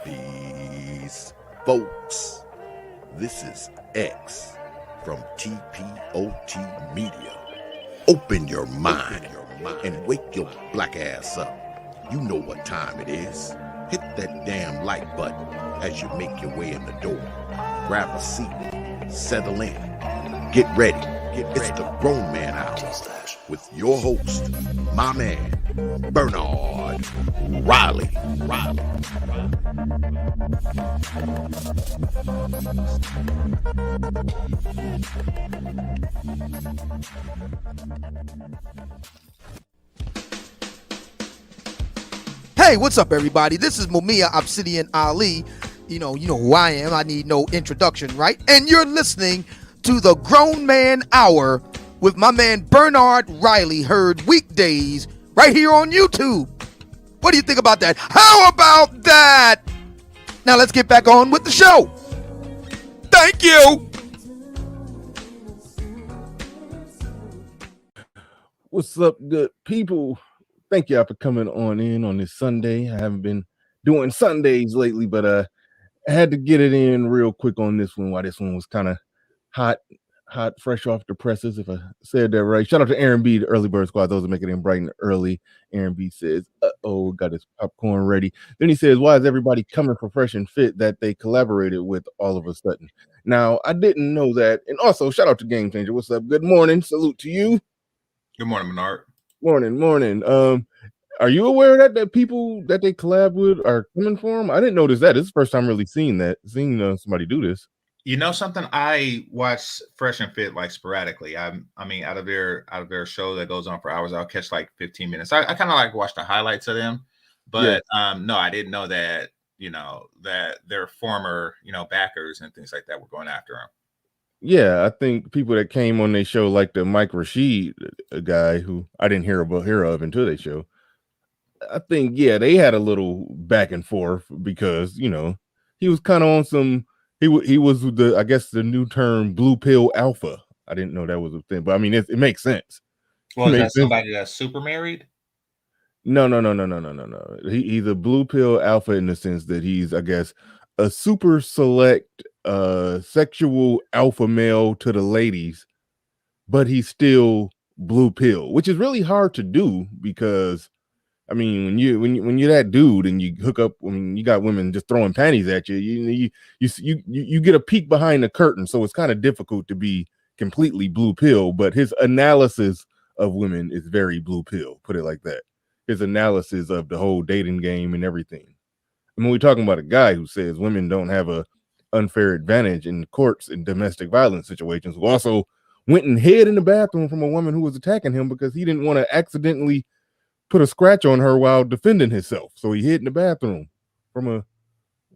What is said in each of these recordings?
Peace, folks. This is X from TPOT Media. Open your mind and wake your black ass up. You know what time it is. Hit that damn like button as you make your way in the door. Grab a seat, settle in, get ready. It's the Grown Man Hour with your host, my man, Bernard Riley. Hey, what's up, everybody? This is Mumia Obsidian Ali. You know who I am. I need no introduction, right? And you're listening to the Grown Man Hour with my man Bernard Riley, heard weekdays right here on YouTube. What do you think about that? How about that? Now let's get back on with the show. Thank you. What's up, good people? Thank y'all for coming on in on this Sunday. I haven't been doing Sundays lately, but I had to get it in real quick on this one while this one was kind of hot, fresh off the presses, if I said that right. Shout out to Aaron B, the Early Bird Squad. Those are making it bright and early. Aaron B says, got his popcorn ready. Then he says, why is everybody coming for Fresh and Fit that they collaborated with all of a sudden? Now, I didn't know that. And also, shout out to Game Changer. What's up? Good morning. Salute to you. Good morning, Bernard. Morning. Are you aware that people that they collab with are coming for them? I didn't notice that. This is the first time really seeing somebody do this. You know something? I watch Fresh and Fit like sporadically. I mean, out of their show that goes on for hours, I'll catch like 15 minutes. I kind of like watch the highlights of them, but no, I didn't know that. That their former backers and things like that were going after them. Yeah, I think people that came on their show, like the Mike Rashid guy, who I didn't hear of until they show. I think they had a little back and forth because he was kind of on some. He was the new term blue pill alpha. I didn't know that was a thing, but I mean it makes sense. Well, is that somebody that's super married? No. He's a blue pill alpha in the sense that he's, I guess, a super select sexual alpha male to the ladies, but he's still blue pill, which is really hard to do because I mean, when you're that dude and you hook up, you got women just throwing panties at you, you get a peek behind the curtain. So it's kind of difficult to be completely blue pill, but his analysis of women is very blue pill, put it like that. His analysis of the whole dating game and everything. I mean, we're talking about a guy who says women don't have a unfair advantage in courts and domestic violence situations, who also went and hid in the bathroom from a woman who was attacking him because he didn't want to accidentally put a scratch on her while defending himself. So he hid in the bathroom from a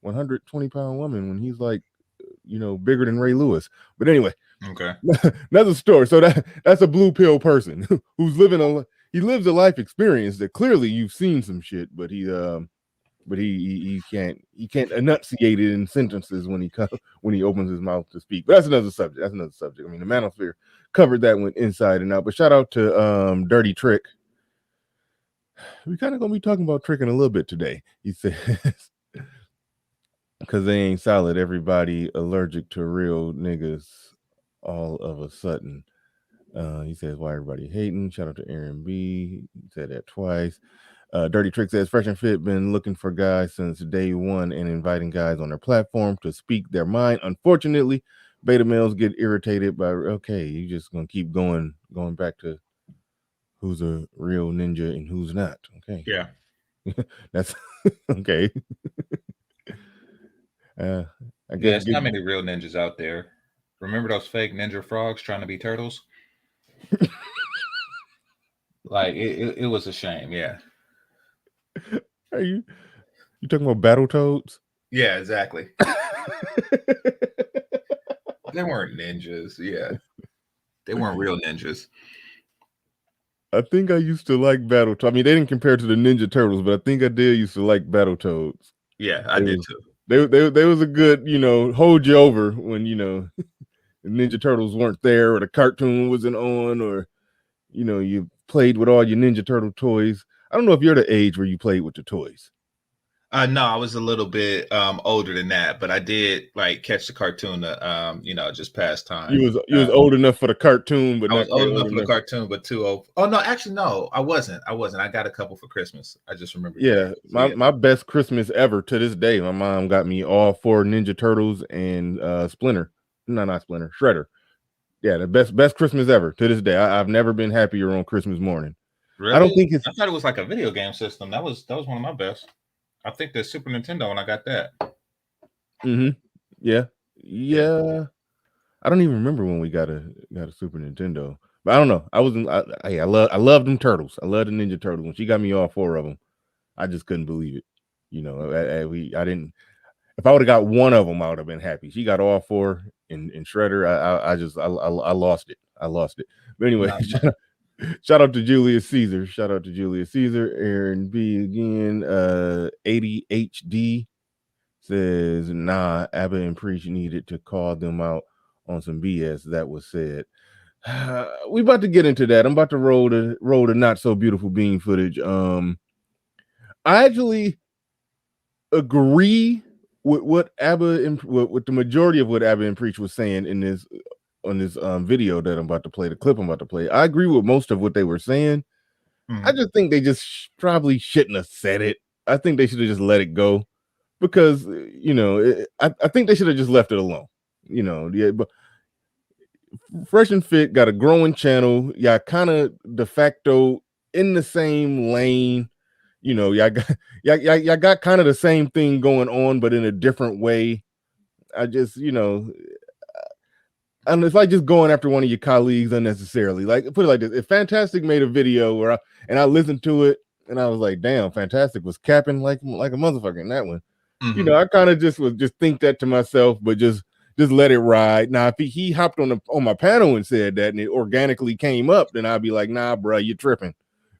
120-pound woman when he's like, bigger than Ray Lewis. But anyway, okay, another story. So that's a blue pill person who's lives a life experience that clearly you've seen some shit, but he can't enunciate it in sentences when he opens his mouth to speak. But that's another subject. I mean, the Manosphere covered that one inside and out. But shout out to Dirty Trick. we kind of gonna be talking about tricking a little bit today. He says, because they ain't solid. Everybody allergic to real niggas all of a sudden. He says, why everybody hating? Shout out to Aaron B. He said that twice. Dirty Trick says, Fresh and Fit been looking for guys since day one and inviting guys on their platform to speak their mind. Unfortunately, beta males get irritated by, okay, you just gonna keep going back to who's a real ninja and who's not. Okay. Yeah. That's okay. I guess There's not many real ninjas out there. Remember those fake ninja frogs trying to be turtles? Like it was a shame. Yeah. Are you talking about Battletoads? Yeah, exactly. They weren't ninjas. Yeah. They weren't real ninjas. I think I used to like Battletoads. I mean, they didn't compare to the Ninja Turtles, but I think I did used to like Battletoads. Yeah, I did too. They was a good, hold you over when, the Ninja Turtles weren't there or the cartoon wasn't on or, you played with all your Ninja Turtle toys. I don't know if you're the age where you played with the toys. No, I was a little bit older than that, but I did like catch the cartoon just past time. You was old enough for the cartoon, but I was old enough for the cartoon, but too old. Oh no, actually no, I wasn't. I got a couple for Christmas. I just remember. Yeah, my best Christmas ever to this day. My mom got me all 4 Ninja Turtles and Splinter. No, not Splinter, Shredder. Yeah, the best Christmas ever to this day. I've never been happier on Christmas morning. Really? I don't think I thought it was like a video game system. That was one of my best. I think the Super Nintendo when I got that. Mm-hmm. Yeah. I don't even remember when we got a Super Nintendo, but I don't know. I love them turtles. I love the Ninja Turtles. When she got me all 4 of them, I just couldn't believe it. I didn't. If I would have got one of them, I would have been happy. She got all 4 in Shredder. I lost it. I lost it. But anyway, shout out to Julius Caesar. Shout out to Julius Caesar. Aaron B again. ADHD says, nah, Abba and Preach needed to call them out on some BS that was said. We about to get into that. I'm about to roll the not so beautiful bean footage. I actually agree with what Abba and with the majority of what Abba and Preach was saying in this video that I'm about to play, the clip I'm about to play. I agree with most of what they were saying. Mm-hmm. I just think they just probably shouldn't have said it. I think they should have just let it go because I think they should have just left it alone. Yeah, but Fresh and Fit got a growing channel. Y'all kind of de facto in the same lane. Y'all got kind of the same thing going on, but in a different way. I just, and it's like just going after one of your colleagues unnecessarily. Like, put it like this: if Fantastic made a video where I listened to it and I was like, "Damn, Fantastic was capping like a motherfucker in that one." Mm-hmm. I kind of just think that to myself, but just let it ride. Now, if he hopped on my panel and said that and it organically came up, then I'd be like, "Nah, bro, you're tripping."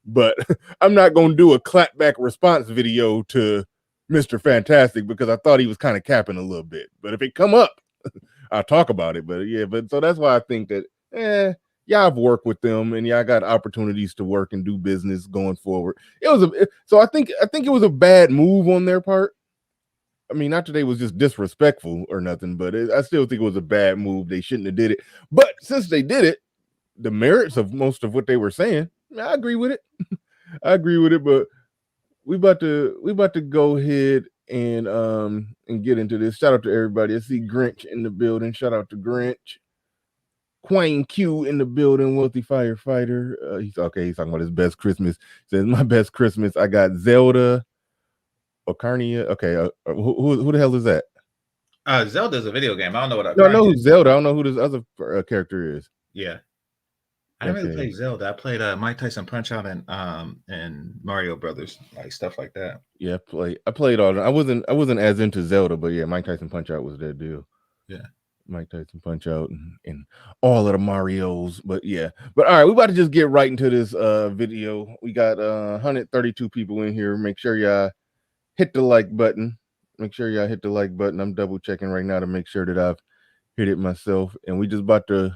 But I'm not gonna do a clapback response video to Mr. Fantastic because I thought he was kind of capping a little bit. But if it come up, I'll talk about it. But yeah, so that's why I think that y'all have worked with them and y'all got opportunities to work and do business going forward. So I think it was a bad move on their part. I mean, not that they was just disrespectful or nothing, but I still think it was a bad move. They shouldn't have did it. But since they did it, the merits of most of what they were saying, I agree with it. I agree with it. But we about to go ahead and get into this. Shout out to everybody. I see Grinch in the building. Shout out to Grinch. Quayne Q in the building. Wealthy firefighter. He's talking about his best Christmas. He says, my best Christmas. I got Zelda. Ocarina. Okay, who the hell is that? Zelda's a video game. I don't know what. I know who Zelda. I don't know who this other character is. Yeah, I didn't really play Zelda. I played Mike Tyson Punch Out and Mario Brothers, like stuff like that. Yeah, I played all. I wasn't as into Zelda, but yeah, Mike Tyson Punch Out was that deal. Yeah, Mike Tyson Punch Out and all of the Marios. But yeah, but all right, we about to just get right into this video. We got 132 people in here. Make sure y'all hit the like button. Make sure y'all hit the like button. I'm double checking right now to make sure that I've hit it myself. And we just about to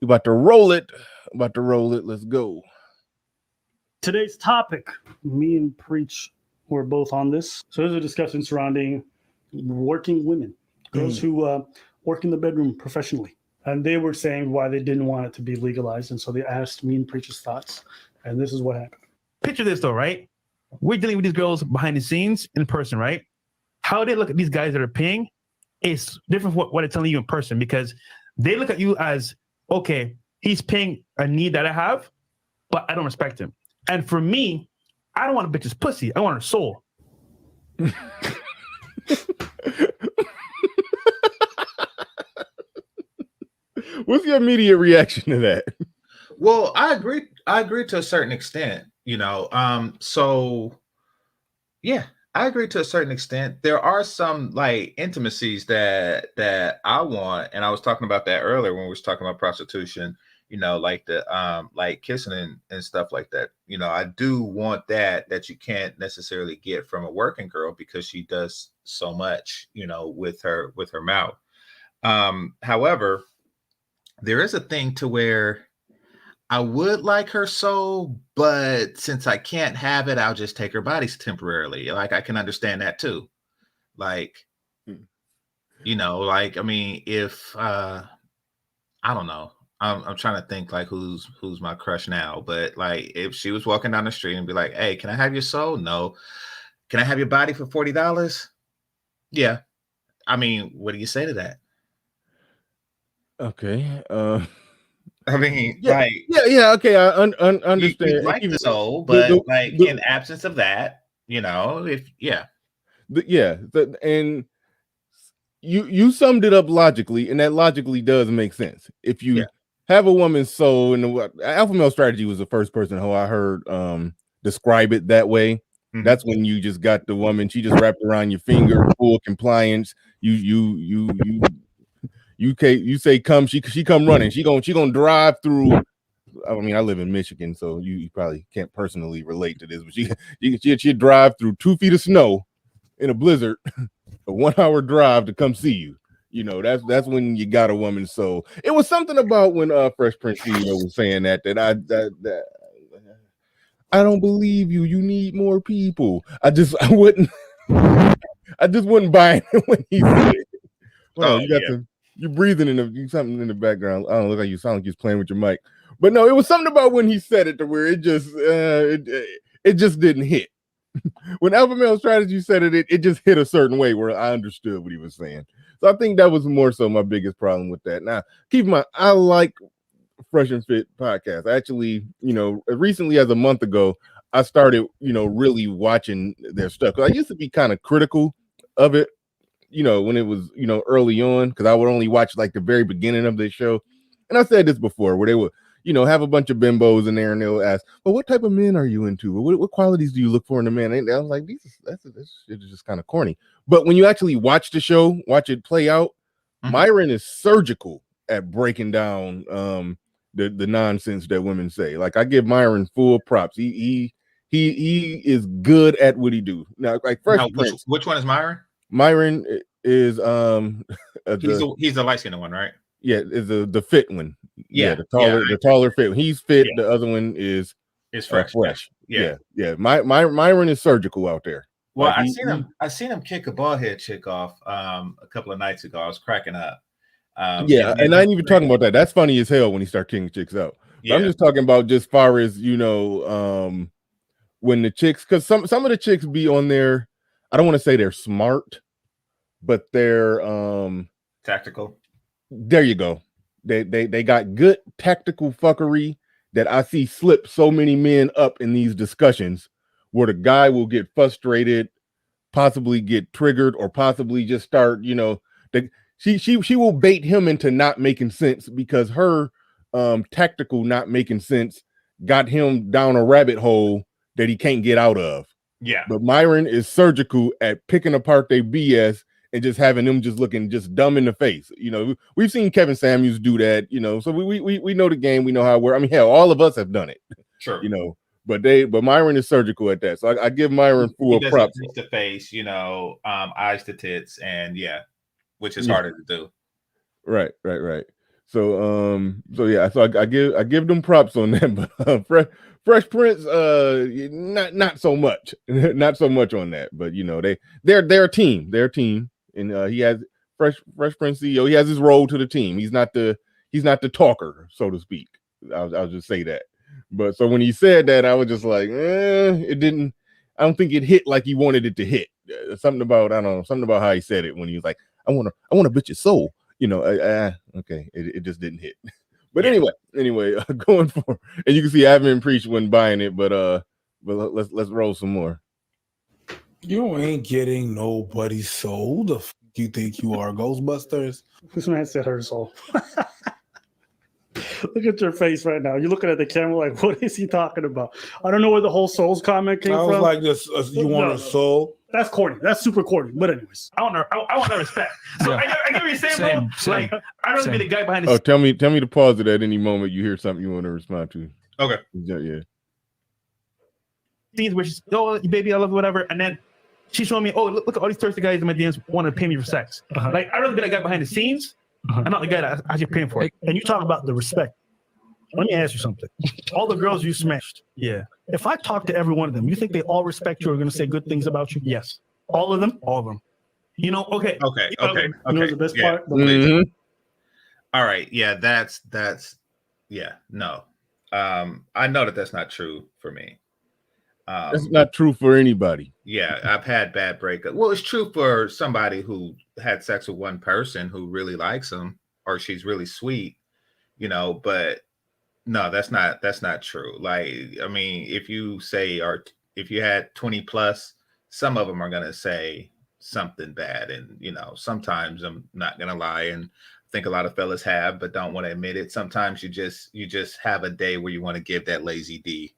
roll it. Let's go. Today's topic, me and Preach were both on this. So there's a discussion surrounding working women, girls who work in the bedroom professionally. And they were saying why they didn't want it to be legalized. And so they asked me and Preach's thoughts. And this is what happened. Picture this though, right? We're dealing with these girls behind the scenes in person, right? How they look at these guys that are paying is different from what they're telling you in person, because they look at you as, okay, he's paying a need that I have, but I don't respect him. And for me, I don't want a bitch's pussy. I want her soul. What's your immediate reaction to that? Well, I agree to a certain extent, so yeah, I agree to a certain extent. There are some like intimacies that I want, and I was talking about that earlier when we was talking about prostitution, like the like kissing and stuff like that. I do want that you can't necessarily get from a working girl because she does so much, with her mouth. However, there is a thing to where I would like her soul, but since I can't have it, I'll just take her body temporarily. Like, I can understand that too. Like, like, I mean, if I don't know, I'm trying to think like who's my crush now, but like if she was walking down the street and be like, hey, can I have your soul? No. Can I have your body for $40? Yeah. I mean, what do you say to that? Okay. I mean, yeah, okay. I understand. You like the soul, but in absence of that, and you summed it up logically, and that logically does make sense. If you have a woman's soul, and the alpha male strategy was the first person who I heard describe it that way. Mm-hmm. That's when you just got the woman, she just wrapped around your finger, full compliance. You say come, she come running. She gonna drive through. I mean, I live in Michigan, so you probably can't personally relate to this, but she drive through 2 feet of snow in a blizzard, a 1 hour drive to come see you. That's when you got a woman's soul. It was something about when Fresh Prince was saying that I don't believe you. You need more people. I wouldn't buy it when he said it. Well, you're breathing in something in the background. I don't look like you sound like you're playing with your mic, but no, it was something about when he said it to where it just it just didn't hit. When Alpha Male Strategy said it just hit a certain way where I understood what he was saying. So I think that was more so my biggest problem with that. Now, keep in mind, I like Fresh and Fit podcast. Actually, recently, as a month ago, I started, really watching their stuff. Because I used to be kind of critical of it, when it was, early on, because I would only watch like the very beginning of the show. And I said this before, where they would, have a bunch of bimbos in there and they'll ask, well, what type of men are you into? What qualities do you look for in a man? And I was like, this shit is just kind of corny. But when you actually watch the show, watch it play out, Myron is surgical at breaking down the nonsense that women say. Like, I give Myron full props. He is good at what he do. Now, like Fresh Prince. Which one is Myron? Myron is he's the light-skinned one, right? Yeah, is the fit one. Yeah, the taller fit. He's fit. Yeah. The other one is fresh. Yeah. Myron is surgical out there. Well, like I seen him kick a ball head chick off a couple of nights ago. I was cracking up. And I ain't even talking about that. That's funny as hell when he start kicking chicks out. Yeah. I'm just talking about just far as when the chicks, because some of the chicks be on there. I don't want to say they're smart, but they're tactical. There you go. They got good tactical fuckery that I see slip so many men up in these discussions where the guy will get frustrated, possibly get triggered, or possibly just start, she will bait him into not making sense because her tactical not making sense got him down a rabbit hole that he can't get out of. Yeah. But Myron is surgical at picking apart their BS and just having them just looking just dumb in the face. We've seen Kevin Samuels do that, so we know the game, we know how it works. I mean, hell, all of us have done it. Sure. But Myron is surgical at that. So I give Myron full props. Face to face, eyes to tits, and which is harder to do. Right. So yeah, so I give them props on that, but Fresh Prince, not so much, not so much on that. But you know, they're a team, and he has Fresh Prince CEO. He has his role to the team. He's not the talker, so to speak. I'll just say that. But so when he said that, I was just like, it didn't. I don't think it hit like he wanted it to hit. Something about how he said it when he was like, I want to bitch your soul. You know, okay, it just didn't hit. But anyway, going for, and you can see I haven't preached when buying it, but let's roll some more. You ain't getting nobody's soul. The f you think you are, Ghostbusters? This man said her soul. Look at your face right now. You're looking at the camera like, what is he talking about? I don't know where the whole souls comment came from. I was like, this. You want a soul? That's corny. That's super corny. But anyways, I want her respect. So yeah. I get what you're saying, bro. Like, I'd rather be the guy behind the. Oh, tell me to pause it at any moment you hear something you want to respond to. Okay. Yeah. Scenes where she's, oh, baby, I love you, whatever, and then she's showing me, oh, look at all these thirsty guys in my DMs want to pay me for sex. Like, I'd rather be that guy behind the scenes. I'm not the guy that actually paying for it. And you talk about the respect. Let me ask you something. All the girls you smashed. Yeah. If I talk to every one of them, you think they all respect you or are going to say good things about you? Yes. All of them? All of them. You know, okay. Okay. You know the best part? Mm-hmm. All right. Yeah, that's no. I know that's not true for me. That's not true for anybody. Yeah, I've had bad breakup. Well, it's true for somebody who had sex with one person who really likes them or she's really sweet, you know, but no, that's not true. Like, I mean, if you say, or if you had 20 plus, some of them are going to say something bad. And, you know, sometimes I'm not going to lie. And I think a lot of fellas have, but don't want to admit it. Sometimes you just have a day where you want to give that lazy D.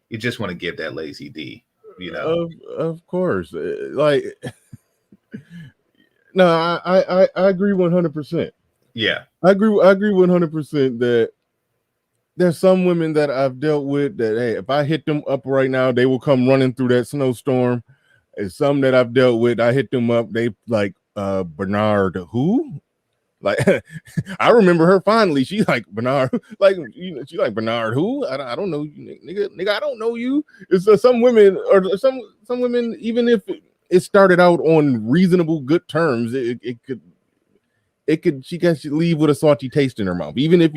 You just want to give that lazy D, you know. Of course. Like, no, I agree 100%. Yeah. I agree 100% that there's some women that I've dealt with that, hey, if I hit them up right now, they will come running through that snowstorm. And some that I've dealt with, I hit them up, they like, Bernard, who? Like, I remember her fondly. She's like, Bernard, like, you know, she's like, Bernard, who? I don't know you, nigga, I don't know you. It's some women, or some women, even if it started out on reasonable good terms, it could she can leave with a salty taste in her mouth. Even if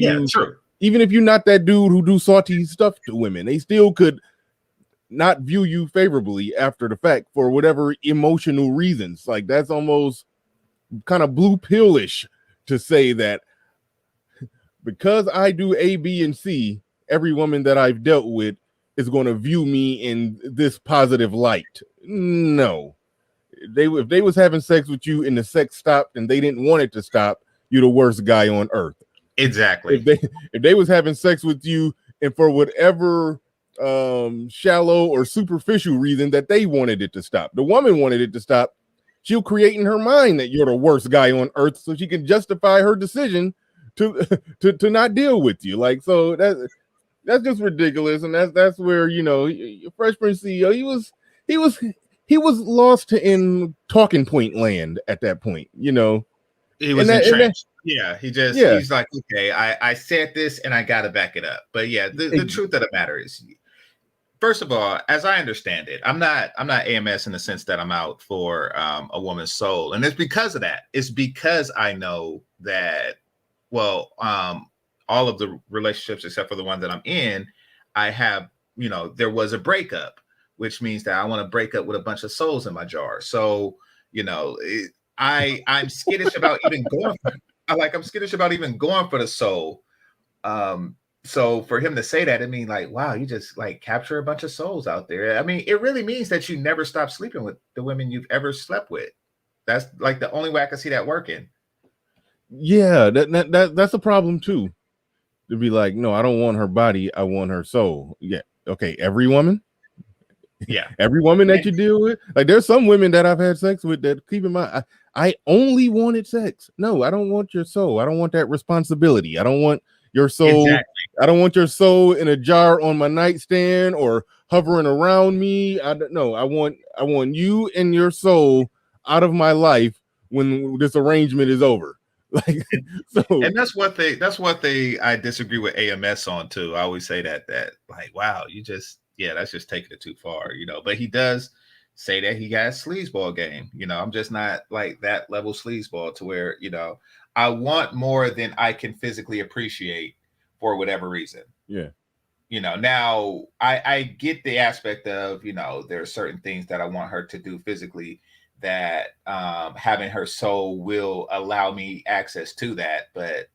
you're not that dude who do salty stuff to women, they still could not view you favorably after the fact for whatever emotional reasons. Like, that's almost kind of blue pill-ish to say that because I do A, B, and C, every woman that I've dealt with is going to view me in this positive light. No. If they was having sex with you and the sex stopped and they didn't want it to stop, you're the worst guy on earth. Exactly. If they was having sex with you and for whatever shallow or superficial reason that they wanted it to stop, the woman wanted it to stop, she'll create in her mind that you're the worst guy on earth so she can justify her decision to not deal with you. Like, so that's just ridiculous. And that's where, you know, Fresh Prince CEO, he was lost in talking point land at that point, you know. He was entrenched. Yeah, he's like, okay, I said this and I gotta back it up. But yeah, the truth of the matter is, first of all, as I understand it, I'm not AMS in the sense that I'm out for a woman's soul. And it's because of that. It's because I know that, well, all of the relationships except for the one that I'm in, I have, you know, there was a breakup, which means that I want to break up with a bunch of souls in my jar. So, you know, I'm skittish about even going for, I'm skittish about even going for the soul. So for him to say that, I mean, like, wow, you just like capture a bunch of souls out there. I mean, it really means that you never stop sleeping with the women you've ever slept with. That's like the only way I can see that working. Yeah, that's a problem too. To be like, no, I don't want her body, I want her soul. Yeah, okay, every woman. Yeah, every woman that you deal with. Like, there's some women that I've had sex with that, keep in mind, I only wanted sex. No, I don't want your soul. I don't want that responsibility. I don't want your soul. Exactly. I don't want your soul in a jar on my nightstand or hovering around me. I don't know. I want you and your soul out of my life when this arrangement is over. Like, so And that's what they I disagree with AMS on too. I always say that like, wow, that's just taking it too far, But he does say that he got a sleazeball game. I'm just not like that level sleazeball to where, I want more than I can physically appreciate for whatever reason. yeah. Now I get the aspect of, there are certain things that I want her to do physically that having her soul will allow me access to that. But,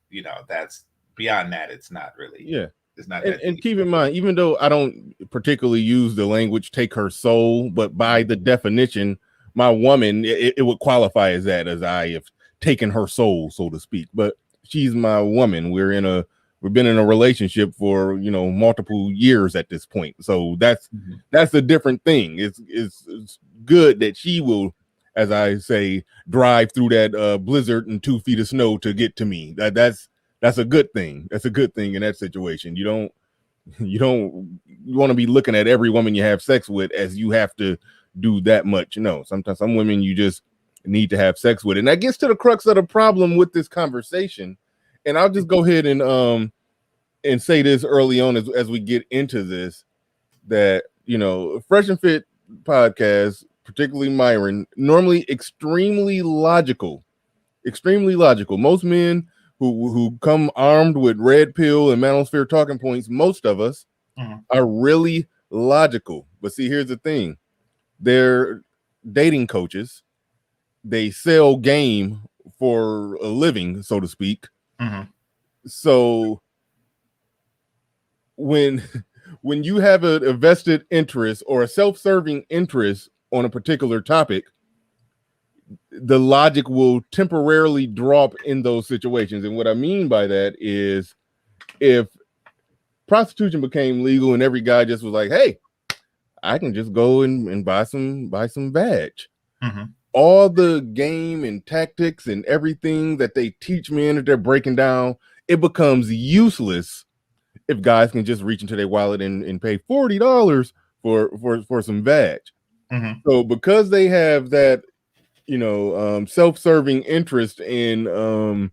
that's beyond that. It's not really. Yeah. It's not And keep in mind, even though I don't particularly use the language take her soul, but by the definition, my woman, it would qualify as that, as I have taken her soul, so to speak. But she's my woman. We've been in a relationship for multiple years at this point. So that's a different thing. It's good that she will, as I say, drive through that blizzard and 2 feet of snow to get to me. That's a good thing. That's a good thing in that situation. You want to be looking at every woman you have sex with as you have to do that much. No, sometimes some women you just need to have sex with. And that gets to the crux of the problem with this conversation. And I'll just go ahead and say this early on as we get into this, that Fresh and Fit podcast, particularly Myron, normally extremely logical. Most men who come armed with red pill and manosphere talking points, most of us are really logical. But see, here's the thing. They're dating coaches. They sell game for a living, so to speak. So when you have a vested interest or a self-serving interest on a particular topic, the logic will temporarily drop in those situations. And what I mean by that is, if prostitution became legal and every guy just was like, hey, I can just go and buy some vag. All the game and tactics and everything that they teach men that they're breaking down, it becomes useless if guys can just reach into their wallet and pay $40 for some vag. So because they have that, self-serving interest in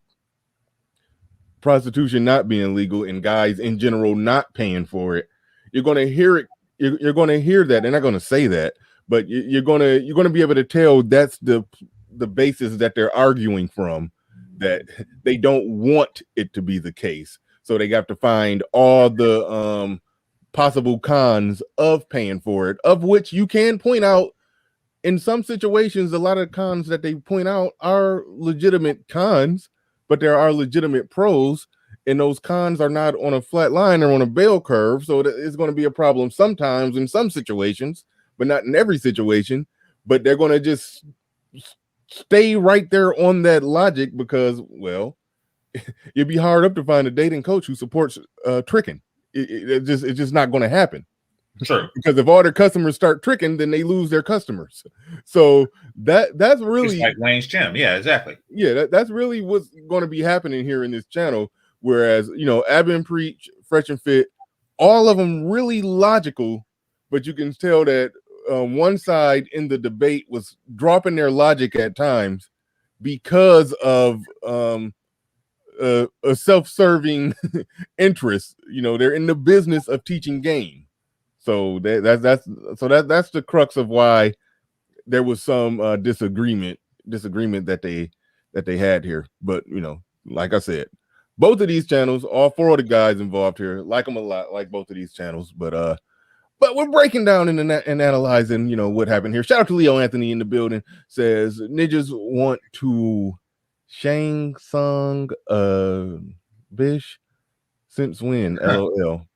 prostitution not being legal and guys in general not paying for it, you're going to hear it. You're going to hear that. They're not going to say that, but you're going to be able to tell that's the basis that they're arguing from, that they don't want it to be the case. So they got to find all the possible cons of paying for it, of which you can point out in some situations, a lot of cons that they point out are legitimate cons, but there are legitimate pros, and those cons are not on a flat line or on a bell curve. So it's going to be a problem sometimes in some situations, but not in every situation. But they're going to just stay right there on that logic because, well, it'd be hard up to find a dating coach who supports tricking. It's just not going to happen. Sure. Because if all their customers start tricking, then they lose their customers. So that's really it's like Wayne's Gym. Yeah, exactly. Yeah, that's really what's going to be happening here in this channel. Whereas, Ab and Preach, Fresh and Fit, all of them really logical, but you can tell that one side in the debate was dropping their logic at times because of a self-serving interest. They're in the business of teaching game. So that's the crux of why there was some disagreement that they had here. But like I said, both of these channels, all 4 of the guys involved here, like them a lot, like both of these channels. But we're breaking down and analyzing, what happened here. Shout out to Leo Anthony in the building. Says ninjas want to Shang Tsung Bish since when? LOL.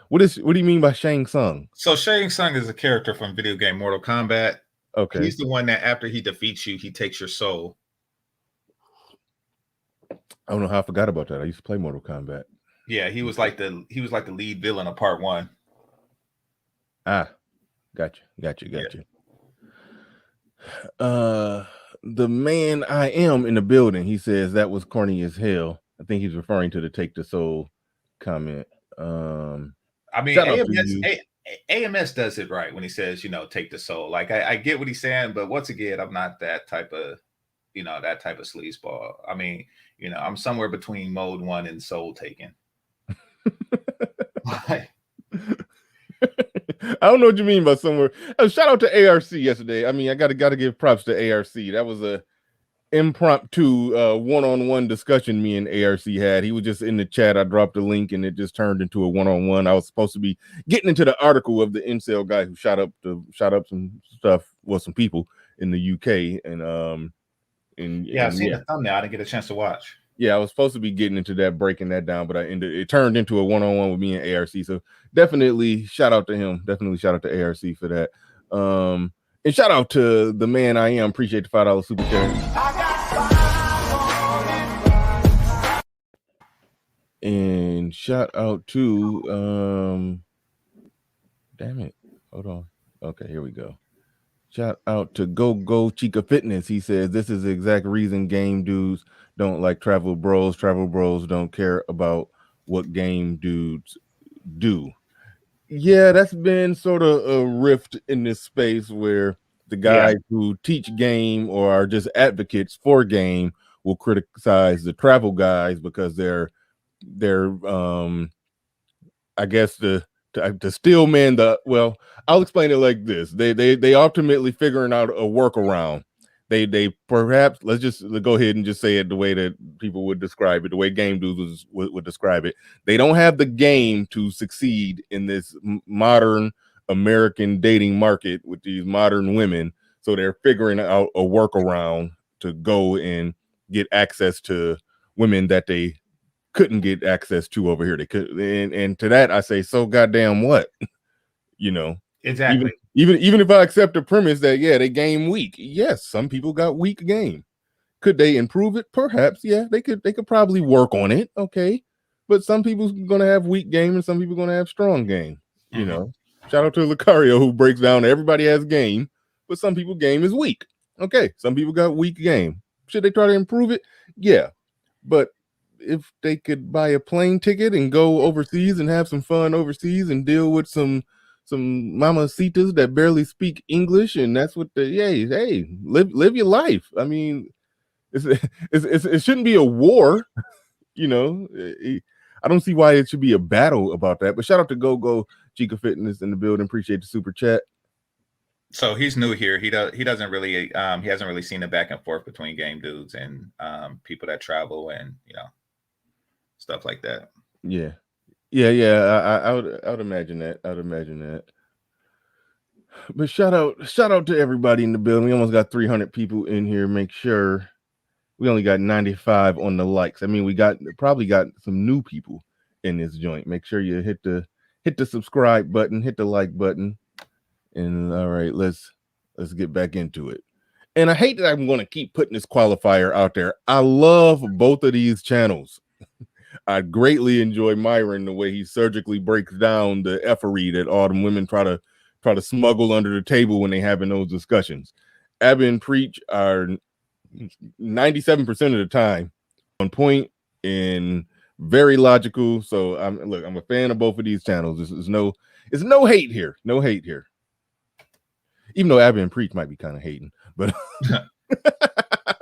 What do you mean by Shang Tsung? So Shang Tsung is a character from video game Mortal Kombat. Okay. He's the one that after he defeats you, he takes your soul. I don't know how I forgot about that. I used to play Mortal Kombat. Yeah, he was like the lead villain of part 1. Ah, gotcha. The man I am in the building, he says that was corny as hell. I think he's referring to the take the soul comment. I mean, AMS does it right when he says, take the soul. Like I get what he's saying, but once again, I'm not that type of sleazeball. I mean, You know, I'm somewhere between mode 1 and soul taken. Like, I don't know what you mean by somewhere. Shout out to ARC yesterday. I mean, I gotta give props to ARC. That was a impromptu one-on-one discussion me and ARC had. He was just in the chat. I dropped a link and it just turned into a one-on-one. I was supposed to be getting into the article of the incel guy who shot up some stuff, well, some people in the UK. And I've seen the thumbnail. I didn't get a chance to watch. Yeah, I was supposed to be getting into that, breaking that down, but it turned into a one-on-one with me and ARC. So definitely shout out to him. Definitely shout out to ARC for that. And shout out to the man I am. Appreciate the $5 super chat. And shout out to damn it. Hold on. Okay, here we go. Shout out to Go Chica Fitness. He says this is the exact reason game dudes don't like travel bros. Travel bros don't care about what game dudes do. Yeah, that's been sort of a rift in this space where the guys who teach game or are just advocates for game will criticize the travel guys because they're I guess to still man well, I'll explain it like this. They ultimately figuring out a workaround. They perhaps, let's just go ahead and just say it the way that people would describe it, the way game dudes would describe it. They don't have the game to succeed in this modern American dating market with these modern women. So they're figuring out a workaround to go and get access to women that they couldn't get access to over here. They could, and to that I say, so goddamn what? You know, exactly. Even if I accept the premise that they game weak, yes, some people got weak game. Could they improve it? Perhaps, yeah, they could probably work on it. Okay, but some people's gonna have weak game and some people gonna have strong game. You know, shout out to Lucario who breaks down everybody has game, but some people game is weak. Okay, some people got weak game. Should they try to improve it? Yeah, but if they could buy a plane ticket and go overseas and have some fun overseas and deal with some mamacitas that barely speak English, and that's what hey, live your life. I mean, it shouldn't be a war, you know. I don't see why it should be a battle about that. But shout out to Go Chica Fitness in the building. Appreciate the super chat. So he's new here. He hasn't really seen the back and forth between game dudes and people that travel and stuff like that. Yeah. I would imagine that. But shout out to everybody in the building. We almost got 300 people in here. Make sure we only got 95 on the likes. I mean, we probably got some new people in this joint. Make sure you hit the subscribe button, hit the like button, and all right, let's get back into it. And I hate that I'm going to keep putting this qualifier out there. I love both of these channels. I greatly enjoy Myron, the way he surgically breaks down the effery that all them women try to smuggle under the table when they having those discussions. Abby and Preach are 97% of the time on point and very logical. So I'm a fan of both of these channels. It's no hate here. No hate here. Even though Abby and Preach might be kind of hating, but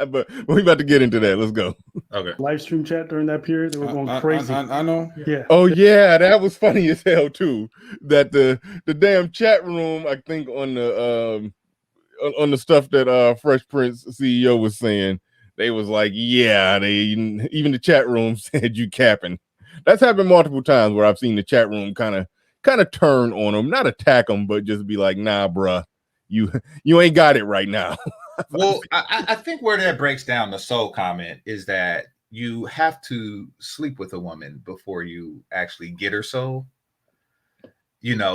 but we're about to get into that. Let's go. Okay. Live stream chat during that period, they were going crazy. I know. Yeah. Oh yeah, that was funny as hell too. That the damn chat room, I think on the stuff that Fresh Prince CEO was saying, they was like, yeah, even the chat room said you capping. That's happened multiple times where I've seen the chat room kind of turn on them, not attack them, but just be like, nah, bruh, you ain't got it right now. Well, I think where that breaks down the soul comment is that you have to sleep with a woman before you actually get her soul.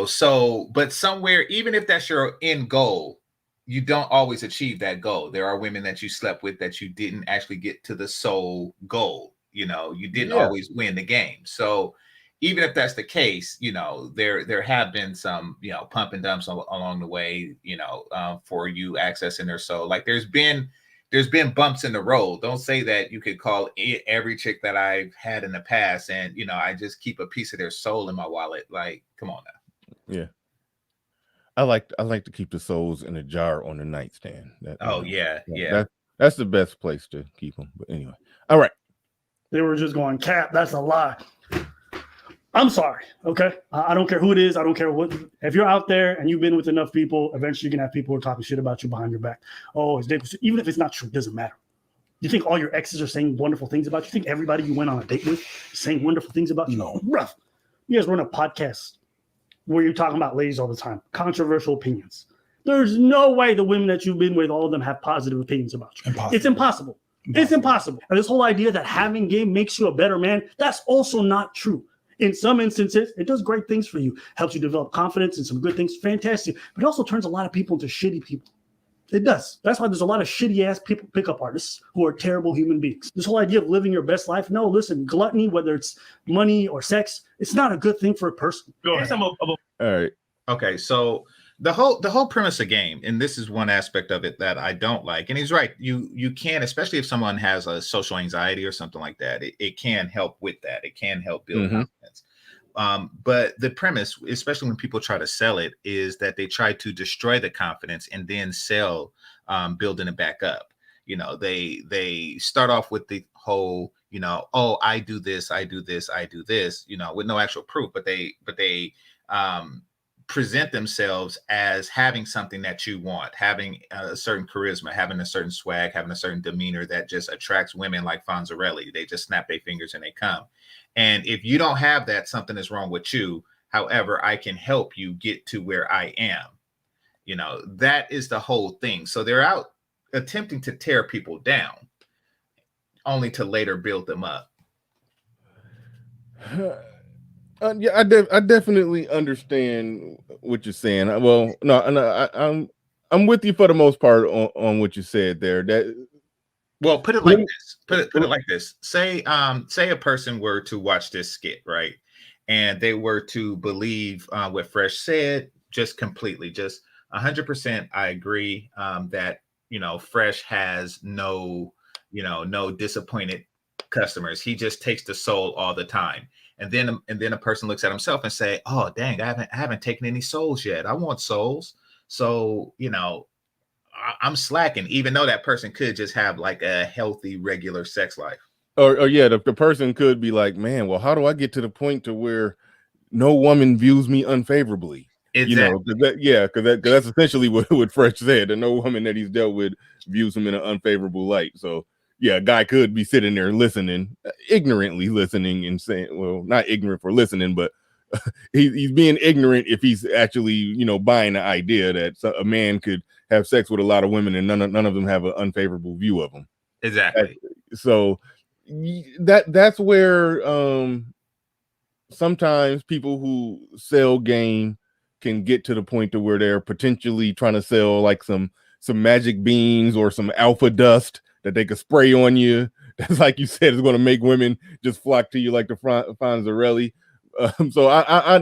So, but somewhere, even if that's your end goal, you don't always achieve that goal. There are women that you slept with that you didn't actually get to the soul goal. You didn't always win the game. So even if that's the case, there have been some, pump and dumps along the way, for you accessing their soul. Like there's been bumps in the road. Don't say that you could call every chick that I've had in the past and, I just keep a piece of their soul in my wallet. Like, come on now. Yeah. I like to keep the souls in a jar on the nightstand. Yeah. That's the best place to keep them. But anyway, all right. They were just going, Cap, that's a lie. I'm sorry, okay? I don't care who it is. I don't care what. If you're out there and you've been with enough people, eventually you're going to have people who are talking shit about you behind your back. Oh, his date was, even if it's not true, it doesn't matter. You think all your exes are saying wonderful things about you? You think everybody you went on a date with is saying wonderful things about you? No. Bruh, you guys run a podcast where you're talking about ladies all the time, controversial opinions. There's no way the women that you've been with, all of them have positive opinions about you. Impossible. It's impossible. It's impossible. And this whole idea that having game makes you a better man, that's also not true. In some instances, it does great things for you, helps you develop confidence and some good things, fantastic. But it also turns a lot of people into shitty people. It does. That's why there's a lot of shitty ass people, pickup artists who are terrible human beings. This whole idea of living your best life. No, listen, gluttony, whether it's money or sex, it's not a good thing for a person. All right. Okay, so the whole premise of game, and this is one aspect of it that I don't like. And he's right. You can, especially if someone has a social anxiety or something like that, it can help with that. It can help build confidence. But the premise, especially when people try to sell it, is that they try to destroy the confidence and then sell, building it back up. You know, they start off with the whole, you know, oh, I do this, you know, with no actual proof, but they present themselves as having something that you want, having a certain charisma, having a certain swag, having a certain demeanor that just attracts women like Fonzarelli. They just snap their fingers and they come. And if you don't have that, something is wrong with you. However, I can help you get to where I am. You know, that is the whole thing. So they're out attempting to tear people down, only to later build them up. Yeah, I definitely understand what you're saying. Well, no, I'm with you for the most part on what you said there. Well, put it like this. Put it like this. Say a person were to watch this skit, right? And they were to believe what Fresh said, just completely, just 100%. I agree that, you know, Fresh has no disappointed customers. He just takes the soul all the time. And then a person looks at himself and say, oh, dang, I haven't taken any souls yet. I want souls. So, you know, I'm slacking, even though that person could just have like a healthy, regular sex life. Or yeah, the person could be like, man, well, how do I get to the point to where no woman views me unfavorably? Exactly. You know, because that's essentially what Fresh said. And no woman that he's dealt with views him in an unfavorable light. So yeah, a guy could be sitting there listening, ignorantly listening and saying, well, not ignorant for listening, but he's being ignorant if he's actually, you know, buying the idea that a man could have sex with a lot of women and none of them have an unfavorable view of them. Exactly. So that's where sometimes people who sell game can get to the point to where they're potentially trying to sell like some magic beans or some alpha dust that they could spray on you. That's, like you said, is going to make women just flock to you like the Fonzarelli. So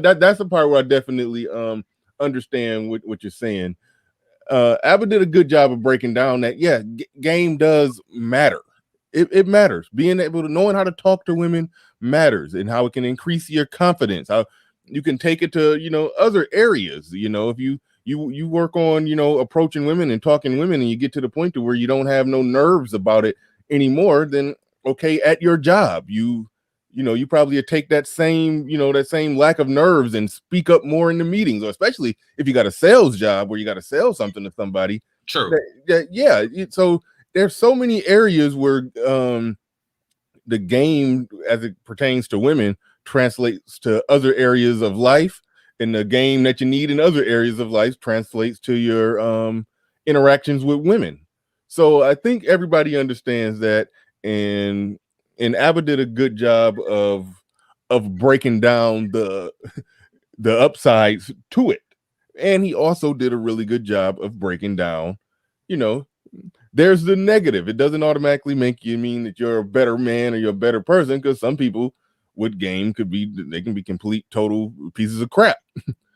that's the part where I definitely understand what you're saying. Abba did a good job of breaking down that, yeah, game does matter. It matters. Being able to knowing how to talk to women matters, and how it can increase your confidence. How you can take it to, you know, other areas. You know, if you work on, you know, approaching women and talking to women, and you get to the point to where you don't have no nerves about it anymore, then okay, at your job, you probably take that same lack of nerves and speak up more in the meetings, or especially if you got a sales job where you got to sell something to somebody. True. So there's so many areas where the game, as it pertains to women, translates to other areas of life, and the game that you need in other areas of life translates to your interactions with women. So I think everybody understands that, and Abba did a good job of breaking down the upsides to it, and he also did a really good job of breaking down, you know, there's the negative. It doesn't automatically make you mean that you're a better man or you're a better person, because some people with game can be complete total pieces of crap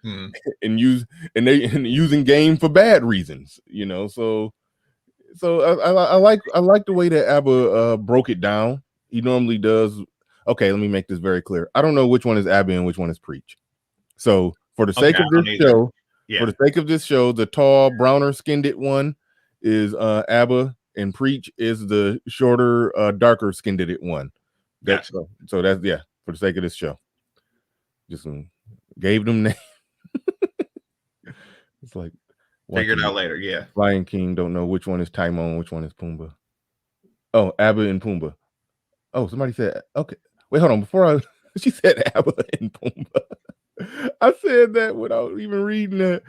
and using game for bad reasons, you know. So I like the way that Abba broke it down. He normally does. Okay, let me make this very clear. I don't know which one is Abba and which one is Preach. So for the sake of this show, the tall, browner skinned one is Abba, and Preach is the shorter, darker skinned one. That's so that's for the sake of this show. Just gave them name. It's like figure it out later. Yeah. Lion King don't know which one is Timon, which one is Pumbaa. Oh, Abba and Pumbaa. Oh, somebody said okay. Wait, hold on. She said Abba and Pumbaa. I said that without even reading that.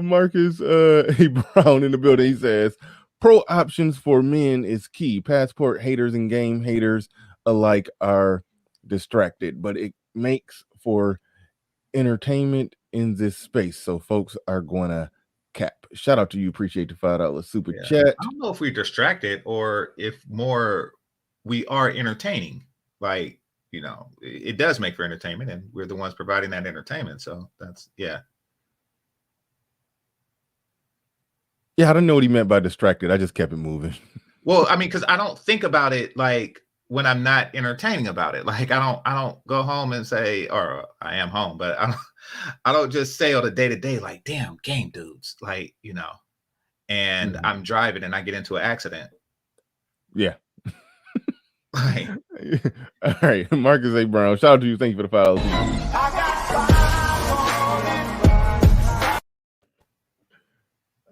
Marcus A. Brown in the building. He says pro options for men is key. Passport haters and game haters alike are distracted, but it makes for entertainment in this space. So folks are gonna cap. Shout out to you. Appreciate the $5 super chat. I don't know if we're distracted or if more we are entertaining. Like, you know, it does make for entertainment, and we're the ones providing that entertainment. So that's Yeah, I don't know what he meant by distracted. I just kept it moving. Well, I mean, because I don't think about it like when I'm not entertaining about it. Like I don't go home and say, or I am home, but I don't just say on the day to day, like, damn, game dudes, like, you know, and I'm driving and I get into an accident. Yeah. All right, Marcus A. Brown. Shout out to you. Thank you for the $5.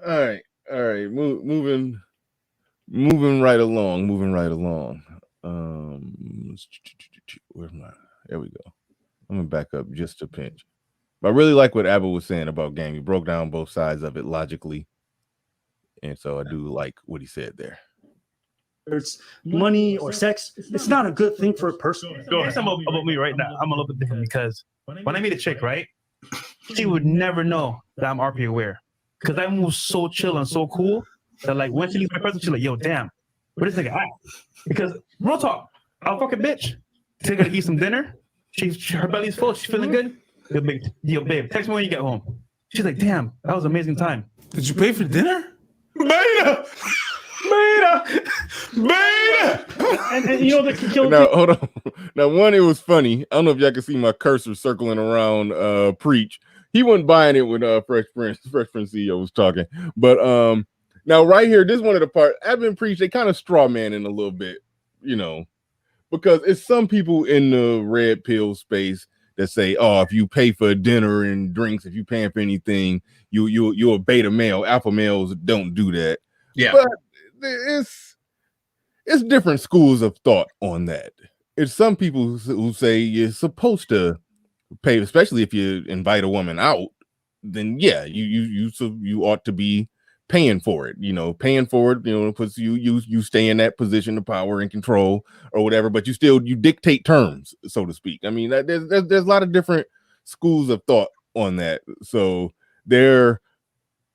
All right. Moving right along. Where's my? There we go. I'm gonna back up just a pinch. But I really like what Abba was saying about game. He broke down both sides of it logically, and so I do like what he said there. It's money or sex. It's not a good thing for a person. Go ahead. About me right now. I'm a little bit different because when I meet a chick, right, she would never know that I'm RP aware because I move so chill and so cool that like when she leaves my presence, she's like, "Yo, damn, what is this nigga at?" Because real talk, I'll fuck a bitch. Take her to eat some dinner. Her belly's full. She's feeling good. Yo, babe, text me when you get home. She's like, "Damn, that was an amazing time." Did you pay for dinner? Beta. And you know the kill. Now hold on. Now one, it was funny. I don't know if y'all can see my cursor circling around Preach. He wasn't buying it when Fresh Prince CEO was talking. But now right here, this is one of the parts. I've been Preach, they kind of straw manning a little bit, you know, because it's some people in the red pill space that say, oh, if you pay for dinner and drinks, if you paying for anything, you're a beta male. Alpha males don't do that. Yeah. But it's different schools of thought on that. It's some people who say you're supposed to pay, especially if you invite a woman out, then yeah, you ought to be paying for it, you know, puts you stay in that position of power and control or whatever, but you dictate terms, so to speak. I mean, there's a lot of different schools of thought on that. So they're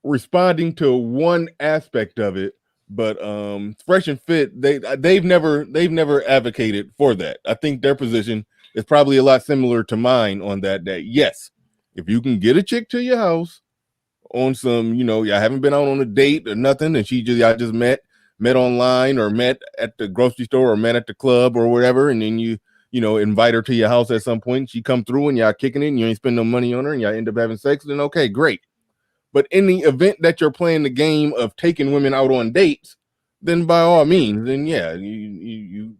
responding to one aspect of it, but Fresh and Fit, they've never advocated for that. I think their position is probably a lot similar to mine on that yes, if you can get a chick to your house on some, you know, I haven't been out on a date or nothing, and I just met online or met at the grocery store or met at the club or whatever, and then you invite her to your house at some point, she come through and y'all kicking it and you ain't spend no money on her and y'all end up having sex, then okay, great. But in the event that you're playing the game of taking women out on dates, then by all means, then yeah, you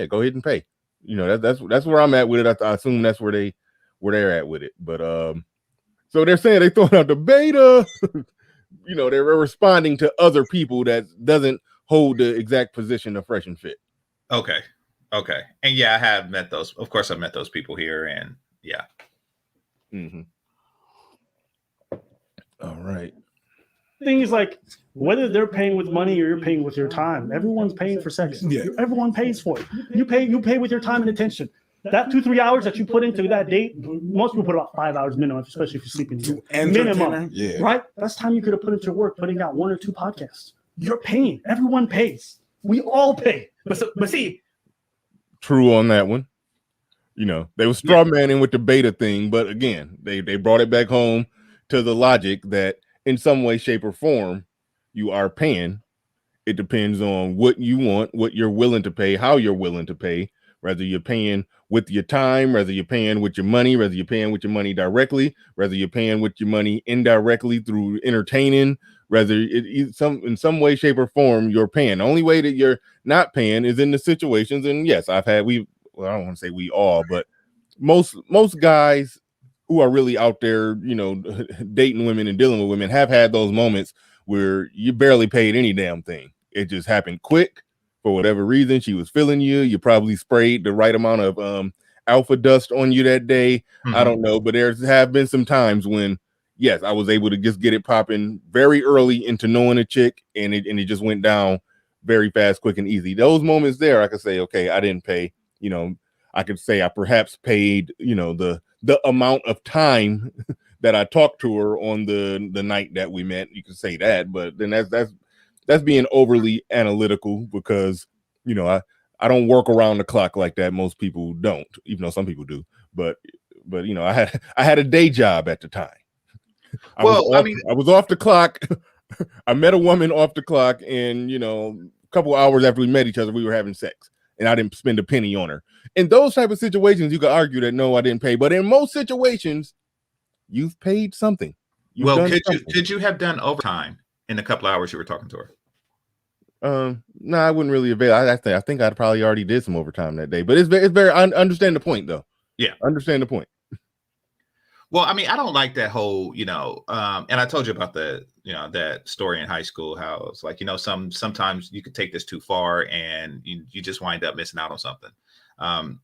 go ahead and pay. You know, that's where I'm at with it. I assume that's where they're at with it. But so they're saying they throwing out the beta. You know, they're responding to other people that doesn't hold the exact position of Fresh and Fit. Okay. And yeah, I have met those. Of course, I've met those people here, and yeah. Mm-hmm. All right. Thing is, like, whether they're paying with money or you're paying with your time, everyone's paying for sex. Yeah. Everyone pays for it. You pay with your time and attention. That 2-3 hours that you put into that date, most people put about 5 hours minimum, especially if you're sleeping. Minimum, yeah. Right? That's time you could have put into work, putting out 1 or 2 podcasts. You're paying. Everyone pays. We all pay. But see, true on that one. You know, they were straw manning with the beta thing, but again, they brought it back home to the logic that in some way, shape, or form, you are paying. It depends on what you want, what you're willing to pay, how you're willing to pay, whether you're paying with your time, whether you're paying with your money, whether you're paying with your money directly, whether you're paying with your money indirectly through entertaining, whether in some way, shape, or form, you're paying. The only way that you're not paying is in the situations. And yes, well, I don't want to say we all, but most guys who are really out there, you know, dating women and dealing with women have had those moments where you barely paid any damn thing. It just happened quick for whatever reason. She was feeling you. You probably sprayed the right amount of alpha dust on you that day. I don't know, but there have been some times when, yes, I was able to just get it popping very early into knowing a chick, and it just went down very fast, quick, and easy. Those moments there, I could say, okay, I didn't pay. You know, I could say I perhaps paid, you know, the amount of time that I talked to her on the night that we met. You could say that, but then that's being overly analytical, because, you know, I don't work around the clock like that. Most people don't, even though some people do. But you know, I had a day job at the time. I was off the clock. I met a woman off the clock, and, you know, a couple hours after we met each other, we were having sex, and I didn't spend a penny on her. In those type of situations, you could argue that no, I didn't pay. But in most situations, you've paid something. Could you have done overtime in a couple hours you were talking to her? No, I wouldn't really avail. I think I'd probably already did some overtime that day. But it's very. I understand the point, though. Yeah, understand the point. Well, I mean, I don't like that whole, you know, and I told you about that story in high school, how it's like, you know, sometimes you could take this too far and you just wind up missing out on something.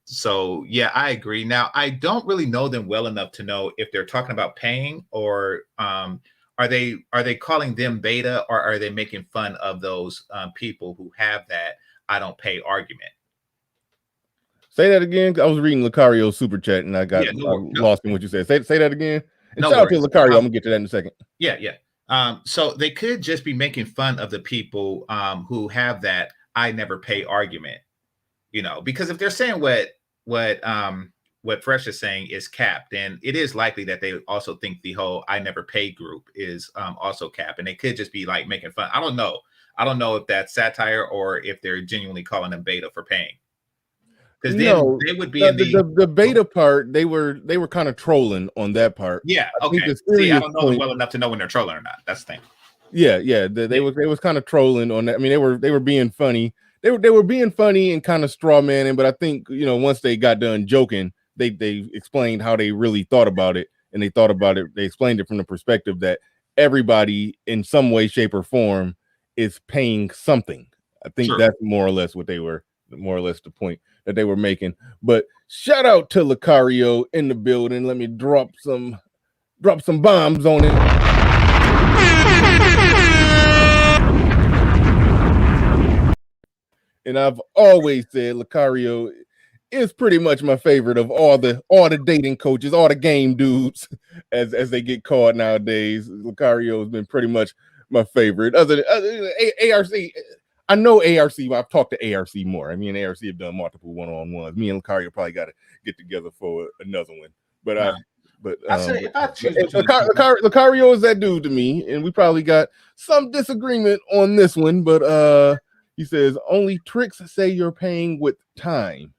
So yeah, I agree. Now, I don't really know them well enough to know if they're talking about paying, or are they calling them beta, or are they making fun of those people who have that I don't pay argument? Say that again. I was reading Lucario's super chat and I got lost in what you said. Say that again. And shout out to Lucario. I'm gonna get to that in a second. Yeah. So they could just be making fun of the people who have that I never pay argument, you know, because if they're saying what Fresh is saying is capped, then it is likely that they also think the whole I never pay group is also capped, and they could just be like making fun. I don't know if that's satire or if they're genuinely calling them beta for paying. Because they would be in the beta part. They were kind of trolling on that part. Yeah. Okay. See, I don't know them well enough to know when they're trolling or not. That's the thing. Yeah. They was kind of trolling on that. I mean, they were being funny. They were being funny and kind of straw manning. But I think, you know, once they got done joking, they explained how they really thought about it, and they thought about it. They explained it from the perspective that everybody in some way, shape, or form is paying something. I think that's more or less the point that they were making. But shout out to Lucario in the building. Let me drop some bombs on it. And I've always said Lucario is pretty much my favorite of all the dating coaches, all the game dudes, as they get called nowadays. Lucario has been pretty much my favorite. Other than ARC. I know ARC. I've talked to ARC more. I mean, ARC have done multiple one-on-ones. Me and Lucario probably got to get together for another one. But Lucario is that dude to me, and we probably got some disagreement on this one. But he says only tricks say you're paying with time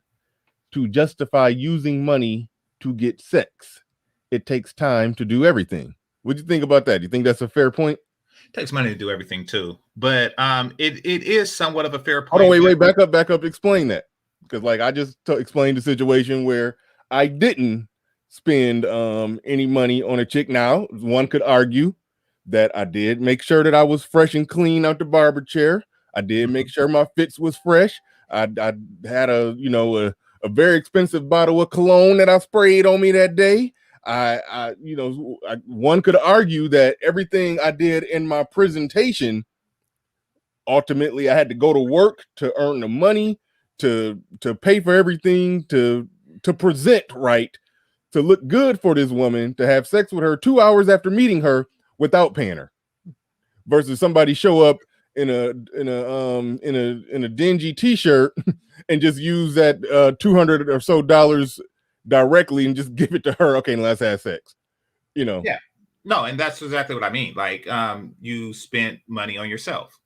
to justify using money to get sex. It takes time to do everything. What do you think about that? Do you think that's a fair point? It takes money to do everything too, but it is somewhat of a fair point. Hold on, wait, back up. Explain that, because like I just explained the situation where I didn't spend any money on a chick. Now, one could argue that I did make sure that I was fresh and clean out the barber chair. I did make sure my fits was fresh. I had a very expensive bottle of cologne that I sprayed on me that day. One could argue that everything I did in my presentation, ultimately I had to go to work to earn the money, to pay for everything, to present right, to look good for this woman, to have sex with her 2 hours after meeting her without paying her, versus somebody show up in a dingy t-shirt and just use that $200 or so directly and just give it to her. Okay, let's have sex. Yeah. No, and that's exactly what I mean. Like, you spent money on yourself.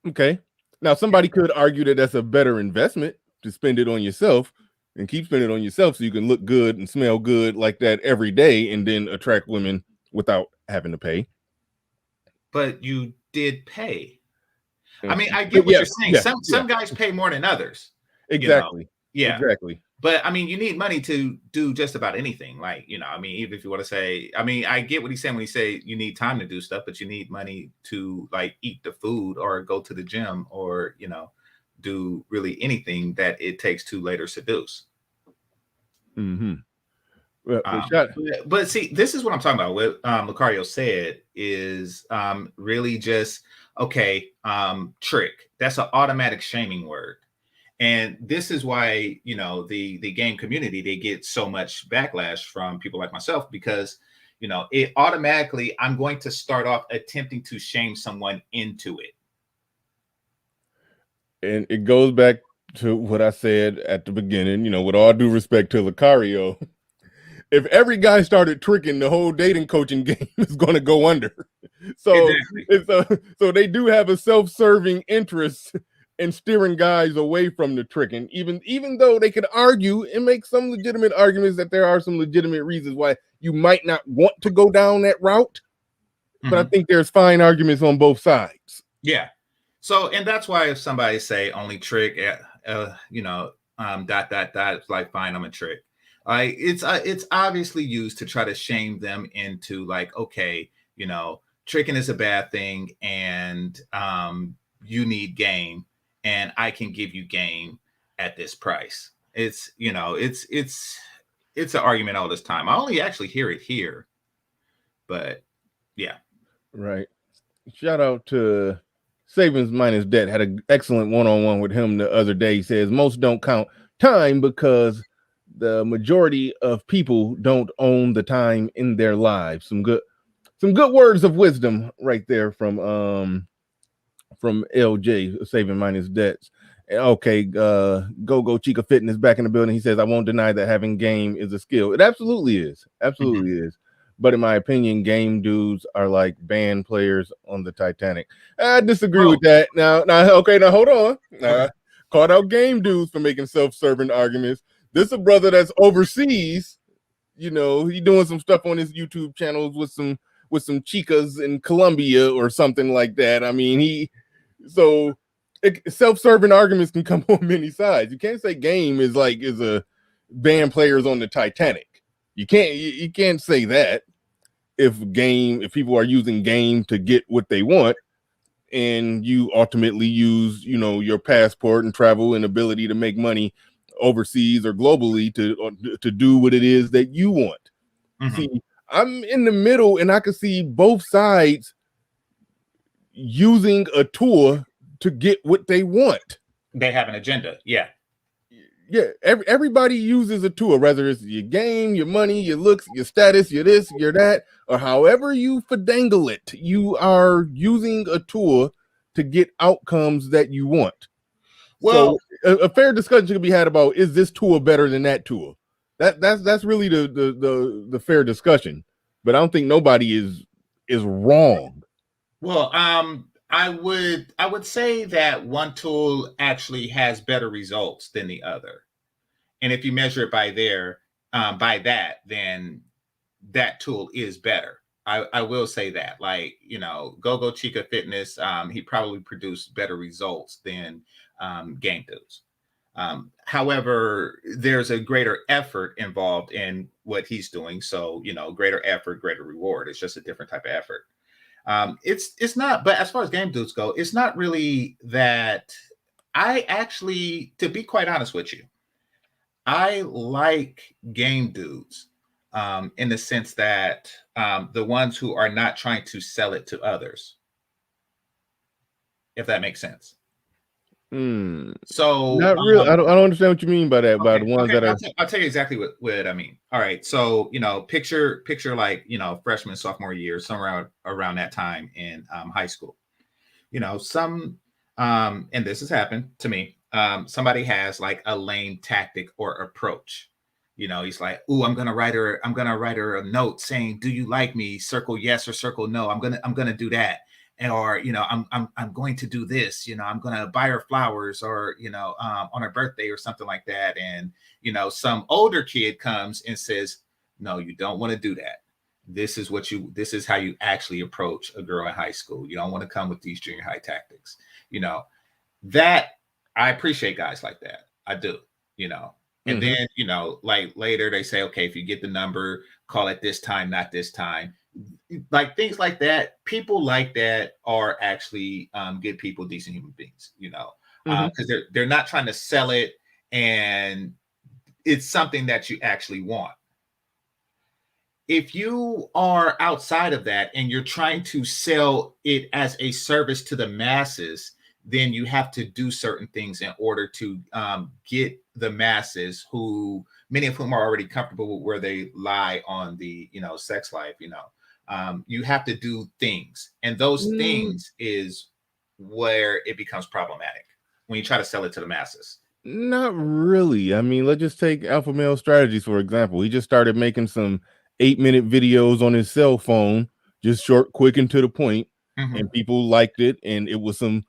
Okay. Now somebody could argue that that's a better investment to spend it on yourself and keep spending it on yourself so you can look good and smell good like that every day and then attract women without having to pay. But you did pay. I mean, I get what you're saying. Some guys pay more than others. Exactly. Yeah. Exactly. But I mean, you need money to do just about anything. Like, I mean, even if you want to say, I mean, I get what he's saying when he say you need time to do stuff, but you need money to like eat the food or go to the gym or, do really anything that it takes to later seduce. Mm-hmm. But see, this is what I'm talking about. What Lucario said is really just, okay, trick. That's an automatic shaming word. And this is why, the game community, they get so much backlash from people like myself because, it automatically, I'm going to start off attempting to shame someone into it. And it goes back to what I said at the beginning, with all due respect to Lucario. If every guy started tricking, the whole dating coaching game is going to go under. So, so they do have a self-serving interest in steering guys away from the tricking, even though they could argue and make some legitimate arguments that there are some legitimate reasons why you might not want to go down that route. But I think there's fine arguments on both sides. Yeah. So, and that's why if somebody say only trick, it's like, fine, I'm a trick. It's obviously used to try to shame them into like, okay, tricking is a bad thing and you need game and I can give you game at this price. It's an argument all this time. I only actually hear it here, but yeah. Right. Shout out to Savings Minus Debt. Had an excellent one-on-one with him the other day. He says most don't count time because the majority of people don't own the time in their lives. Some good words of wisdom right there from LJ, Saving Minus Debts. Okay, Go Chica Fitness back in the building. He says, I won't deny that having game is a skill. It absolutely is. Absolutely is. But in my opinion, game dudes are like band players on the Titanic. I disagree with that. Now, hold on. Called out game dudes for making self-serving arguments. This is a brother that's overseas. He doing some stuff on his YouTube channels with some chicas in Colombia or something like that. I mean, self-serving arguments can come on many sides. You can't say game is a band players on the Titanic. You can't say that if people are using game to get what they want, and you ultimately use your passport and travel and ability to make money overseas or globally to do what it is that you want. See, I'm in the middle, and I can see both sides using a tour to get what they want. They have an agenda. Yeah. Everybody uses a tool, whether it's your game, your money, your looks, your status, your this, your that, or however you finagle it. You are using a tool to get outcomes that you want. Well, so a fair discussion could be had about, is this tool better than that tool? That's really the fair discussion. But I don't think nobody is wrong. Well, I would say that one tool actually has better results than the other. And if you measure it by that, then that tool is better. I will say that, like, Go Chica Fitness, he probably produced better results than game dudes. However, there's a greater effort involved in what he's doing. So, greater effort, greater reward. It's just a different type of effort. It's not, but as far as game dudes go, it's not really that. I actually, to be quite honest with you, I like game dudes in the sense that the ones who are not trying to sell it to others, if that makes sense. So not really. I don't understand what you mean by that. Okay, by the ones that I'll tell you exactly what I mean. All right. So picture like freshman, sophomore year, somewhere around that time in high school. Some and this has happened to me. Somebody has like a lame tactic or approach. He's like, "Ooh, I'm gonna write her a note saying, 'Do you like me?' Circle yes or circle no. I'm gonna do that." Or I'm going to do this, I'm going to buy her flowers, or on her birthday or something like that. And some older kid comes and says, "No, you don't want to do that. This is how you actually approach a girl in high school. You don't want to come with these junior high tactics." That I appreciate guys like that. I do, you know. And then, you know, like later they say, okay, if you get the number, call it this time, not this time. Like things like that. People like that are actually good people, decent human beings, you know, because they're not trying to sell it, and it's something that you actually want. If you are outside of that and you're trying to sell it as a service to the masses, then you have to do certain things in order to get the masses, who many of whom are already comfortable with where they lie on the, you know, sex life, you know. You have to do things, and those things is where it becomes problematic when you try to sell it to the masses. Not really. I mean, let's just take Alpha Male Strategies, for example. He just started making some 8-minute videos on his cell phone, just short, quick, and to the point, and people liked it, and it was some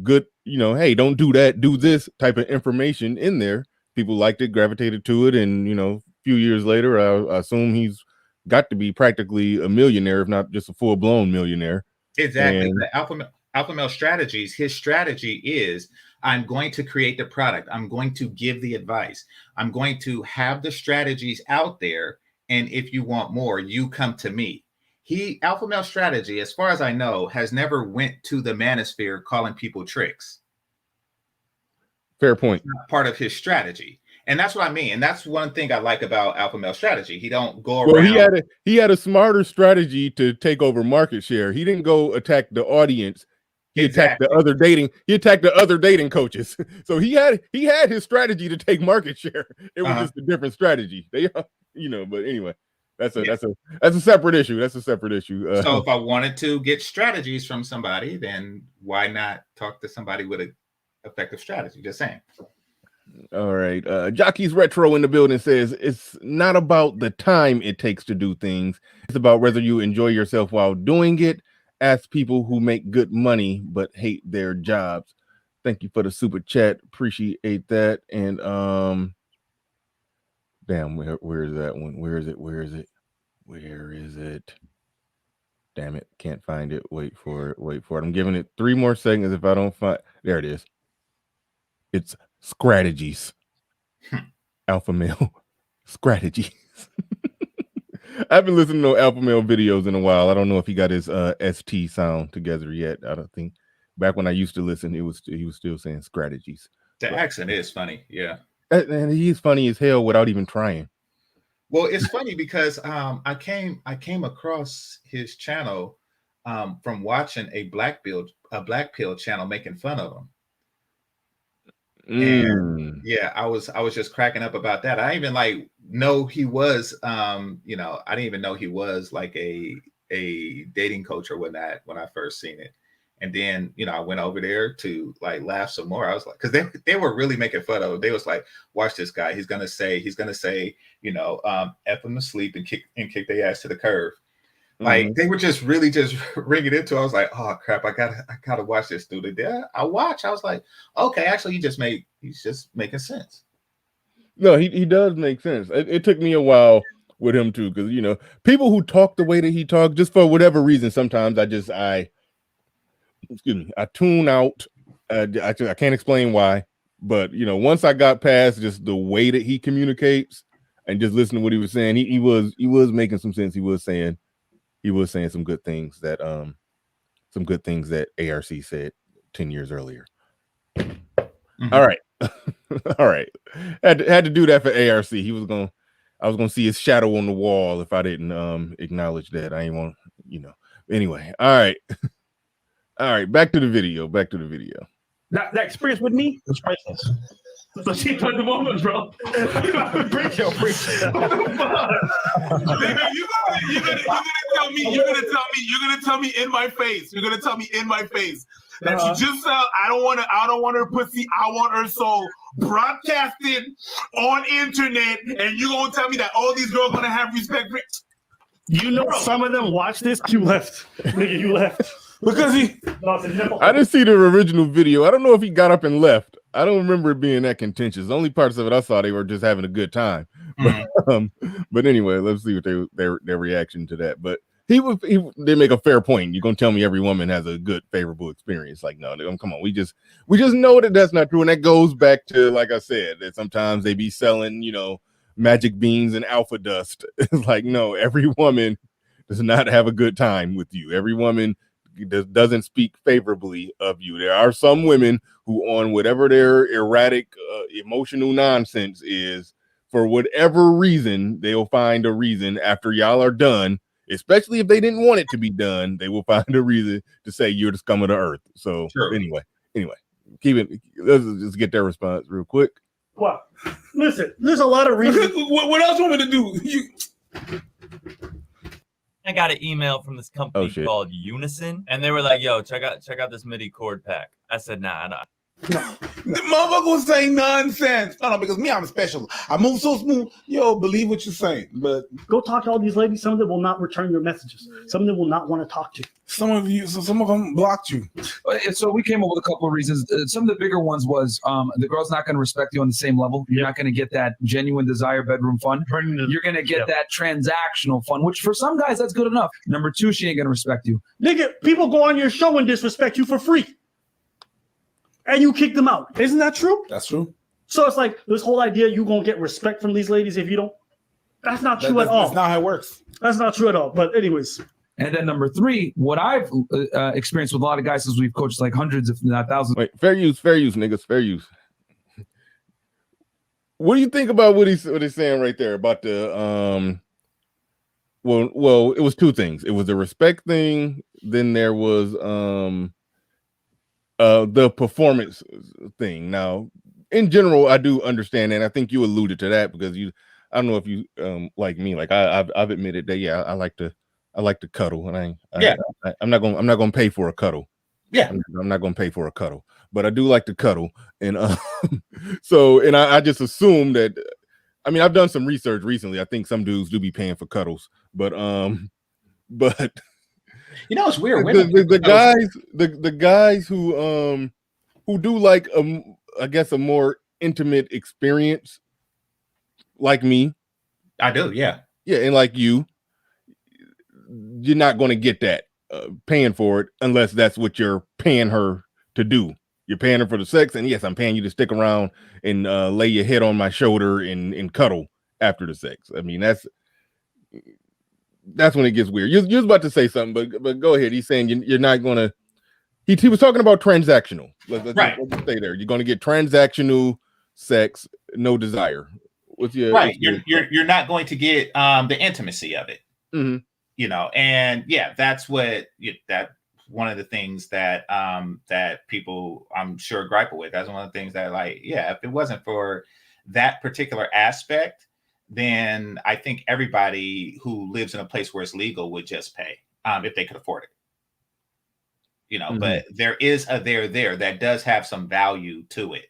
good, you know, hey, don't do that, do this type of information in there. People liked it, gravitated to it, and, you know, a few years later, I assume he's got to be practically a millionaire, if not just a full-blown millionaire. Exactly. And The Alpha Male Strategies, his strategy is, I'm going to create the product, I'm going to give the advice, I'm going to have the strategies out there, and if you want more, you come to me. Alpha Male Strategy, as far as I know, has never went to the manosphere calling people tricks. fair point. It's not part of his strategy. And that's what I mean. And that's one thing I like about Alpha Male Strategy. He don't go around. Well, he had a smarter strategy to take over market share. He didn't go attack the audience. He attacked the other dating. He attacked the other dating coaches. So he had his strategy to take market share. It was just a different strategy. They, you know. But anyway, that's a separate issue. That's a separate issue. So if I wanted to get strategies from somebody, then why not talk to somebody with an effective strategy? Just saying. All right. Jockey's Retro in the building says it's not about the time it takes to do things. It's about whether you enjoy yourself while doing it. Ask people who make good money but hate their jobs. Thank you for the super chat. Appreciate that. And damn, where is that one? Where is it? Damn it, can't find it. Wait for it. I'm giving it 3 more seconds. If I don't find, there it is. It's strategies. Alpha Male Strategies. I haven't listened to no Alpha Male videos in a while. I don't know if he got his ST sound together yet. I don't think. Back when I used to listen, he was still saying strategies. The accent is funny, yeah. And he's funny as hell without even trying. Well, it's funny because I came across his channel from watching a Black Pill channel making fun of him. And yeah, I was just cracking up about that. I didn't even know he was you know, I didn't even know he was like a dating coach or whatnot when I first seen it. And then, you know, I went over there to like laugh some more. I was like, because they were really making fun of him. They was like, watch this guy. He's gonna say, you know, F them to sleep and kick their ass to the curb. Like they were just really just ringing into it. I was like, oh crap, I gotta watch this dude. Yeah, I was like, okay, actually he's just making sense. No, he does make sense. It took me a while with him too, because you know, people who talk the way that he talked, just for whatever reason, sometimes I tune out. I can't explain why, but you know, once I got past just the way that he communicates and just listen to what he was saying, he was making some sense. He was saying some good things that ARC said 10 years earlier. All right. All right. Had to do that for ARC. I was gonna see his shadow on the wall if I didn't acknowledge that. I ain't want, you know. Anyway, all right. All right, back to the video. That experience with me was priceless. So she took the moment, bro. Preach. You're gonna tell me in my face. You're gonna tell me in my face that you just felt I don't want her pussy. I want her soul broadcasted on internet, and you gonna tell me that all these girls gonna have respect for? You know, some of them watch this. You left, nigga. You left. Because I didn't see the original video. I don't know if he got up and left. I don't remember it being that contentious. The only parts of it I saw, they were just having a good time. But anyway, let's see what their reaction to that. But They make a fair point. You're gonna tell me every woman has a good, favorable experience? Like, no, come on. We just know that that's not true, and that goes back to, like I said, that sometimes they be selling, magic beans and alpha dust. It's like, no, every woman does not have a good time with you. Every woman doesn't speak favorably of you. There are some women who, on whatever their erratic emotional nonsense is, for whatever reason, they'll find a reason after y'all are done. Especially if they didn't want it to be done, they will find a reason to say you're the scum of the earth. So anyway, keep it. Let's just get their response real quick. Well, listen, there's a lot of reasons. What else you want me to do? I got an email from this company called Unison, and they were like, "Yo, check out this MIDI chord pack." I said, "Nah." The motherfucker was saying nonsense. No, because me, I'm special. I move so smooth. Yo, believe what you're saying. But go talk to all these ladies. Some of them will not return your messages. Some of them will not want to talk to you. Some of them blocked you. So we came up with a couple of reasons. Some of the bigger ones was the girl's not going to respect you on the same level. You're not going to get that genuine desire bedroom fun. You're going to get that transactional fun, which for some guys, that's good enough. Number two, she ain't going to respect you. Nigga, people go on your show and disrespect you for free. And you kick them out. Isn't that true? That's true. So it's like this whole idea you're going to get respect from these ladies if you don't. That's not true at all. That's not how it works. That's not true at all. But anyways. And then number three, what I've experienced with a lot of guys is we've coached like hundreds, if not thousands. Wait, fair use, niggas, fair use. What do you think about what he's saying right there about the Well, it was two things. It was the respect thing. Then there was the performance thing. Now, in general, I do understand, and I think you alluded to that because I don't know if you like me, like I've admitted that I like to cuddle, and I'm not gonna pay for a cuddle. Yeah, I'm not gonna pay for a cuddle, but I do like to cuddle, and so I just assume that. I mean, I've done some research recently. I think some dudes do be paying for cuddles, but it's weird. The guys who do like I guess a more intimate experience, like me. I do, yeah, and like you're not going to get that paying for it unless that's what you're paying her to do. You're paying her for the sex, and yes, I'm paying you to stick around and lay your head on my shoulder and cuddle after the sex. I mean, that's when it gets weird. You're about to say something, but go ahead. He's saying you're not going to. He was talking about transactional. Let's stay there. You're going to get transactional sex, no desire. What's your right? You're not going to get the intimacy of it. Mm-hmm. And that's what that. One of the things that that people I'm sure grapple with. That's one of the things that if it wasn't for that particular aspect, then I think everybody who lives in a place where it's legal would just pay if they could afford it. Mm-hmm. But there is a there that does have some value to it.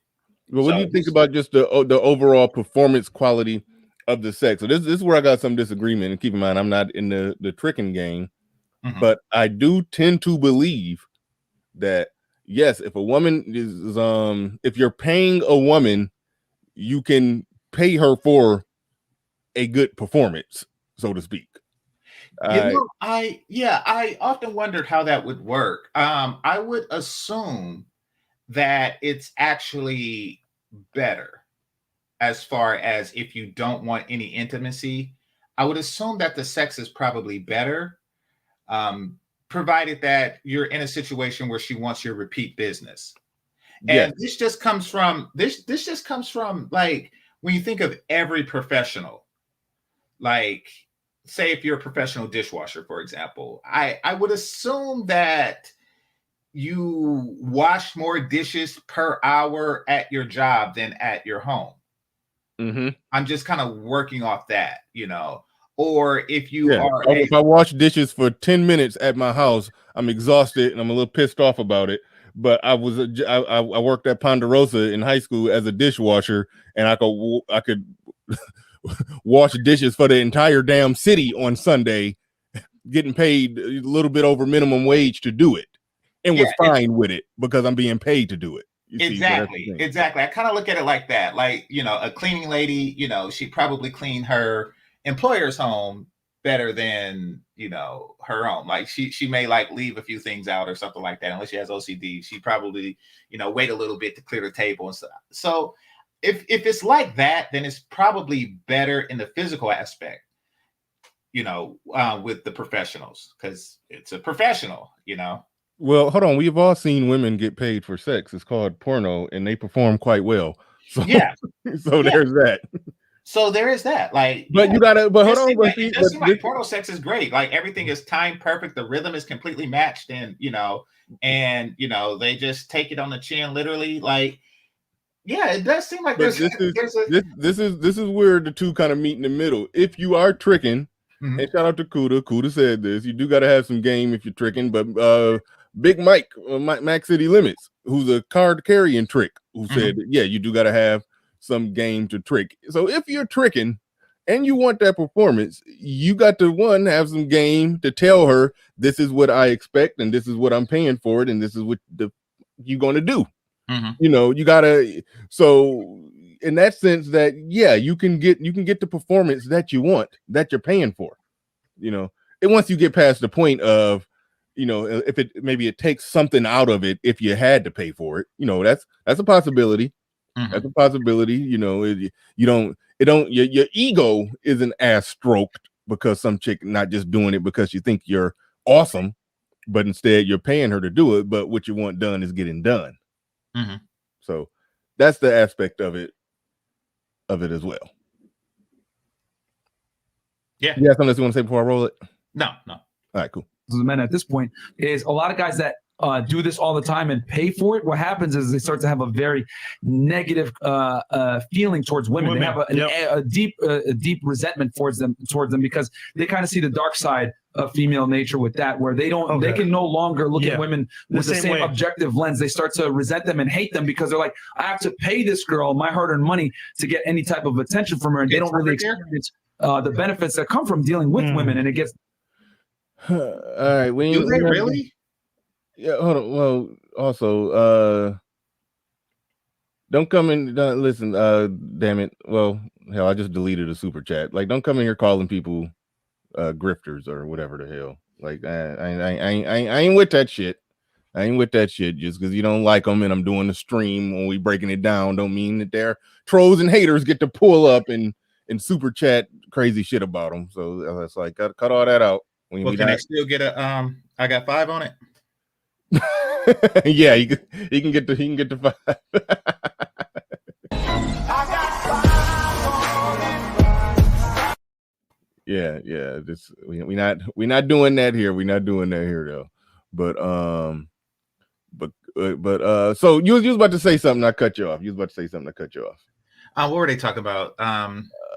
Well, what do you think about just the overall performance quality of the sex? So this is where I got some disagreement. And keep in mind, I'm not in the tricking game. Mm-hmm. But I do tend to believe that, yes, if a woman is, if you're paying a woman, you can pay her for a good performance, so to speak. I often wondered how that would work. I would assume that it's actually better as far as if you don't want any intimacy. I would assume that the sex is probably better. Provided that you're in a situation where she wants your repeat business. And this just comes from like when you think of every professional, like say if you're a professional dishwasher, for example, I would assume that you wash more dishes per hour at your job than at your home. Mm-hmm. I'm just kind of working off that, Or if you are, if I wash dishes for 10 minutes at my house, I'm exhausted and I'm a little pissed off about it. But I worked at Ponderosa in high school as a dishwasher, and I could wash dishes for the entire damn city on Sunday, getting paid a little bit over minimum wage to do it, and was fine with it because I'm being paid to do it. Exactly. I kind of look at it like that. Like, a cleaning lady, she probably cleaned her employer's home better than, you know, her own. Like she may like leave a few things out or something like that. Unless she has OCD, she probably, you know, wait a little bit to clear the table and stuff. So if it's like that, then it's probably better in the physical aspect, you know, with the professionals, because it's a professional, you know. Well, hold on. We've all seen women get paid for sex. It's called porno, and they perform quite well. So, yeah. So yeah. There's that. So there is that. Like, but you gotta. But hold on. It does seem like porno sex is great. Like everything is timed perfect. The rhythm is completely matched, and you know, they just take it on the chin, literally. Like, yeah, it does seem like this is where the two kind of meet in the middle. If you are tricking, and shout out to Kuda. Kuda said this. You do got to have some game if you're tricking. But Big Mike, Mac City Limits, who's a card carrying trick, who said, yeah, you do got to have some game to trick. So if you're tricking and you want that performance, you got to have some game to tell her, this is what I expect and this is what I'm paying for it and this is what you're going to do. You know, you gotta. So in that sense, that yeah, you can get the performance that you want, that you're paying for. You know, and once you get past the point of, you know, if it takes something out of it, if you had to pay for it, you know, that's a possibility. That's a possibility. You know, your ego isn't as stroked because some chick not just doing it because you think you're awesome, but instead you're paying her to do it. But what you want done is getting done. So that's the aspect of it as well. Yeah. You have something else you want to say before I roll it? No. All right, cool. The men at this point is a lot of guys that do this all the time and pay for it. What happens is they start to have a very negative feeling towards women. They have a deep resentment towards them because they kind of see the dark side of female nature with that, where they can no longer look at women with the same objective lens. They start to resent them and hate them because they're like, I have to pay this girl my hard-earned money to get any type of attention from her, and they don't really experience the benefits that come from dealing with women, and it gets. All right, do they really? Yeah, hold on. Well, also, don't come in. Listen, damn it. Well, hell, I just deleted a super chat. Like, don't come in here calling people grifters or whatever the hell. Like, I ain't with that shit. I ain't with that shit. Just because you don't like them and I'm doing the stream when we breaking it down, don't mean that their trolls and haters get to pull up and super chat crazy shit about them. So that's like, got to cut all that out. Well, can I still get a I got 5 on it? Yeah, he can get the 5. Yeah. This we not doing that here. We're not doing that here though. But so you was about to say something. I cut you off. What were they talking about?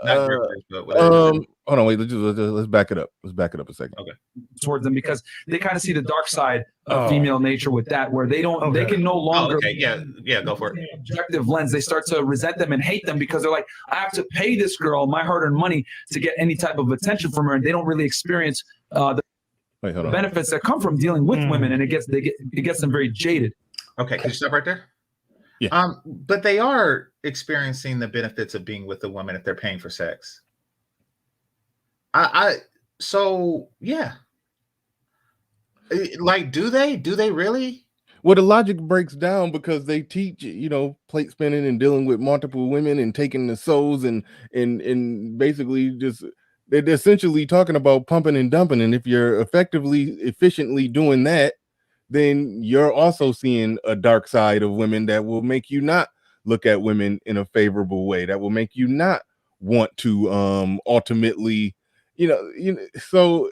Not grifters, but hold on, wait. Let's back it up. Let's back it up a second. Okay. Towards them because they kind of see the dark side of female nature with that, where they can no longer. Yeah, go for it. Objective lens. They start to resent them and hate them because they're like, I have to pay this girl my hard-earned money to get any type of attention from her, and they don't really experience the benefits that come from dealing with women, and it gets them very jaded. Okay, can you stop right there? Yeah. But they are experiencing the benefits of being with a woman if they're paying for sex. So yeah. Like, do they really? Well, the logic breaks down because they teach, you know, plate spinning and dealing with multiple women and taking the souls and basically just they're essentially talking about pumping and dumping. And if you're efficiently doing that, then you're also seeing a dark side of women that will make you not look at women in a favorable way, that will make you not want to ultimately, you know, so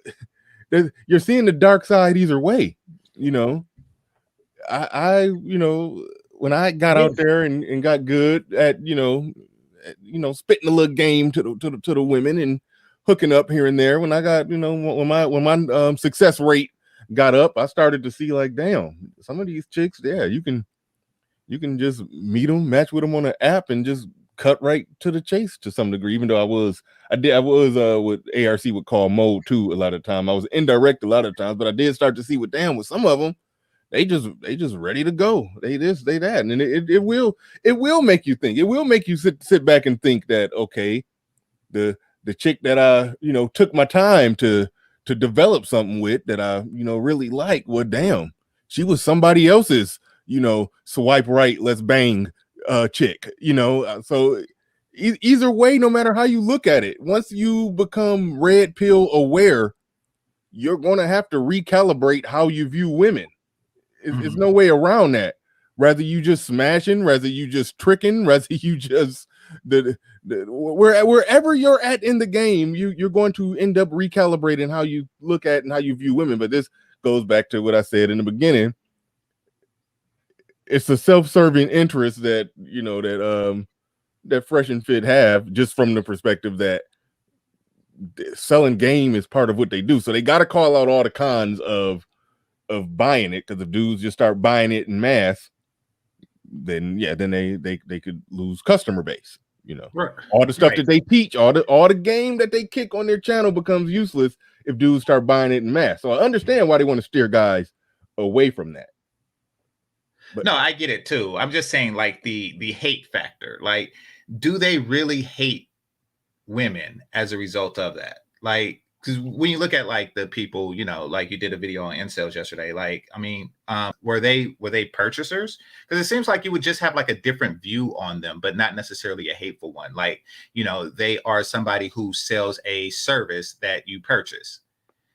you're seeing the dark side either way. You know, I you know, when I got out there and got good at, you know, spitting a little game to the women and hooking up here and there, when I got, you know, when my success rate got up, I started to see like, damn, some of these chicks, yeah, you can just meet them, match with them on an app, and just cut right to the chase to some degree. Even though I was what ARC would call mode 2 a lot of time. I was indirect a lot of times, but I did start to see with some of them, they just ready to go. They this, they that, and it will make you think. It will make you sit back and think that okay, the the chick that I, took my time to develop something with that I, really like. Well, damn, she was somebody else's, swipe right, let's bang chick, so either way, no matter how you look at it, once you become red pill aware, you're going to have to recalibrate how you view women. There's no way around that. Whether you just smashing, whether you just tricking, whether you just wherever you're at in the game, you're going to end up recalibrating how you look at and how you view women. But this goes back to what I said in the beginning. It's a self-serving interest that that Fresh and Fit have, just from the perspective that selling game is part of what they do. So they got to call out all the cons of buying it, because if dudes just start buying it in mass, then they could lose customer base. Right. All the stuff that they teach, all the game that they kick on their channel becomes useless if dudes start buying it in mass. So I understand why they want to steer guys away from that. But no, I get it too. I'm just saying, like, the hate factor. Like, do they really hate women as a result of that? Like, because when you look at like the people, like you did a video on incels yesterday, like, I mean, were they purchasers? Because it seems like you would just have like a different view on them, but not necessarily a hateful one. Like, they are somebody who sells a service that you purchase.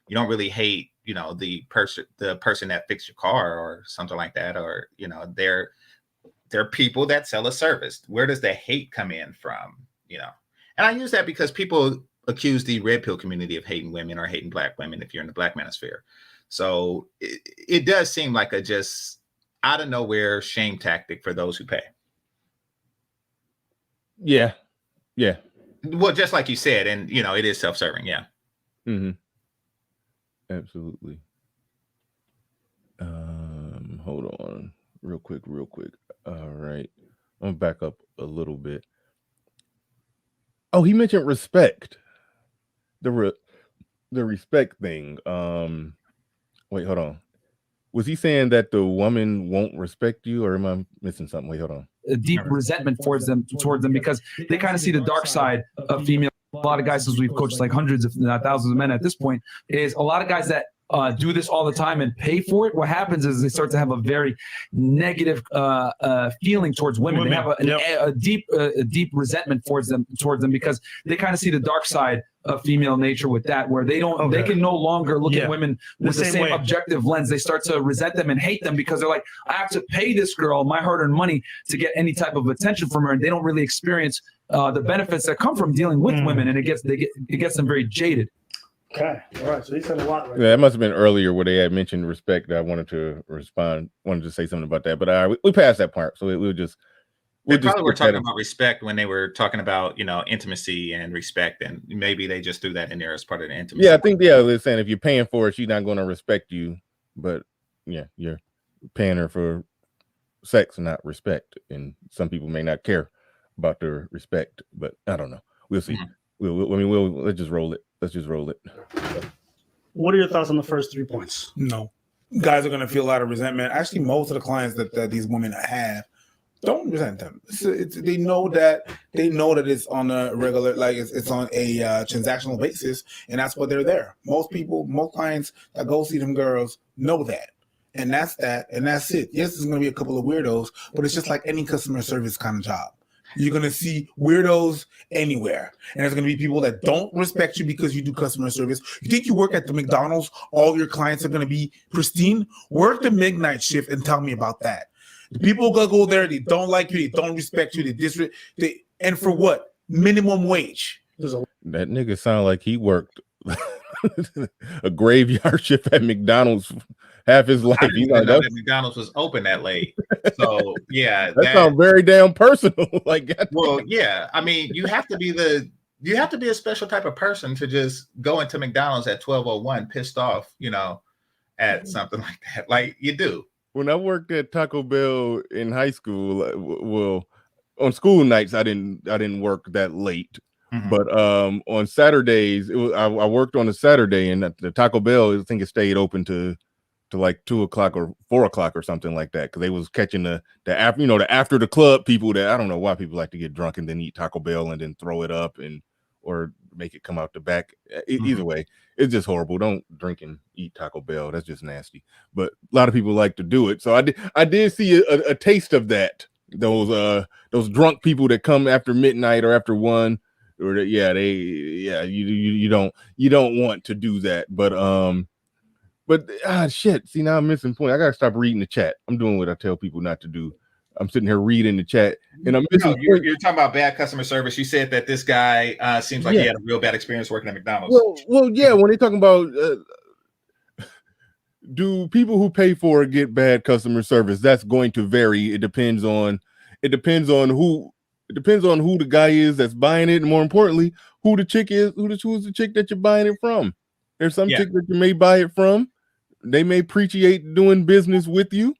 You don't really hate, the person that fixed your car or something like that, or they're people that sell a service. Where does the hate come in from? And I use that because people accuse the red pill community of hating women or hating black women if you're in the black manosphere. So it does seem like a just out of nowhere shame tactic for those who pay. Yeah. Well, just like you said, and it is self-serving. Yeah. Mm-hmm. Absolutely. Hold on real quick. All right. I'm gonna back up a little bit. Oh, he mentioned respect. The respect thing. Wait, hold on. Was he saying that the woman won't respect you, or am I missing something? Wait, hold on. A deep resentment towards them because they kind of see the dark side of female. A lot of guys, as we've coached like hundreds, if not thousands of men at this point, is a lot of guys that do this all the time and pay for it. What happens is they start to have a very negative feeling towards women. They have a deep resentment towards them because they kind of see the dark side of female nature with that, where they can no longer look at women with the same objective lens. They start to resent them and hate them because they're like, I have to pay this girl my hard-earned money to get any type of attention from her, and they don't really experience the benefits that come from dealing with women, and it gets them very jaded. Okay, all right. So he said a lot. Yeah, it must have been earlier where they had mentioned respect. I wanted to say something about that, but we passed that part, so we'll just. They probably were talking about respect when they were talking about, intimacy and respect, and maybe they just threw that in there as part of the intimacy. Yeah, I think they're saying if you're paying for it, she's not going to respect you, but yeah, you're paying her for sex, not respect, and some people may not care about their respect, but I don't know. We'll see. Mm-hmm. Let's just roll it. What are your thoughts on the first 3 points? No, guys are going to feel a lot of resentment. Actually, most of the clients that these women have don't resent them. They know that it's on a regular, like it's on a transactional basis, and that's why they're there. Most clients that go see them girls know that, and that's it. Yes, there's going to be a couple of weirdos, but it's just like any customer service kind of job. You're going to see weirdos anywhere. And there's going to be people that don't respect you because you do customer service. You think you work at the McDonald's, all your clients are going to be pristine? Work the midnight shift and tell me about that. The people going to go there, they don't like you, they don't respect you, and for what? Minimum wage. That nigga sound like he worked a graveyard shift at McDonald's half his life. I didn't know that McDonald's was open that late. So yeah, that sounds very damn personal. Like, well, yeah. I mean, you have to be a special type of person to just go into McDonald's at 12:01, pissed off, at something like that. Like, you do. When I worked at Taco Bell in high school, well, on school nights I didn't work that late. Mm-hmm. But on Saturdays, I worked on a Saturday, and the Taco Bell, I think it stayed open to like 2:00 or 4:00 or something like that, because they was catching the after the club people that I don't know why people like to get drunk and then eat Taco Bell and then throw it up and or make it come out the back. Either way, it's just horrible. Don't drink and eat Taco Bell. That's just nasty. But a lot of people like to do it. So I did see a taste of that. Those drunk people that come after midnight or after 1, or you don't want to do that. But shit. See, now I'm missing point. I gotta stop reading the chat. I'm doing what I tell people not to do. I'm sitting here reading the chat, and I'm missing. You're talking about bad customer service. You said that this guy seems like he had a real bad experience working at McDonald's. Well, yeah. When they're talking about do people who pay for it get bad customer service? That's going to vary. It depends on who the guy is that's buying it, and more importantly, who the chick is. Who's the chick that you're buying it from? There's some chick that you may buy it from. They may appreciate doing business with you.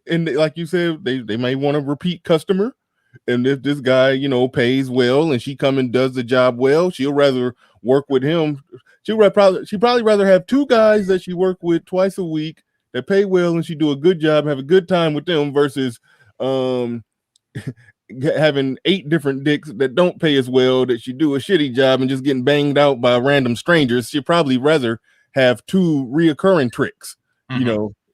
And like you said, they may want a repeat customer. And if this guy, pays well and she come and does the job well, she'll rather work with him. She'd probably rather have 2 guys that she work with twice a week that pay well and she do a good job, have a good time with them versus having 8 different dicks that don't pay as well, that she do a shitty job and just getting banged out by random strangers. She'd probably rather have 2 reoccurring tricks,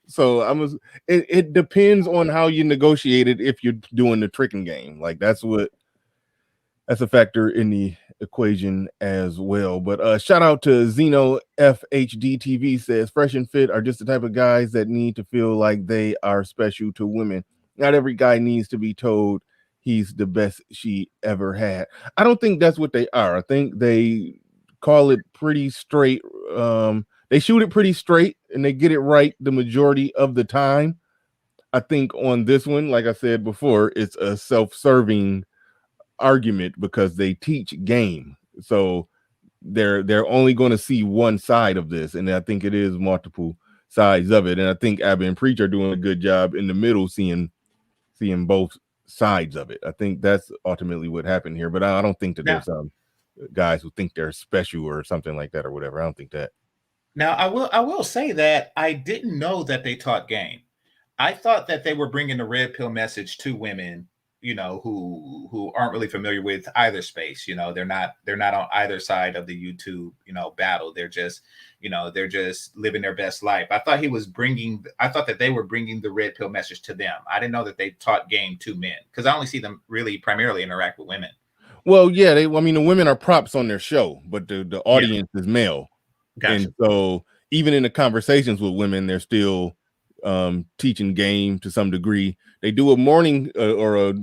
So it depends on how you negotiate it if you're doing the tricking game. Like that's a factor in the equation as well. But shout out to Zeno FHD TV says Fresh and Fit are just the type of guys that need to feel like they are special to women. Not every guy needs to be told he's the best she ever had. I don't think that's what they are. I think they call it pretty straight. They shoot it pretty straight and they get it right the majority of the time. I think on this one, like I said before, it's a self-serving argument because they teach game. So they're only going to see one side of this. And I think it is multiple sides of it. And I think Abba and Preach are doing a good job in the middle, seeing both sides of it. I think that's ultimately what happened here. But I don't think that there's guys who think they're special or something like that or whatever. I don't think that. Now, I will say that I didn't know that they taught game. I thought that they were bringing the red pill message to women, who aren't really familiar with either space. They're not on either side of the YouTube, battle. They're just living their best life. I thought that they were bringing the red pill message to them. I didn't know that they taught game to men because I only see them really primarily interact with women. Well, yeah, the women are props on their show, but the audience is male. Gotcha. And so even in the conversations with women, they're still teaching game to some degree. They do a morning or a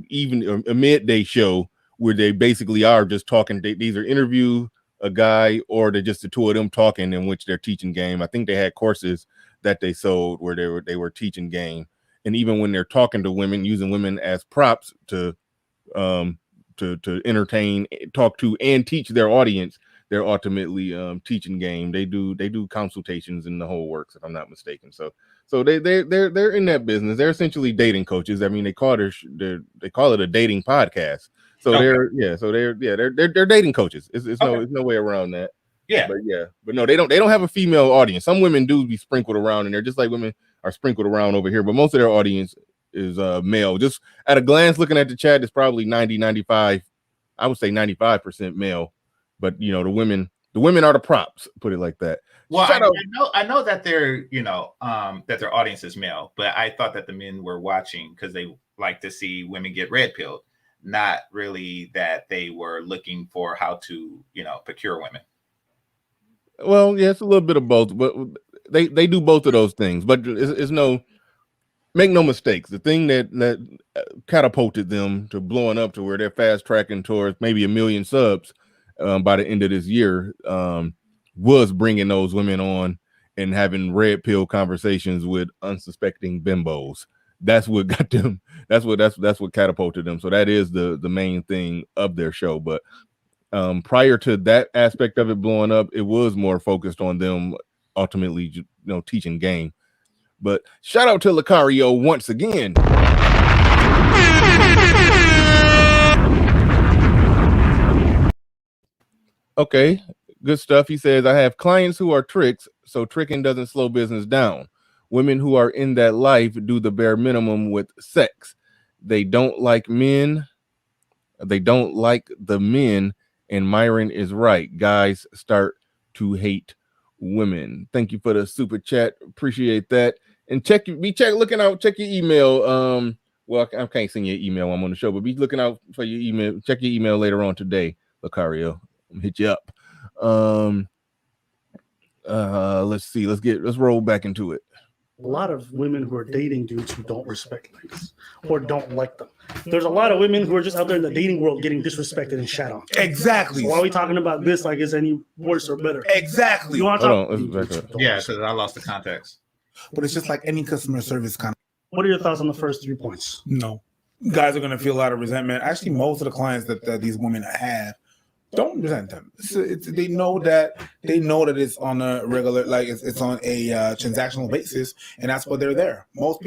midday show where they basically are just talking. They either interview a guy or they're just the 2 of them talking, in which they're teaching game. I think they had courses that they sold where they were teaching game. And even when they're talking to women, using women as props to entertain, talk to, and teach their audience, they're ultimately teaching game. They do consultations in the whole works, if I'm not mistaken. So they're in that business. They're essentially dating coaches. I mean, they call it a dating podcast. So they're dating coaches. It's no way around that. Yeah. But no, they don't have a female audience. Some women do be sprinkled around, and they're just like women are sprinkled around over here. But most of their audience is male. Just at a glance, looking at the chat, it's probably 95. I would say 95% male. But the women are the props, put it like that. Well, I know that they're that their audience is male, but I thought that the men were watching because they like to see women get red pilled, not really that they were looking for how to procure women. Well, yeah, it's a little bit of both, but they do both of those things. But it's make no mistakes. The thing that catapulted them to blowing up to where they're fast tracking towards maybe 1 million subs by the end of this year was bringing those women on and having red pill conversations with unsuspecting bimbos. That's what got them. That's what catapulted them. So that is the main thing of their show. But prior to that aspect of it blowing up, it was more focused on them ultimately, teaching game. But shout out to Lucario once again. Okay, good stuff. He says, I have clients who are tricks, so tricking doesn't slow business down. Women who are in that life do the bare minimum with sex. They don't like men. They don't like the men And Myron is right. Guys start to hate women. Thank you for the super chat. Appreciate that. And check your email. Well, I can't send you an email while I'm on the show, but be looking out for your email. Check your email later on today, Lucario. I'm hit you up. Let's see. Let's roll back into it. A lot of women who are dating dudes who don't respect ladies or don't like them. There's a lot of women who are just out there in the dating world getting disrespected and shat on. Exactly. So why are we talking about this like it's any worse or better? Exactly. You want to talk? Yeah, because I lost the context. But it's just like any customer service kind of. What are your thoughts on the first 3 points? No, guys are gonna feel a lot of resentment. Actually, most of the clients that these women have don't resent them. They know that it's on a regular, like it's on a transactional basis, and that's why they're there. Most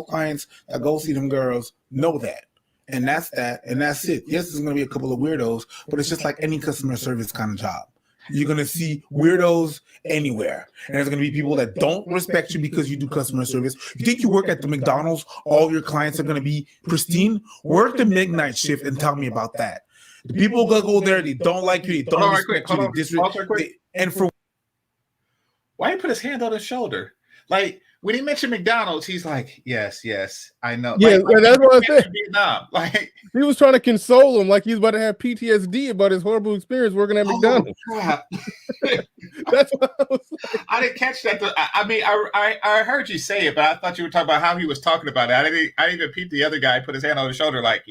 clients that go see them girls know that, and that's it. Yes, there's gonna be a couple of weirdos, but it's just like any customer service kind of job. You're gonna see weirdos anywhere, and there's gonna be people that don't respect you because you do customer service. You think you work at the McDonald's, all your clients are gonna be pristine? Work the midnight shift and tell me about that. The people that go there, they don't like you, they don't respect you, they disrespect. And for why he put his hand on his shoulder? Like when he mentioned McDonald's, he's like, "Yes, I know." Yeah, that's what I said. Vietnam. Like he was trying to console him, like he's about to have PTSD about his horrible experience working at McDonald's. Crap. That's what I was like. I didn't catch that. I mean, I heard you say it, but I thought you were talking about how he was talking about it. I didn't even peep the other guy put his hand on his shoulder, like,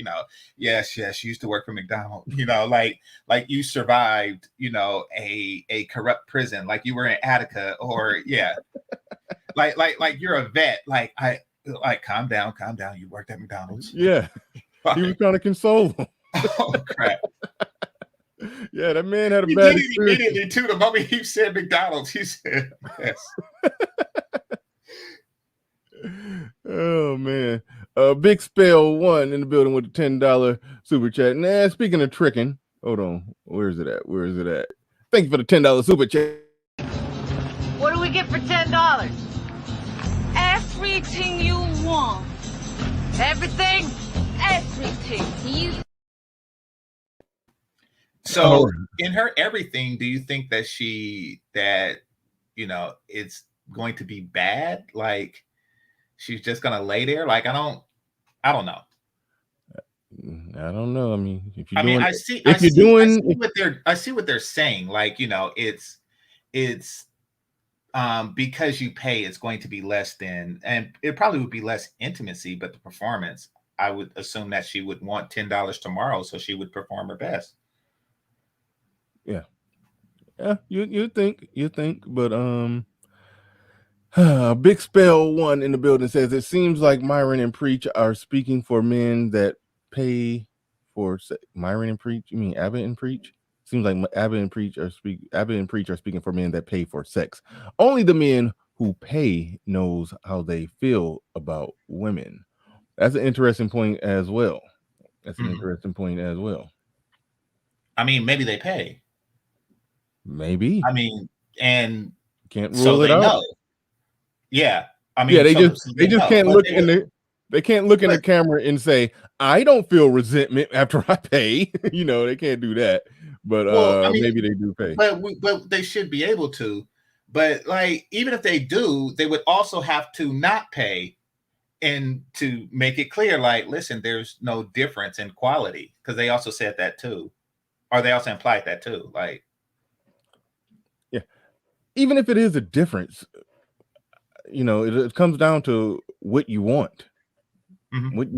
yes, you used to work for McDonald's. Like you survived, a corrupt prison, like you were in Attica, or like you're a vet. Like calm down. You worked at McDonald's. Yeah, he was trying to console him. Oh crap. Yeah, that man had a he bad did it experience. immediately too. The moment he said McDonald's, he said yes. Oh man. Big Spell 1 in the building with the $10 super chat. Nah, speaking of tricking, hold on. Where is it at? Thank you for the $10 super chat. What do we get for $10? Everything you want. Everything? Everything. You. So in her everything, do you think that it's going to be bad? Like she's just gonna lay there? Like I don't know. I don't know. I mean, I see what they're saying. Like, it's because you pay, it's going to be less than, and it probably would be less intimacy, but the performance, I would assume that she would want $10 tomorrow, so she would perform her best. Yeah, you think, but Big Spell 1 in the building says it seems like Myron and Preach are speaking for men that pay for Myron and Preach. You mean Abbott and Preach? Seems like Abbott and Preach are speaking for men that pay for sex. Only the men who pay knows how they feel about women. That's an interesting point as well. I mean, maybe they pay. Maybe. I mean, and can't rule it out. Know. Yeah. I mean, they just can't look in the camera and say, I don't feel resentment after I pay. They can't do that. But maybe they do pay. But they should be able to. But like, even if they do, they would also have to not pay, and to make it clear, like, listen, there's no difference in quality, because they also said that too, or they also implied that too. Like, yeah, even if it is a difference, it comes down to what you want, what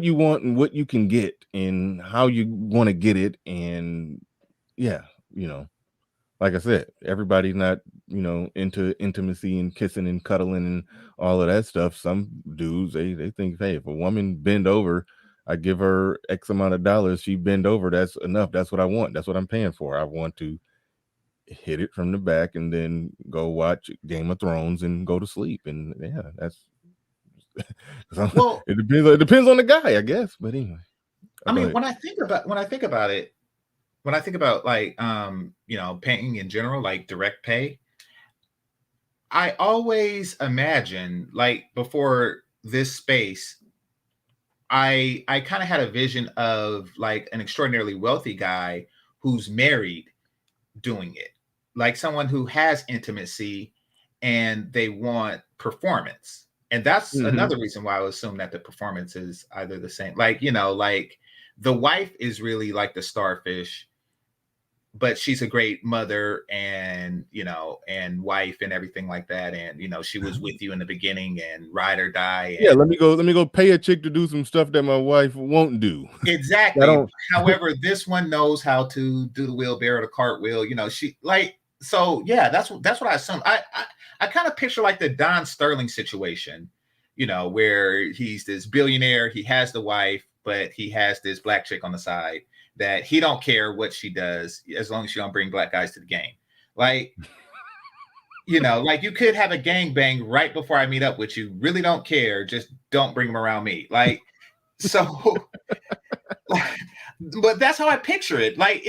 you want, and what you can get, and how you want to get it, and like I said, everybody's not, into intimacy and kissing and cuddling and all of that stuff. Some dudes, they think, hey, if a woman bend over, I give her X amount of dollars, she bend over, that's enough. That's what I want. That's what I'm paying for. I want to hit it from the back and then go watch Game of Thrones and go to sleep. And yeah, that's it depends on the guy, I guess. But anyway, I mean, when I think about like paying in general, like direct pay, I always imagine, like, before this space, I kind of had a vision of like an extraordinarily wealthy guy who's married doing it, like someone who has intimacy and they want performance. And that's another reason why I would assume that the performance is either the same. Like, you know, like the wife is really like the starfish, but she's a great mother and, you know, and wife and everything like that. And, you know, she was with you in the beginning and ride or die. And, let me go pay a chick to do some stuff that my wife won't do. Exactly. However, this one knows how to do the wheelbarrow, the cartwheel, you know, she like, so yeah, that's what I assume. I kind of picture like the Don Sterling situation, you know, where he's this billionaire, he has the wife, but he has this black chick on the side that he don't care what she does as long as she don't bring black guys to the game. Like, you know, like you could have a gangbang right before I meet up with you. Really don't care. Just don't bring them around me. Like, so, but that's how I picture it. Like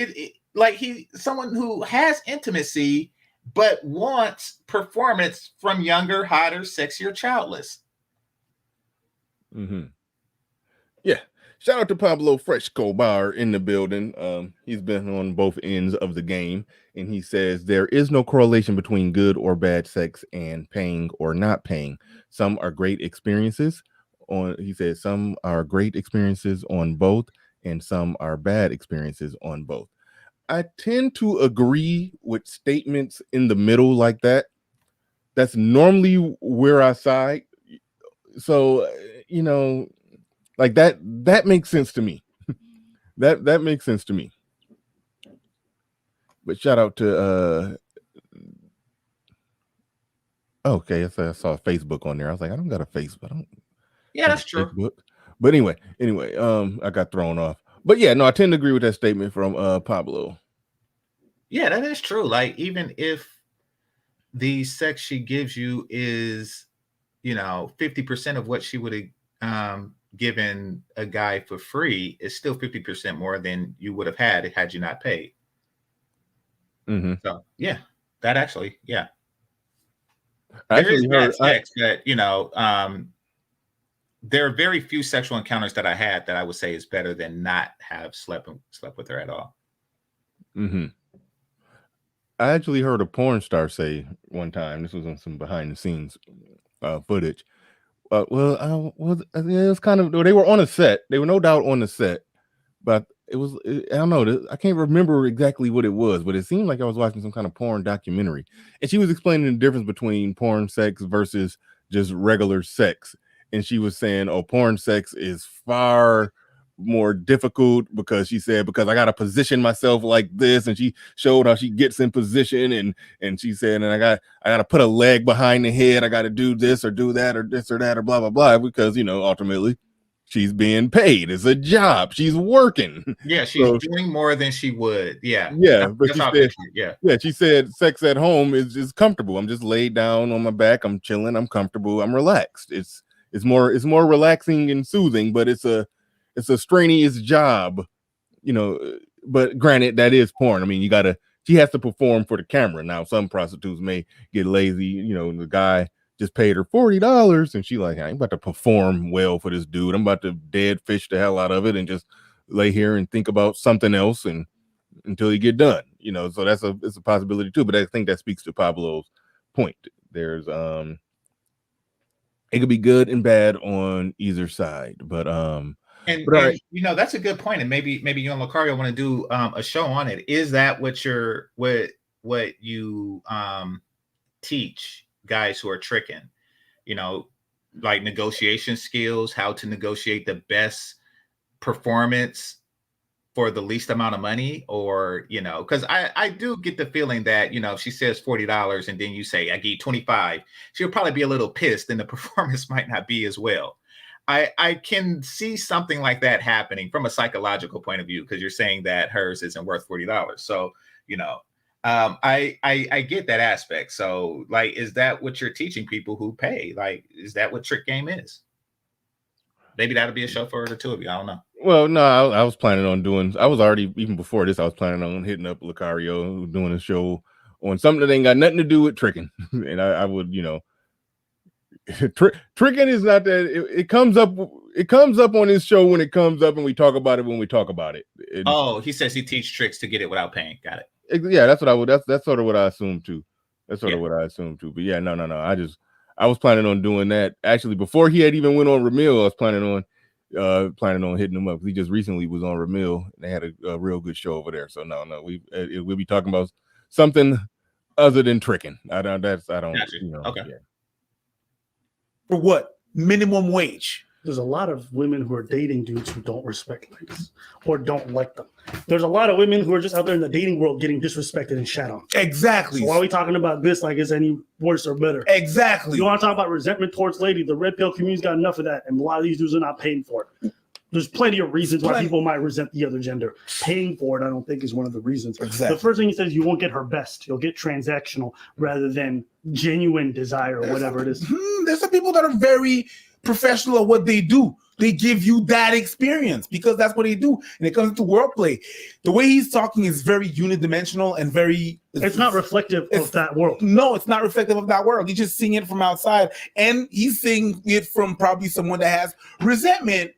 like someone who has intimacy, but wants performance from younger, hotter, sexier, childless. Yeah. Shout out to Pablo Frescobar in the building. He's been on both ends of the game, and he says there is no correlation between good or bad sex and paying or not paying. Some are great experiences he says some are great experiences on both, and some are bad experiences on both. I tend to agree with statements in the middle like that. That's normally where I side. So, you know, like that makes sense to me. that makes sense to me. But shout out to okay, I saw Facebook on there. I was like, I don't got a Facebook. Yeah, that's true. Facebook. But anyway, I got thrown off. But yeah, no, I tend to agree with that statement from Pablo. Yeah, that is true. Like, even if the sex she gives you is, you know, 50% of what she would have given a guy for free, it's still 50% more than you would have had you not paid. So yeah, that actually, yeah. There is bad sex, but you know, there are very few sexual encounters that I had that I would say is better than not have slept with her at all. I actually heard a porn star say one time, this was on some behind the scenes footage. It was kind of, they were on a set. They were no doubt on the set, but I don't know. I can't remember exactly what it was, but it seemed like I was watching some kind of porn documentary. And she was explaining the difference between porn sex versus just regular sex. And she was saying, oh, porn sex is far more difficult because I got to position myself like this. And she showed how she gets in position. And she said, and I got to put a leg behind the head. I got to do this or do that or this or that or blah, blah, blah, because, you know, ultimately she's being paid. It's a job. She's working. Yeah, she's doing more than she would. Yeah. Yeah. But she said sex at home is just comfortable. I'm just laid down on my back. I'm chilling. I'm comfortable. I'm relaxed. It's more relaxing and soothing, but it's a strenuous job, you know, but granted, that is porn. I mean, she has to perform for the camera. Now, some prostitutes may get lazy, you know, the guy just paid her $40 and she like, I ain't about to perform well for this dude. I'm about to dead fish the hell out of it and just lay here and think about something else and until you get done, you know. So it's a possibility too. But I think that speaks to Pablo's point. There's it could be good and bad on either side, but and you know, that's a good point. And maybe you and Lucario want to do a show on it. Is that what you teach guys who are tricking? You know, like negotiation skills, how to negotiate the best performance for the least amount of money, or, you know, because I do get the feeling that, you know, if she says $40 and then you say I give you 25, she'll probably be a little pissed and the performance might not be as well. I can see something like that happening from a psychological point of view, because you're saying that hers isn't worth $40. So, you know, I get that aspect. So, like, is that what you're teaching people who pay? Like, is that what trick game is? Maybe that'll be a show for the two of you. I don't know. Well, no, I was planning on I was already, even before this, I was planning on hitting up Lucario, doing a show on something that ain't got nothing to do with tricking. And I would, you know, tricking is not that, it comes up it comes up on this show when it comes up, and we talk about it when we talk about it. He says he teaches tricks to get it without paying. Got it. Yeah, that's what I would. That's sort of what I assumed too. That's sort of what I assumed too. But yeah, no. I was planning on doing that actually before he had even went on Ramil. I was planning on hitting him up. He just recently was on Ramil, and they had a real good show over there. So no, we'll be talking about something other than tricking. I don't. Gotcha. Okay. Yeah. For what? Minimum wage. There's a lot of women who are dating dudes who don't respect ladies or don't like them. There's a lot of women who are just out there in the dating world getting disrespected and shat on. Exactly. So why are we talking about this like it's any worse or better? Exactly. You want to talk about resentment towards lady? The red pill community's got enough of that, and a lot of these dudes are not paying for it. There's plenty of reasons why people might resent the other gender. Paying for it, I don't think, is one of the reasons. Exactly. The first thing he says, you won't get her best. You'll get transactional rather than genuine desire or whatever it is. There's some people that are very professional at what they do. They give you that experience because that's what they do. And it comes into wordplay. The way he's talking is very unidimensional and very... It's not reflective of that world. No, it's not reflective of that world. He's just seeing it from outside. And he's seeing it from probably someone that has resentment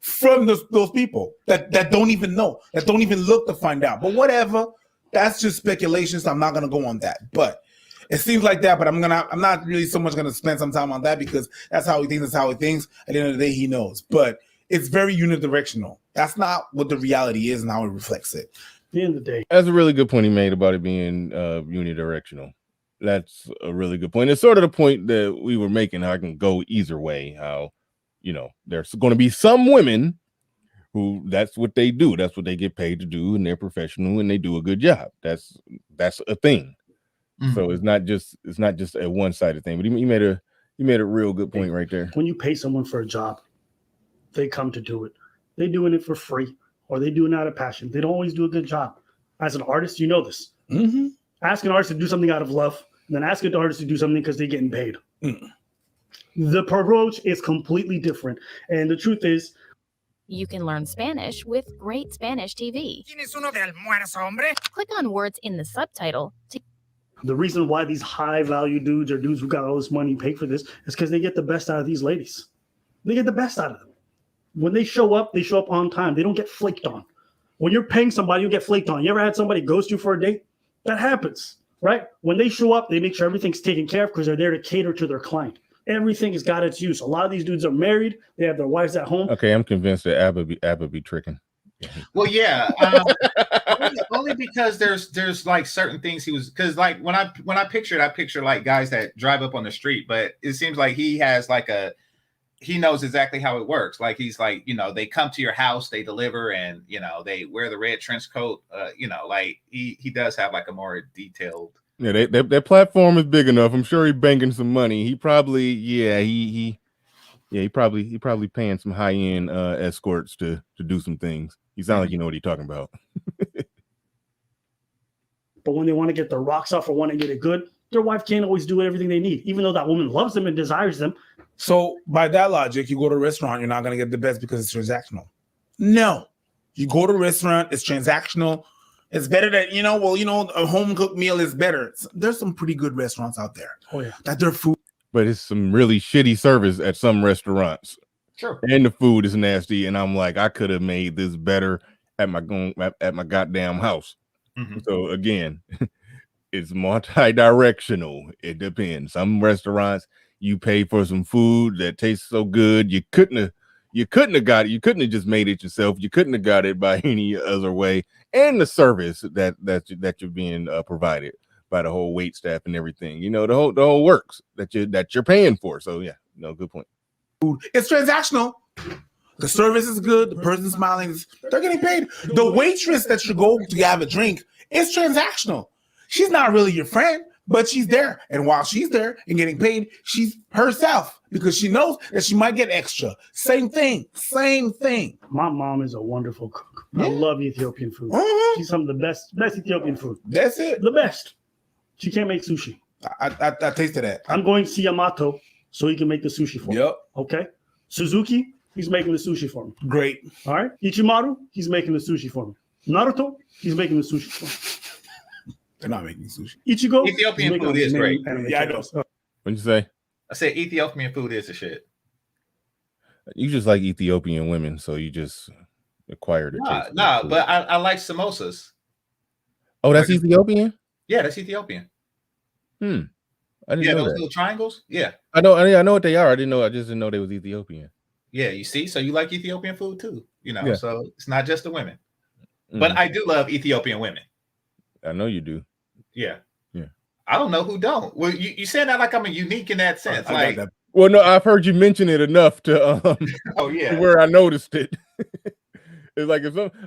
from those people that don't even know, that don't even look to find out. But whatever, that's just speculation, so I'm not going to go on that. But it seems like that, but I'm not really so much going to spend some time on that because that's how he thinks. That's how he thinks. At the end of the day, he knows. But it's very unidirectional. That's not what the reality is and how it reflects it. At the end of the day, that's a really good point he made about it being unidirectional. That's a really good point. It's sort of the point that we were making. How I can go either way. How there's going to be some women who that's what they do. That's what they get paid to do, and they're professional and they do a good job. That's a thing. Mm-hmm. So it's not just a one-sided thing. But he made a real good point right there. When you pay someone for a job, they come to do it. They're doing it for free, or they do it out of passion. They don't always do a good job. As an artist, you know this. Mm-hmm. Ask an artist to do something out of love, and then ask an artist to do something because they're getting paid. Mm. The approach is completely different. And the truth is, you can learn Spanish with Great Spanish TV. Click on words in the subtitle to... The reason why these high-value dudes or dudes who got all this money pay for this is because they get the best out of these ladies. They get the best out of them. When they show up on time. They don't get flaked on. When you're paying somebody, you get flaked on. You ever had somebody ghost you for a date? That happens, right? When they show up, they make sure everything's taken care of because they're there to cater to their client. Everything has got its use. A lot of these dudes are married. They have their wives at home. Okay, I'm convinced that Abba be tricking. Well, yeah, only because there's like certain things he was, because like when I picture like guys that drive up on the street, but it seems like he has like he knows exactly how it works. Like he's like, they come to your house, they deliver, and they wear the red trench coat. Like he does have like a more detailed. Yeah, that platform is big enough. I'm sure he's banking some money. He probably, he probably paying some high end escorts to do some things. He sounds like you know what he's talking about. But when they want to get the rocks off or want to get it good, their wife can't always do everything they need, even though that woman loves them and desires them. So by that logic, you go to a restaurant, you're not going to get the best because it's transactional. No, you go to a restaurant, it's transactional. It's better that, a home cooked meal is better. There's some pretty good restaurants out there. Oh, yeah. That their food. But it's some really shitty service at some restaurants. Sure. And the food is nasty. And I'm like, I could have made this better at my goddamn house. Mm-hmm. So again, it's multi-directional. It depends. Some restaurants, you pay for some food that tastes so good. You couldn't have got it. You couldn't have just made it yourself. You couldn't have got it by any other way. And the service that you're being provided by the whole wait staff and everything, the whole works that you're paying for. So yeah, good point. It's transactional. The service is good. The person smiling, they're getting paid. The waitress that you go to have a drink is transactional. She's not really your friend, but she's there. And while she's there and getting paid, she's herself because she knows that she might get extra. Same thing. My mom is a wonderful cook. Yeah. I love Ethiopian food. Mm-hmm. She's some of the best Ethiopian food. That's it. The best. She can't make sushi. I tasted that. I'm going to see Yamato so he can make the sushi for me. Yep. Okay. Suzuki, he's making the sushi for me. Great. All right. Ichimaru, he's making the sushi for me. Naruto, he's making the sushi for me. They're not making sushi. Ichigo, Ethiopian food is great. Yeah, I know. What'd you say? I said Ethiopian food is the shit. You just like Ethiopian women, so you just acquired a taste. But I like samosas. Oh, that's Ethiopian? Yeah, that's Ethiopian. I didn't know those that. little triangles. Yeah, I know what they are. I just didn't know they was Ethiopian. Yeah, you see, so you like Ethiopian food too, Yeah. So it's not just the women. But I do love Ethiopian women. I know you do. Yeah. Yeah. I don't know who don't. Well, you saying that like I'm unique in that sense. Like, well, no, I've heard you mention it enough to to where I noticed it. It's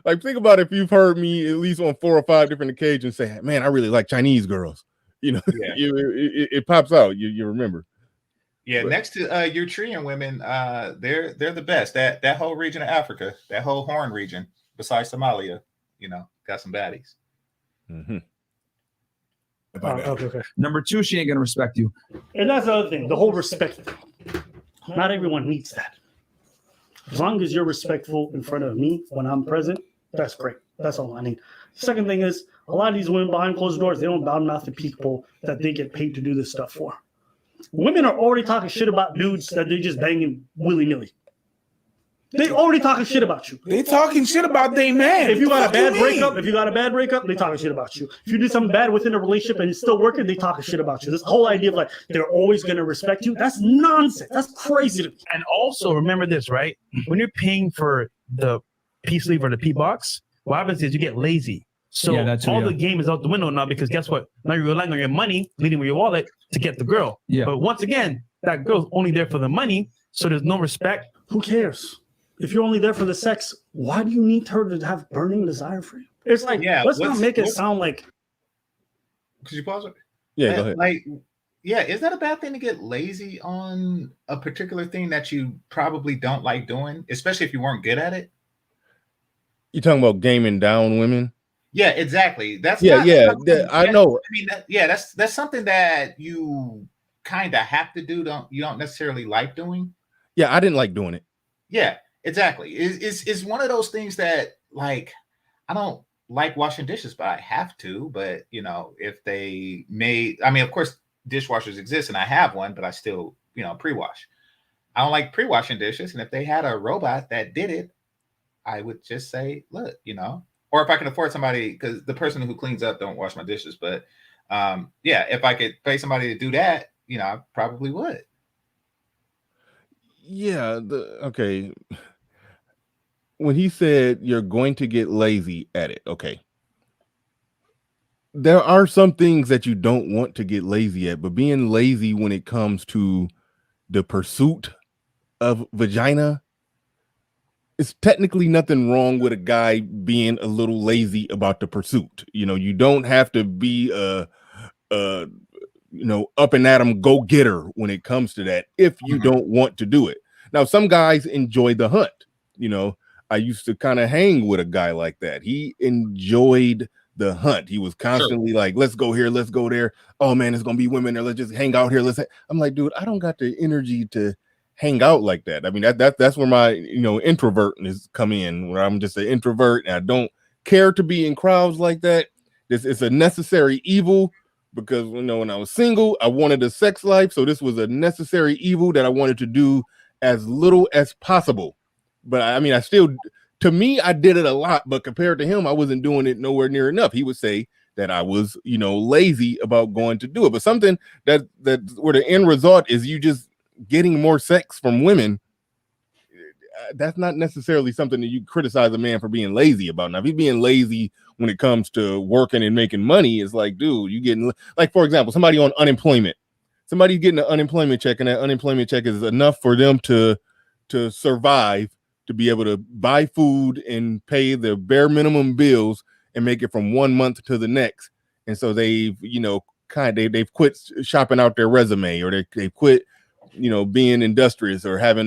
like think about if you've heard me at least on 4 or 5 different occasions say, "Man, I really like Chinese girls." It pops out. You remember. Yeah, but next to Eritrean women, they're the best. That whole region of Africa, that whole Horn region, besides Somalia, got some baddies. Mm-hmm. Okay. Number 2, she ain't gonna respect you. And that's the other thing, the whole respect thing. Not everyone needs that. As long as you're respectful in front of me when I'm present, that's great. That's all I need. Second thing is, a lot of these women behind closed doors, they don't bow mouth to people that they get paid to do this stuff for. Women are already talking shit about dudes that they just banging willy-nilly. They already talking shit about you. They talking shit about their man. If you got a bad breakup, they talking shit about you. If you did something bad within a relationship and it's still working, they talking shit about you. This whole idea of like they're always going to respect you, that's nonsense. That's crazy to me. And also remember this, right? When you're paying for the P sleeve or the P box, what happens is you get lazy. So the game is out the window now because guess what? Now you're relying on your money, leading with your wallet to get the girl. Yeah. But once again, that girl's only there for the money, so there's no respect. Who cares? If you're only there for the sex, why do you need her to have burning desire for you? It's like, let's not make it sound like. Could you pause it? Yeah, go ahead. Like, is that a bad thing to get lazy on a particular thing that you probably don't like doing, especially if you weren't good at it? You talking about gaming down women? Yeah, exactly. That's I know. I mean, that's something that you kind of have to do. You don't necessarily like doing. Yeah, I didn't like doing it. Yeah, exactly. It's one of those things that like I don't like washing dishes, but I have to. But if they made, I mean, of course, dishwashers exist, and I have one, but I still pre-wash. I don't like pre-washing dishes, and if they had a robot that did it, I would just say, look, or if I can afford somebody, because the person who cleans up don't wash my dishes, but if I could pay somebody to do that, I probably would. Yeah. Okay. When he said you're going to get lazy at it, okay. There are some things that you don't want to get lazy at, but being lazy when it comes to the pursuit of vagina, it's technically nothing wrong with a guy being a little lazy about the pursuit. You don't have to be up and at 'em go-getter when it comes to that if you don't want to do it. Now, some guys enjoy the hunt. I used to kind of hang with a guy like that. He enjoyed the hunt. He was constantly like, let's go here, let's go there. Oh man, it's gonna be women there. Let's just hang out here. I'm like, dude, I don't got the energy to hang out like that. I mean, that's where my introvertness come in, where I'm just an introvert and I don't care to be in crowds like that. It's a necessary evil because when I was single, I wanted a sex life, so this was a necessary evil that I wanted to do as little as possible. But I mean, to me, I did it a lot, but compared to him, I wasn't doing it nowhere near enough. He would say that I was, lazy about going to do it. But something that where the end result is you just getting more sex from women, that's not necessarily something that you criticize a man for being lazy about. Now, if he's being lazy when it comes to working and making money, it's like, dude, you getting, like, for example, somebody on unemployment, somebody's getting an unemployment check, and that unemployment check is enough for them to survive, to be able to buy food and pay the bare minimum bills and make it from 1 month to the next. And so they've, they've quit shopping out their resume, or they've quit, being industrious or having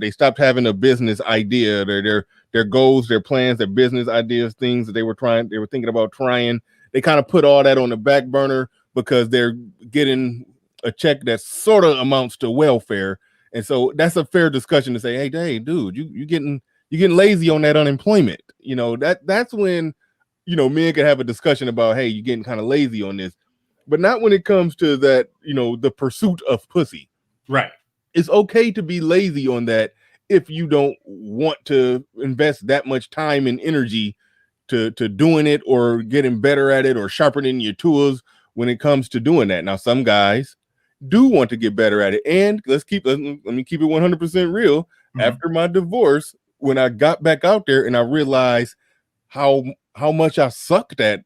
they stopped having a business idea, their goals, their plans, their business ideas, things that they were thinking about trying. They kind of put all that on the back burner because they're getting a check that sort of amounts to welfare. And so that's a fair discussion to say, hey, dude, you getting lazy on that unemployment. That's when, men can have a discussion about, hey, you're getting kind of lazy on this, but not when it comes to that, the pursuit of pussy. Right. It's okay to be lazy on that if you don't want to invest that much time and energy to doing it or getting better at it or sharpening your tools when it comes to doing that. Now, some guys do want to get better at it. And let me keep it 100% real. Mm-hmm. After my divorce, when I got back out there and I realized how much I sucked at,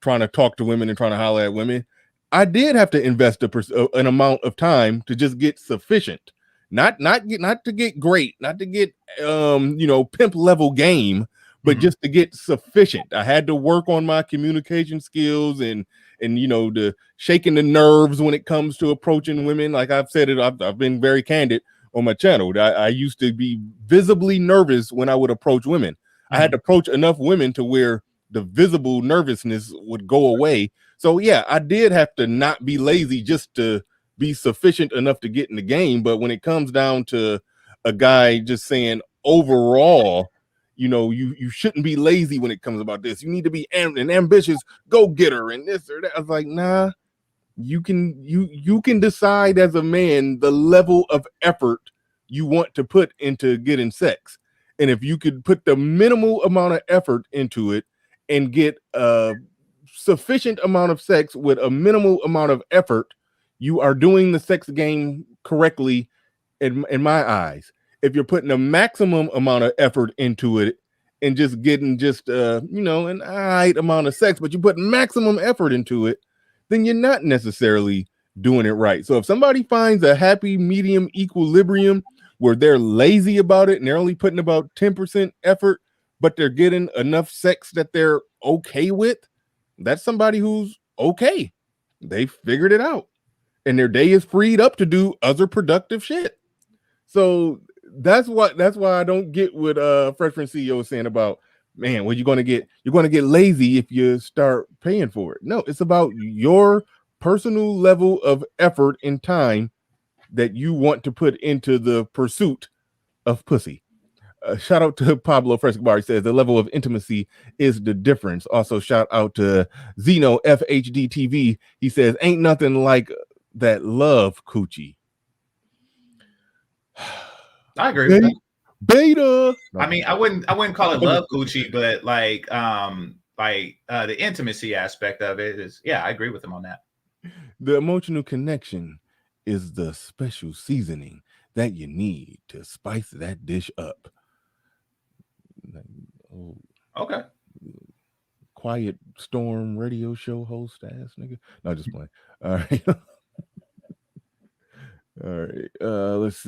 trying to talk to women and trying to holler at women, I did have to invest an amount of time to just get sufficient. Not to get great, not to get pimp level game, but just to get sufficient. I had to work on my communication skills and the shaking the nerves when it comes to approaching women. Like I've said it, I've been very candid on my channel. I used to be visibly nervous when I would approach women. I had to approach enough women to where the visible nervousness would go away. So yeah, I did have to not be lazy just to be sufficient enough to get in the game. But when it comes down to a guy just saying overall, you shouldn't be lazy when it comes about this. You need to be an ambitious go-getter and this or that. I was like, nah, you can decide as a man the level of effort you want to put into getting sex. And if you could put the minimal amount of effort into it and get a sufficient amount of sex with a minimal amount of effort, you are doing the sex game correctly in my eyes. If you're putting a maximum amount of effort into it and just getting an all right amount of sex, but you put maximum effort into it, then you're not necessarily doing it right. So if somebody finds a happy medium equilibrium where they're lazy about it and they're only putting about 10% effort, but they're getting enough sex that they're okay with, that's somebody who's okay. They figured it out and their day is freed up to do other productive shit. So that's why I don't get what Freshman CEO is saying about, man, you're going to get lazy if you start paying for it. No, it's about your personal level of effort and time that you want to put into the pursuit of pussy. Shout out to Pablo Frescobar. He says the level of intimacy is the difference. Also, shout out to Zeno FHD TV. He says, ain't nothing like that love coochie. I agree with that. Beta. I mean, I wouldn't call it love Gucci, but the intimacy aspect of it is, I agree with him on that. The emotional connection is the special seasoning that you need to spice that dish up. Okay. Quiet Storm radio show host ass nigga. No, just playing. All right. All right. Let's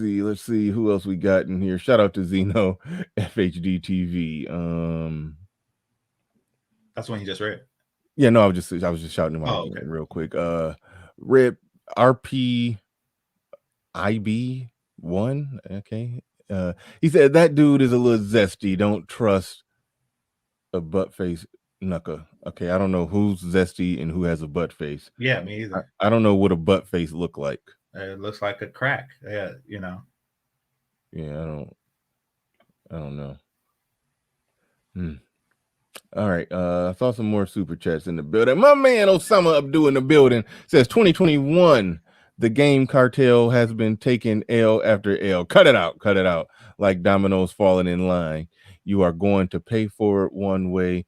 see who else we got in here. Shout out to Zeno FHD TV. That's one you just read. Yeah, no, I was just shouting him out real quick. Rip RP IB1. Okay. He said that dude is a little zesty. Don't trust a butt face knucker. Okay, I don't know who's zesty and who has a butt face. Yeah, me either. I don't know what a butt face look like. It looks like a crack. Yeah, Yeah, I don't know. All right. I saw some more super chats in the building. My man Osama Abdul in the building says 2021, the Game Cartel has been taking L after L. Cut it out. Like dominoes falling in line. You are going to pay for it one way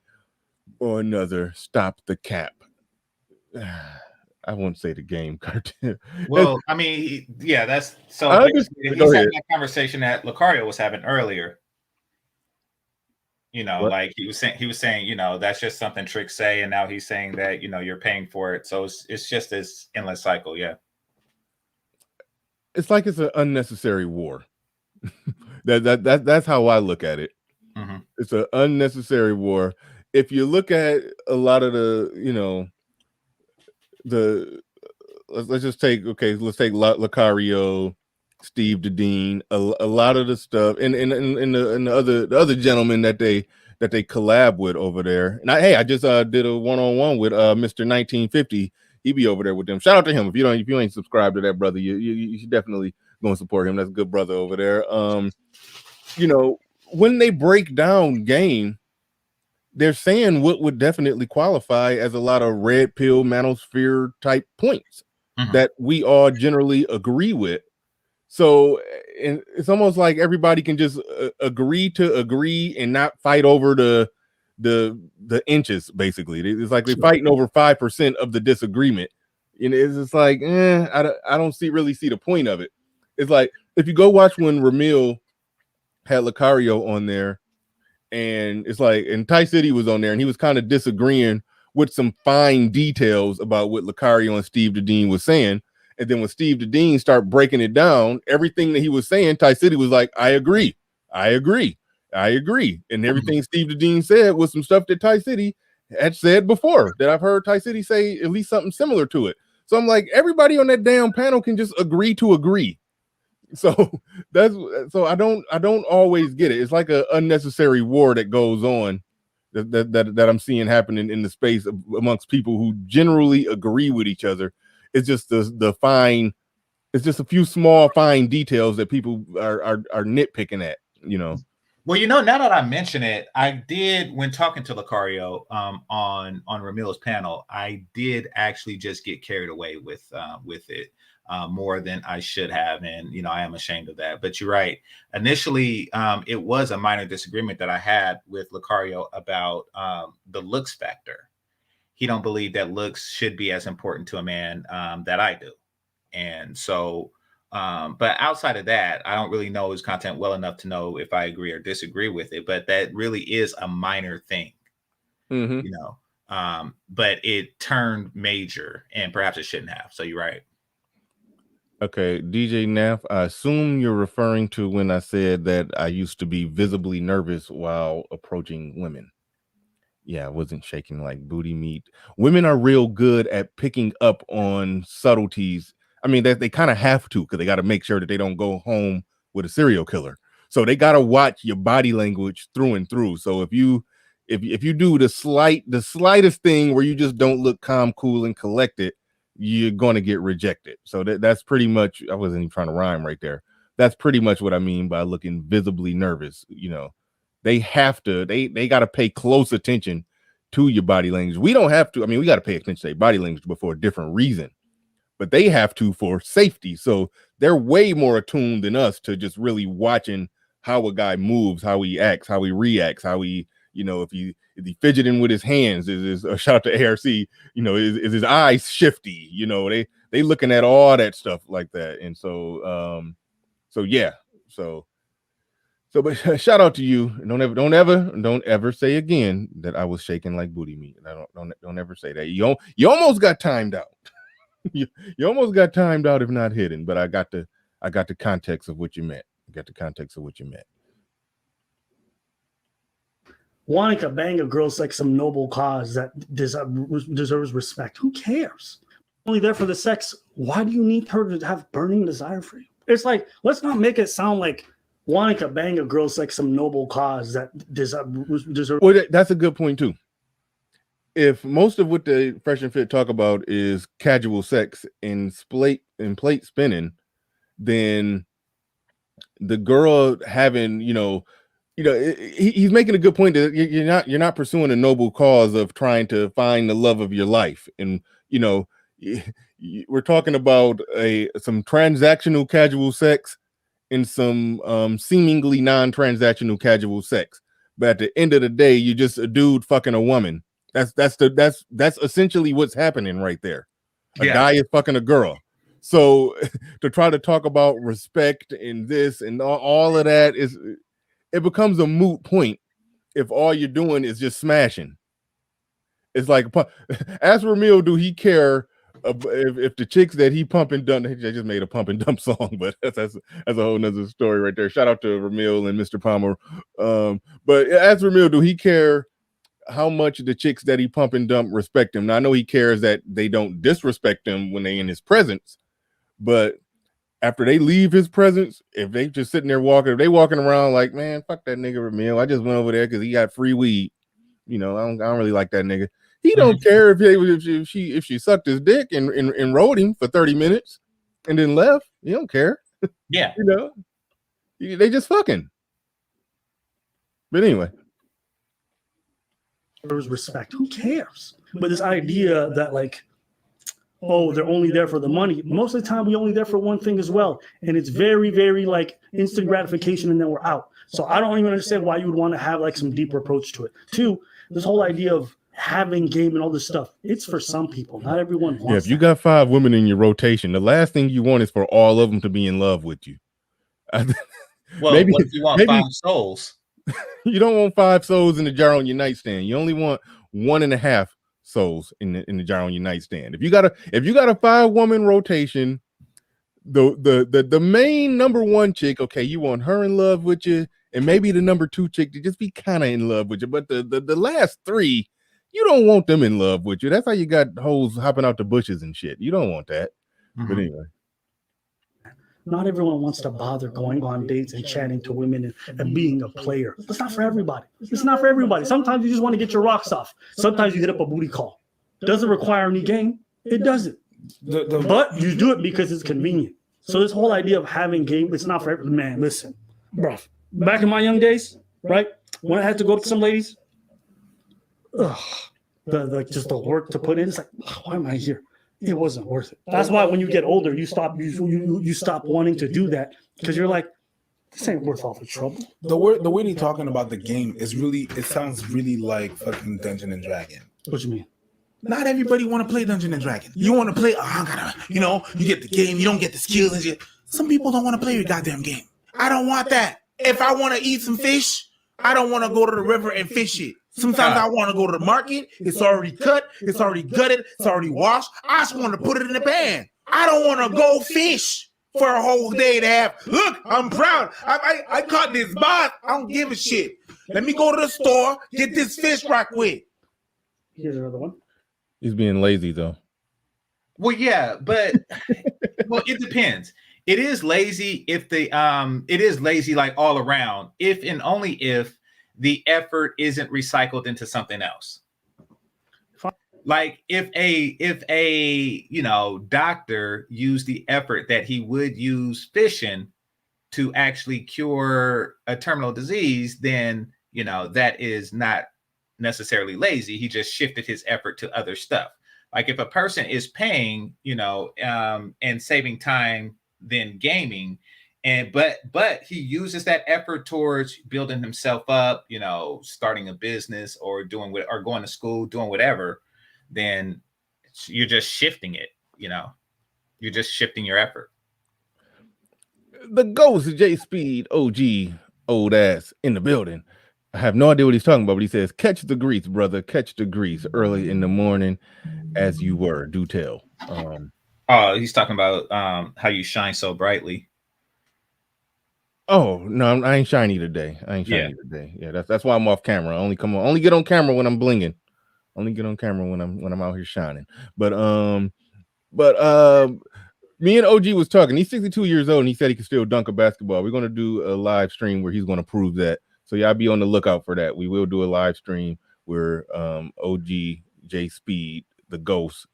or another. Stop the cap. I won't say the Game Cartel. Well, I mean, that's so. He's having that conversation that Lucario was having earlier. Like he was saying, that's just something tricks say, and now he's saying that you're paying for it. So it's just this endless cycle. Yeah, it's like it's an unnecessary war. That's how I look at it. Mm-hmm. It's an unnecessary war. If you look at a lot of the, let's take Lucario, Steve Dedeen, a lot of the stuff, and the other gentlemen that they collab with over there. And I just did a one-on-one with Mr. 1950. He be over there with them. Shout out to him. If you ain't subscribed to that brother, you should definitely go and support him. That's a good brother over there. When they break down game, they're saying what would definitely qualify as a lot of red pill manosphere type points that we all generally agree with. So and it's almost like everybody can just agree to agree and not fight over the inches. Basically, it's like they're fighting over 5% of the disagreement. And it's just like, I don't really see the point of it. It's like if you go watch when Ramil had Lucario on there, and it's like, and Ty City was on there, and he was kind of disagreeing with some fine details about what Lucario and Steve Dedeen was saying. And then when Steve Dedeen started breaking it down, everything that he was saying, Ty City was like, I agree. And everything Steve Dedeen said was some stuff that Ty City had said before, that I've heard Ty City say at least something similar to it. So I'm like, everybody on that damn panel can just agree to agree. So I don't always get it. It's like an unnecessary war that goes on that I'm seeing happening in the space amongst people who generally agree with each other. It's just the fine, it's just a few small fine details that people are nitpicking at, you know. Well, now that I mention it, I did, when talking to Lucario on Ramil's panel, I did actually just get carried away with it more than I should have, and I am ashamed of that. But you're right. Initially, it was a minor disagreement that I had with Lucario about the looks factor. He don't believe that looks should be as important to a man that I do, and so. But outside of that, I don't really know his content well enough to know if I agree or disagree with it. But that really is a minor thing, but it turned major, and perhaps it shouldn't have. So you're right. Okay, DJ Naff, I assume you're referring to when I said that I used to be visibly nervous while approaching women. Yeah, I wasn't shaking like booty meat. Women are real good at picking up on subtleties. I mean, they kind of have to, because they got to make sure that they don't go home with a serial killer. So they got to watch your body language through and through. So if you do the slightest thing where you just don't look calm, cool, and collected, you're going to get rejected. So that's pretty much, I wasn't even trying to rhyme right there. That's pretty much what I mean by looking visibly nervous. They have to, they got to pay close attention to your body language. We don't have to. I mean, we got to pay attention to their body language, but for a different reason. But they have to for safety. So they're way more attuned than us to just really watching how a guy moves, how he acts, how he reacts, how he, if he fidgeting with his hands, is a shout out to ARC, is his eyes shifty, they looking at all that stuff like that. And so but shout out to you. Don't ever say again that I was shaking like booty meat. Don't ever say that. You almost got timed out. You almost got timed out if not hidden, but I got the context of what you meant. Wanting to bang a girl's like some noble cause that deserves respect. Who cares? Only there for the sex. Why do you need her to have burning desire for you? It's like, let's not make it sound like wanting to bang a girl's like some noble cause that deserves. Well, that's a good point too. If most of what the Fresh and Fit talk about is casual sex and plate spinning, then the girl having, he's making a good point that you're not pursuing a noble cause of trying to find the love of your life. And, we're talking about some transactional casual sex and some seemingly non-transactional casual sex. But at the end of the day, you're just a dude fucking a woman. That's essentially what's happening right there. A guy is fucking a girl. So to try to talk about respect and this and all of that it becomes a moot point if all you're doing is just smashing. It's like, ask Ramil, do he care if the chicks that he pump and dump? They just made a pump and dump song, but that's a whole nother story right there. Shout out to Ramil and Mr. Palmer. But ask Ramil, do he care how much the chicks that he pump and dump respect him? Now, I know he cares that they don't disrespect him when they in his presence, but after they leave his presence, if they just sitting there if they walking around like, man, fuck that nigga Ramil, I just went over there because he got free weed. I don't really like that nigga. He don't care if she sucked his dick and rode him for 30 minutes and then left. He don't care. Yeah. They just fucking. But anyway. Respect. Who cares? But this idea that like oh, they're only there for the money. Most of the time, we only there for one thing as well. And it's very, very like instant gratification and then we're out. So I don't even understand why you would want to have like some deeper approach to it. Two, this whole idea of having game and all this stuff, it's for some people. Not everyone wants. Yeah, if you got 5 women in your rotation, the last thing you want is for all of them to be in love with you. Well, maybe what if you want 5 souls? You don't want 5 souls in the jar on your nightstand. You only want 1.5 souls in the jar on your nightstand. If you got a 5-woman rotation, the main number 1 chick, okay, you want her in love with you, and maybe the number 2 chick to just be kind of in love with you. But the last 3, you don't want them in love with you. That's how you got hoes hopping out the bushes and shit. You don't want that. Mm-hmm. But anyway. Not everyone wants to bother going on dates and chatting to women and being a player. It's not for everybody. It's not for everybody. Sometimes you just want to get your rocks off. Sometimes you hit up a booty call. Doesn't require any game. It doesn't. But you do it because it's convenient. So this whole idea of having game, it's not for every man. Listen, bro. Back in my young days, right? When I had to go up to some ladies, just the work to put in, it's like, why am I here? It wasn't worth it. That's why when you get older, you stop wanting to do that because you're like, this ain't worth all the trouble. The way they're talking about the game is really, it sounds really like fucking Dungeon and Dragon. What you mean? Not everybody want to play Dungeon and Dragon. You want to play, you get the game, you don't get the skills and shit. Some people don't want to play your goddamn game. I don't want that. If I want to eat some fish, I don't want to go to the river and fish it. Sometimes I want to go to the market. It's already cut. It's already gutted. It's already washed. I just want to put it in the pan. I don't want to go fish for a whole day to have. Look, I'm proud. I caught this boss. I don't give a shit. Let me go to the store, get this fish right quick. Here's another one. He's being lazy though. Well, yeah, but well, it depends. It is lazy if it is lazy like all around. If and only if the effort isn't recycled into something else. Like if a doctor used the effort that he would use fishing to actually cure a terminal disease, then that is not necessarily lazy. He just shifted his effort to other stuff. Like if a person is paying, and saving time than gaming, but he uses that effort towards building himself up, starting a business or going to school, doing whatever, then you're just shifting it, you're just shifting your effort. The ghost J Speed OG old ass in the building. I have no idea what he's talking about, but he says, catch the grease, brother, catch the grease early in the morning as you were. Do tell. He's talking about how you shine so brightly. Oh no, I ain't shiny today. Yeah, that's why I'm off camera. I only get on camera when I'm blinging. Only get on camera when I'm out here shining. But me and OG was talking. He's 62 years old and he said he can still dunk a basketball. We're gonna do a live stream where he's gonna prove that. So y'all be on the lookout for that. We will do a live stream where OG J Speed, the ghost,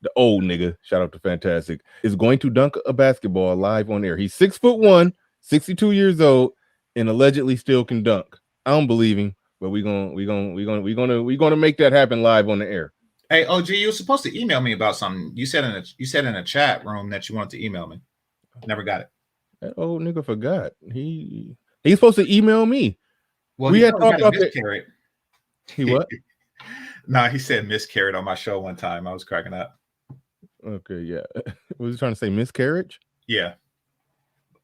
the old nigga, shout out to Fantastic, is going to dunk a basketball live on air. He's 6'1", 62 years old, and allegedly still can dunk. I don't believe him, but we're gonna make that happen live on the air. Hey, OG, you were supposed to email me about something. You said in a chat room that you wanted to email me. Never got it. That old nigga forgot. He's supposed to email me. Well, we had talked about miscarried. He what? No, he said miscarried on my show one time. I was cracking up. Okay, yeah. Was he trying to say miscarriage? Yeah.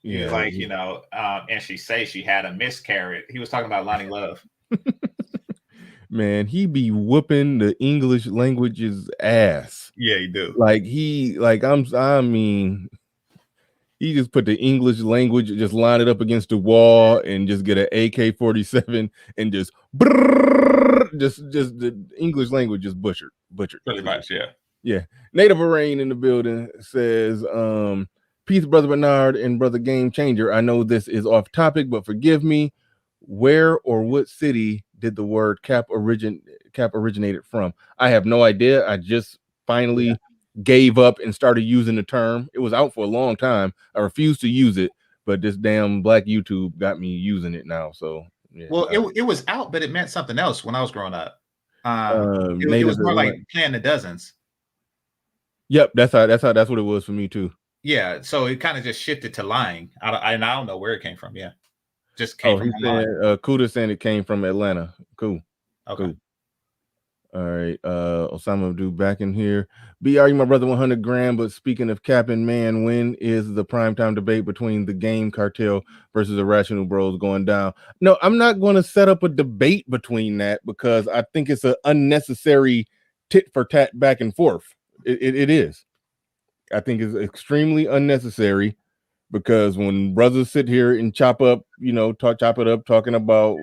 Yeah. Like, and she say she had a miscarriage. He was talking about Lonnie Love. Man, he be whooping the English language's ass. Yeah, he do. He just put the English language, just line it up against the wall and just get an AK-47 and just the English language just butchered. Pretty much, yeah. Yeah. Native Arain in the building says, peace, Brother Bernard and Brother Game Changer. I know this is off topic, but forgive me. Where or what city did the word cap originated from? I have no idea. I just finally gave up and started using the term. It was out for a long time. I refused to use it, but this damn black YouTube got me using it now. So yeah. Well, it was out, but it meant something else when I was growing up. It was more like playing the dozens. Yep, that's what it was for me too. Yeah, so it kind of just shifted to lying. I don't know where it came from. Yeah, just came from online. Kuda saying it came from Atlanta. Cool. Okay. Cool. All right. Osama Abdu back in here. BR, my brother, 100 grand. But speaking of capping, man, when is the primetime debate between the Game Cartel versus the Rational Bros going down? No, I'm not going to set up a debate between that because I think it's an unnecessary tit for tat back and forth. It is. I think it's extremely unnecessary because when brothers sit here and chop it up, talking about,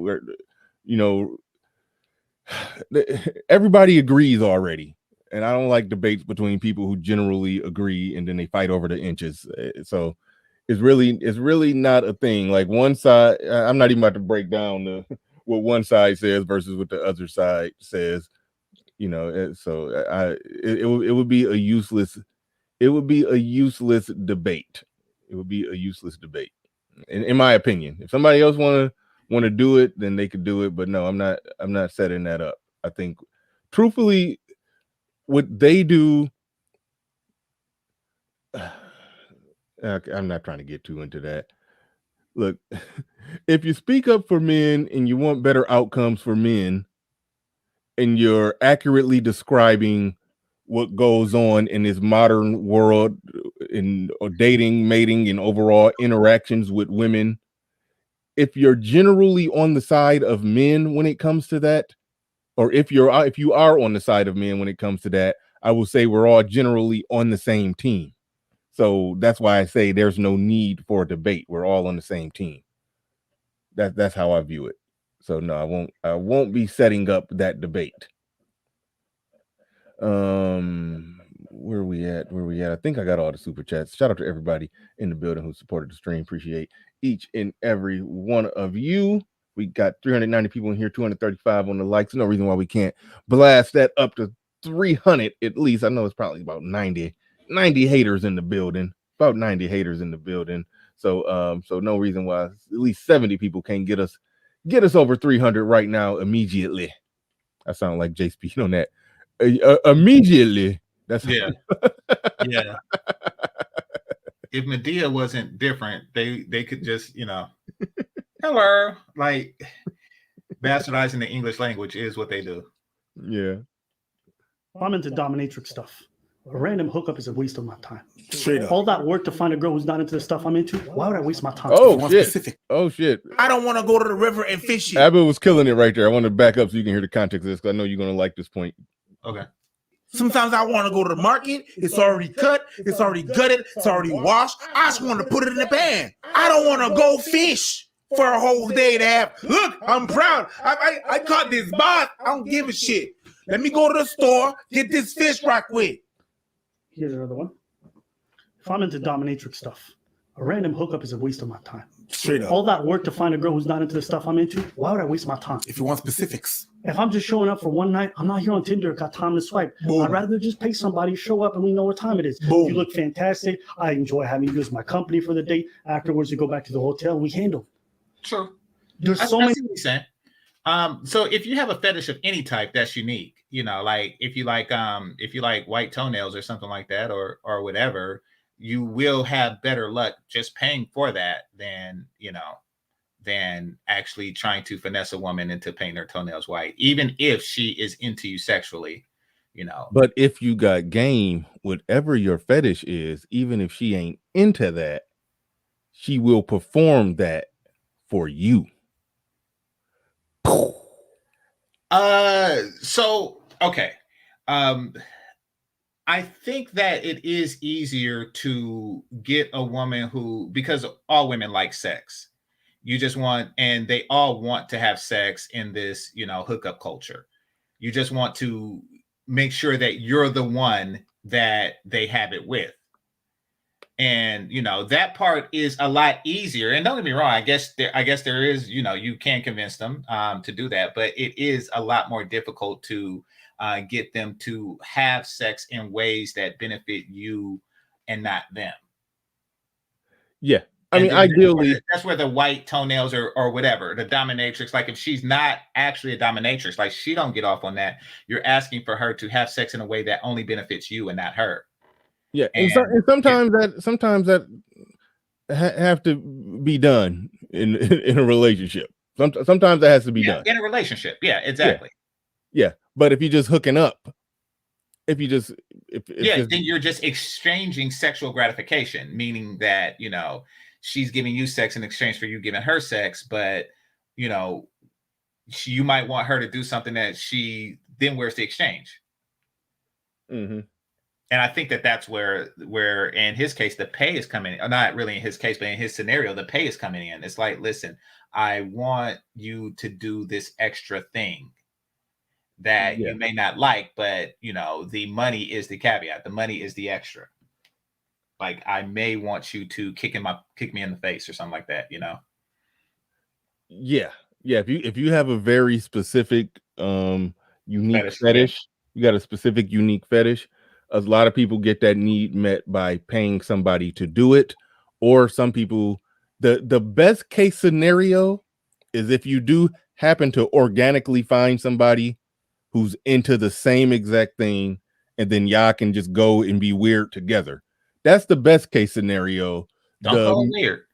everybody agrees already, and I don't like debates between people who generally agree and then they fight over the inches. So it's really not a thing. Like one side, I'm not even about to break down what one side says versus what the other side says. So it would be a useless. It would be a useless debate. It would be a useless debate, in my opinion. If somebody else want to do it, then they could do it. But no, I'm not setting that up. I think, truthfully, what they do, I'm not trying to get too into that. Look, if you speak up for men and you want better outcomes for men, and you're accurately describing what goes on in this modern world in dating, mating, and overall interactions with women, if you're generally on the side of men when it comes to that, or if you are on the side of men when it comes to that, I will say we're all generally on the same team. So that's why I say there's no need for a debate. We're all on the same team. That's how I view it. So no, I won't be setting up that debate. Where we at? I think I got all the super chats. Shout out to everybody in the building who supported the stream. Appreciate each and every one of you. We got 390 people in here, 235 on the likes. No reason why we can't blast that up to 300 at least. I know it's probably about 90 haters in the building. About 90 haters in the building. So no reason why at least 70 people can't get us over 300 right now immediately. I sound like J Speed on that. Immediately. That's yeah. If Medea wasn't different, they could just, hello, like bastardizing the English language is what they do. Yeah. I'm into dominatrix stuff. A random hookup is a waste of my time. Straight up. All that work to find a girl who's not into the stuff I'm into. Why would I waste my time? Oh shit. Oh shit. I don't want to go to the river and fish it. Abba was killing it right there. I want to back up so you can hear the context of this because I know you're going to like this point. Okay. Sometimes I want to go to the market. It's already cut. It's already gutted. It's already washed. I just want to put it in the pan. I don't want to go fish for a whole day to have. Look, I'm proud. I caught this boss. I don't give a shit. Let me go to the store, get this fish right quick. Here's another one. If I'm into dominatrix stuff, a random hookup is a waste of my time. Straight up. All that work to find a girl who's not into the stuff I'm into. Why would I waste my time? If you want specifics. If I'm just showing up for one night, I'm not here on Tinder, got time to swipe. Boom. I'd rather just pay somebody, show up, and we know what time it is. Boom. You look fantastic. I enjoy having you as my company for the date. Afterwards, we go back to the hotel and we handle it. True. There's so many. So if you have a fetish of any type, that's unique. Like if you like white toenails or something like that, or whatever, you will have better luck just paying for that than actually trying to finesse a woman into painting her toenails white, even if she is into you sexually. But if you got game, whatever your fetish is, even if she ain't into that, she will perform that for you. So okay. I think that it is easier to get a woman because all women like sex. You just want, and they all want to have sex in this, hookup culture. You just want to make sure that you're the one that they have it with. And, that part is a lot easier. And don't get me wrong, I guess there is, you can convince them to do that, but it is a lot more difficult to get them to have sex in ways that benefit you and not them. Yeah. I mean, ideally, that's where the white toenails or whatever, the dominatrix, like if she's not actually a dominatrix, like she don't get off on that. You're asking for her to have sex in a way that only benefits you and not her. Yeah, and sometimes that have to be done in a relationship. Sometimes that has to be done in a relationship. Yeah, exactly. Yeah, but if you're just hooking up, then you're just exchanging sexual gratification, meaning that she's giving you sex in exchange for you giving her sex, but you might want her to do something that then where's the exchange? Mm-hmm. And I think that's where in his case the pay is coming in. Not really in his case, but in his scenario, the pay is coming in. It's like, listen, I want you to do this extra thing that you may not like, but the money is the caveat. The money is the extra. Like, I may want you to kick me in the face or something like that. Yeah. If you have a very specific unique fetish, you got a specific unique fetish. A lot of people get that need met by paying somebody to do it, or some people. The best case scenario is if you do happen to organically find somebody who's into the same exact thing, and then y'all can just go and be weird together. That's the best case scenario. Don't call it weird.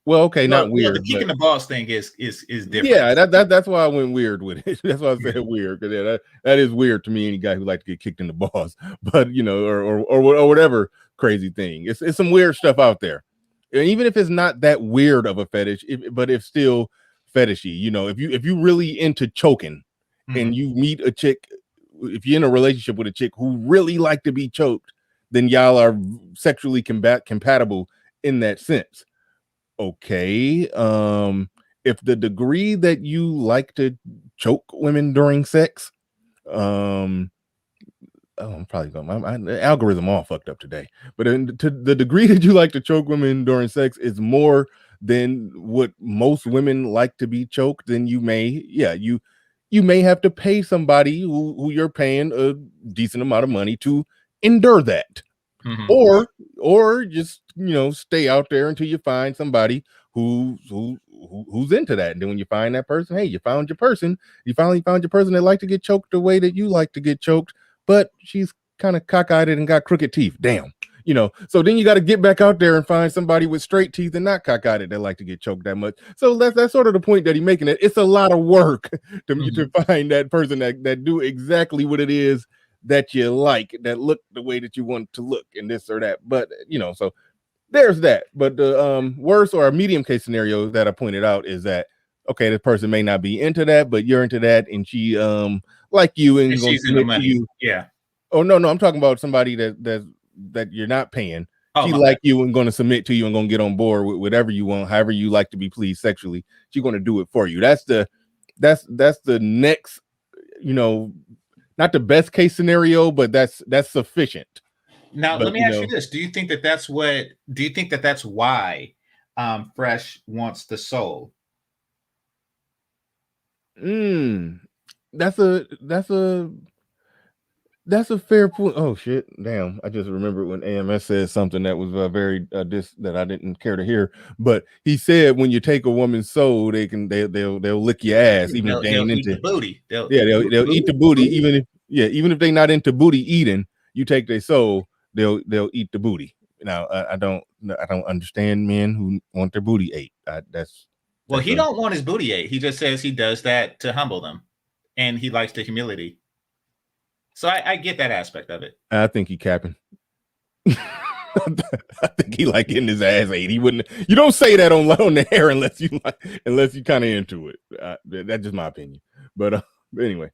Well, okay, not weird. The kicking the balls thing is different. Yeah, that's why I went weird with it. That's why I said weird, because that is weird to me. Any guy who likes to get kicked in the balls, but or whatever crazy thing. It's some weird stuff out there. And even if it's not that weird of a fetish, but it's still fetishy. If you really into choking, and you meet a chick, if you're in a relationship with a chick who really like to be choked, then y'all are sexually compatible in that sense. Okay. If the degree that you like to choke women during sex, I'm probably going. My algorithm all fucked up today. But to the degree that you like to choke women during sex is more than what most women like to be choked, then you may have to pay somebody who you're paying a decent amount of money to endure that. Mm-hmm. Or just stay out there until you find somebody who's into that. And then when you find that person, hey, you found your person. You finally found your person that like to get choked the way that you like to get choked, but she's kind of cockeyed and got crooked teeth. Damn. So then you got to get back out there and find somebody with straight teeth and not cockeyed that like to get choked that much. So that's sort of the point that he's making. It's a lot of work to find that person that do exactly what it is that you like, that look the way that you want to look, and this or that. But so there's that. But the worst or a medium case scenario that I pointed out is that, okay, this person may not be into that, but you're into that, and she like you and she's into money. You. Yeah. Oh no, I'm talking about somebody that you're not paying. She like you and going to submit to you and going to get on board with whatever you want, however you like to be pleased sexually. She's going to do it for you. That's the next, not the best case scenario, but that's sufficient. Now, let me ask you this: do you think that's why Fresh wants the soul? That's a fair point. Oh shit! Damn, I just remembered when AMS said something that was very that I didn't care to hear. But he said when you take a woman's soul, they'll lick your ass, even if they ain't into the booty. They'll eat the booty, even if they're not into booty eating. You take their soul, they'll eat the booty. Now I don't understand men who want their booty ate. He don't want his booty ate. He just says he does that to humble them, and he likes the humility. So I get that aspect of it. I think he capping. I think he like getting his ass ate. He wouldn't. You don't say that on the air unless you kind of into it. That's just my opinion. But anyway,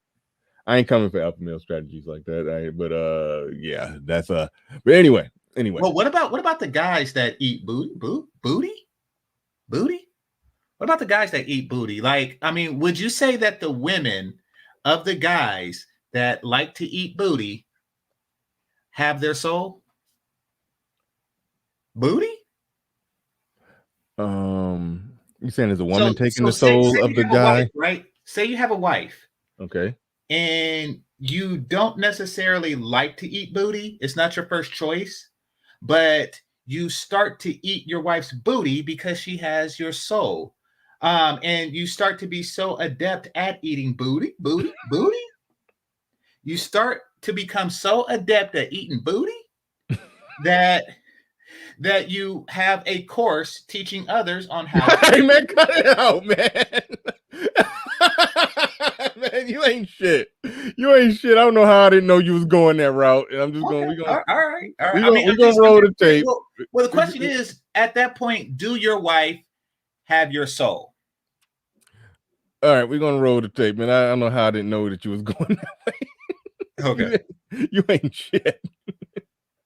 I ain't coming for alpha male strategies like that. Yeah, that's But anyway. Well, what about the guys that eat booty? What about the guys that eat booty? Like, I mean, would you say that the women of the guys that like to eat booty have their soul? Booty? You saying there's a woman taking the soul of the guy? Wife, right? Say you have a wife. Okay. And you don't necessarily like to eat booty. It's not your first choice, but you start to eat your wife's booty because she has your soul. And you start to be so adept at eating booty. You start to become so adept at eating booty that you have a course teaching others on how Hey man, cut it out, man. Man, you ain't shit. You ain't shit. I don't know how I didn't know you was going that route. And I'm just going. All right. We're gonna roll the tape. Well, the question is, at that point, do your wife have your soul? All right, we're gonna roll the tape, man. I don't know how I didn't know that you was going that way. Okay. You ain't shit.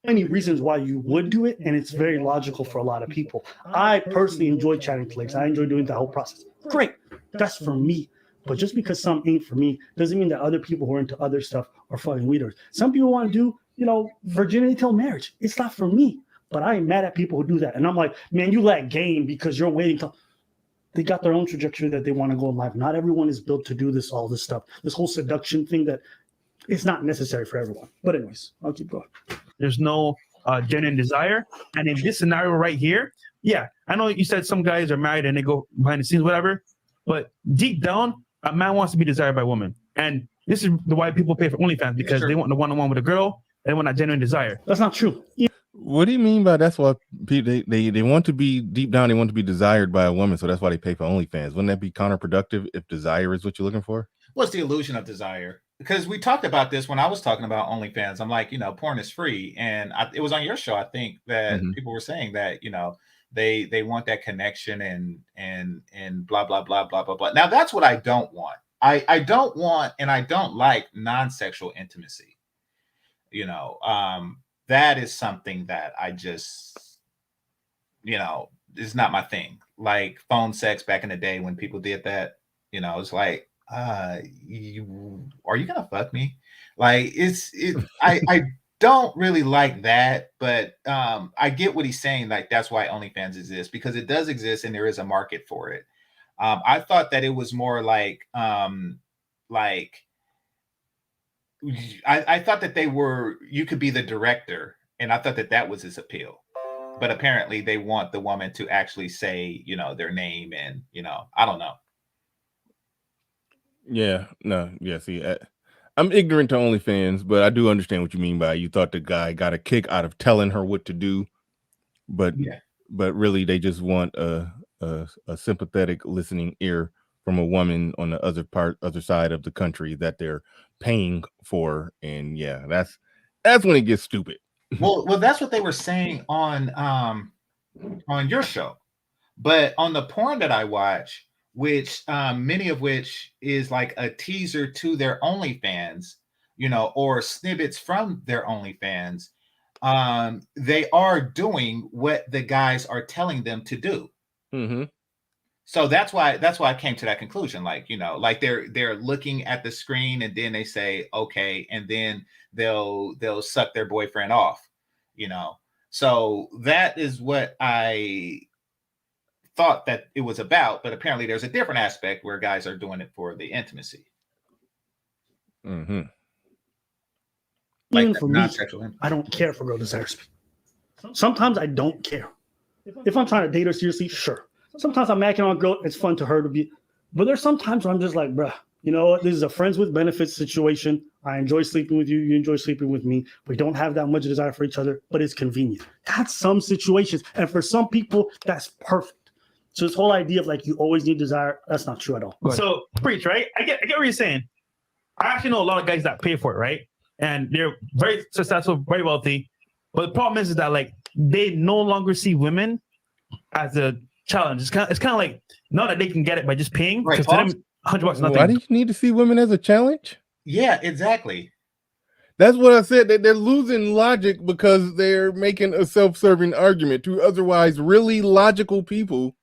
Many reasons why you would do it, and it's very logical for a lot of people. I personally enjoy chatting to ladies. I enjoy doing the whole process. Great, that's for me. But just because some ain't for me doesn't mean that other people who are into other stuff are fucking weirdos. Some people want to do, virginity till marriage. It's not for me. But I ain't mad at people who do that. And I'm like, man, you lack game because you're waiting till they got their own trajectory that they want to go in life. Not everyone is built to do all this stuff. This whole seduction thing that it's not necessary for everyone. But anyways, I'll keep going. There's no genuine desire. And in this scenario right here, yeah, I know you said some guys are married and they go behind the scenes, whatever. But deep down, a man wants to be desired by a woman. And this is why people pay for OnlyFans, because they want the one-on-one with a girl. They want that genuine desire. That's not true. What do you mean by that's why people they want to be deep down, they want to be desired by a woman, so that's why they pay for OnlyFans? Wouldn't that be counterproductive if desire is what you're looking for? What's the illusion of desire? Because we talked about this when I was talking about OnlyFans. I'm like, porn is free, and it was on your show, I think, that people were saying that they want that connection and blah blah blah blah blah blah. Now that's what I don't want. I don't want, and I don't like non-sexual intimacy. That is something that I just, is not my thing. Like phone sex back in the day when people did that, it's like, are you gonna fuck me? Like I don't really like that, but I get what he's saying. Like that's why OnlyFans exists, because it does exist and there is a market for it. I thought that it was more like I thought that you could be the director, and I thought that was his appeal. But apparently they want the woman to actually say, their name, and, I don't know. Yeah, no, yeah, see, I'm ignorant to OnlyFans, but I do understand what you mean by you thought the guy got a kick out of telling her what to do, but really they just want a sympathetic listening ear from a woman on the other side of the country that they're paying for, and yeah, that's when it gets stupid. Well, that's what they were saying on your show, but on the porn that I watch, which many of which is like a teaser to their OnlyFans, or snippets from their OnlyFans, they are doing what the guys are telling them to do. Mm-hmm. So that's why I came to that conclusion. Like, like they're looking at the screen and then they say, okay, and then they'll suck their boyfriend off, So that is what I thought that it was about, but apparently there's a different aspect where guys are doing it for the intimacy. Mm-hmm. Like even for me, I don't care for girl desires. Sometimes I don't care. If I'm trying to date her seriously, sure. Sometimes I'm macking on a girl. It's fun to her to be, but there's sometimes where I'm just like, bruh, you know what? This is a friends with benefits situation. I enjoy sleeping with you. You enjoy sleeping with me. We don't have that much desire for each other, but it's convenient. That's some situations. And for some people, that's perfect. So this whole idea of like, you always need desire, that's not true at all. So preach, right? I get what you're saying. I actually know a lot of guys that pay for it, right? And they're very successful, very wealthy. But the problem is that like, they no longer see women as a challenge. It's kind of like, not that they can get it by just paying, because to them, $100 is nothing. Why do you need to see women as a challenge? Yeah, exactly. That's what I said. They're losing logic because they're making a self-serving argument to otherwise really logical people.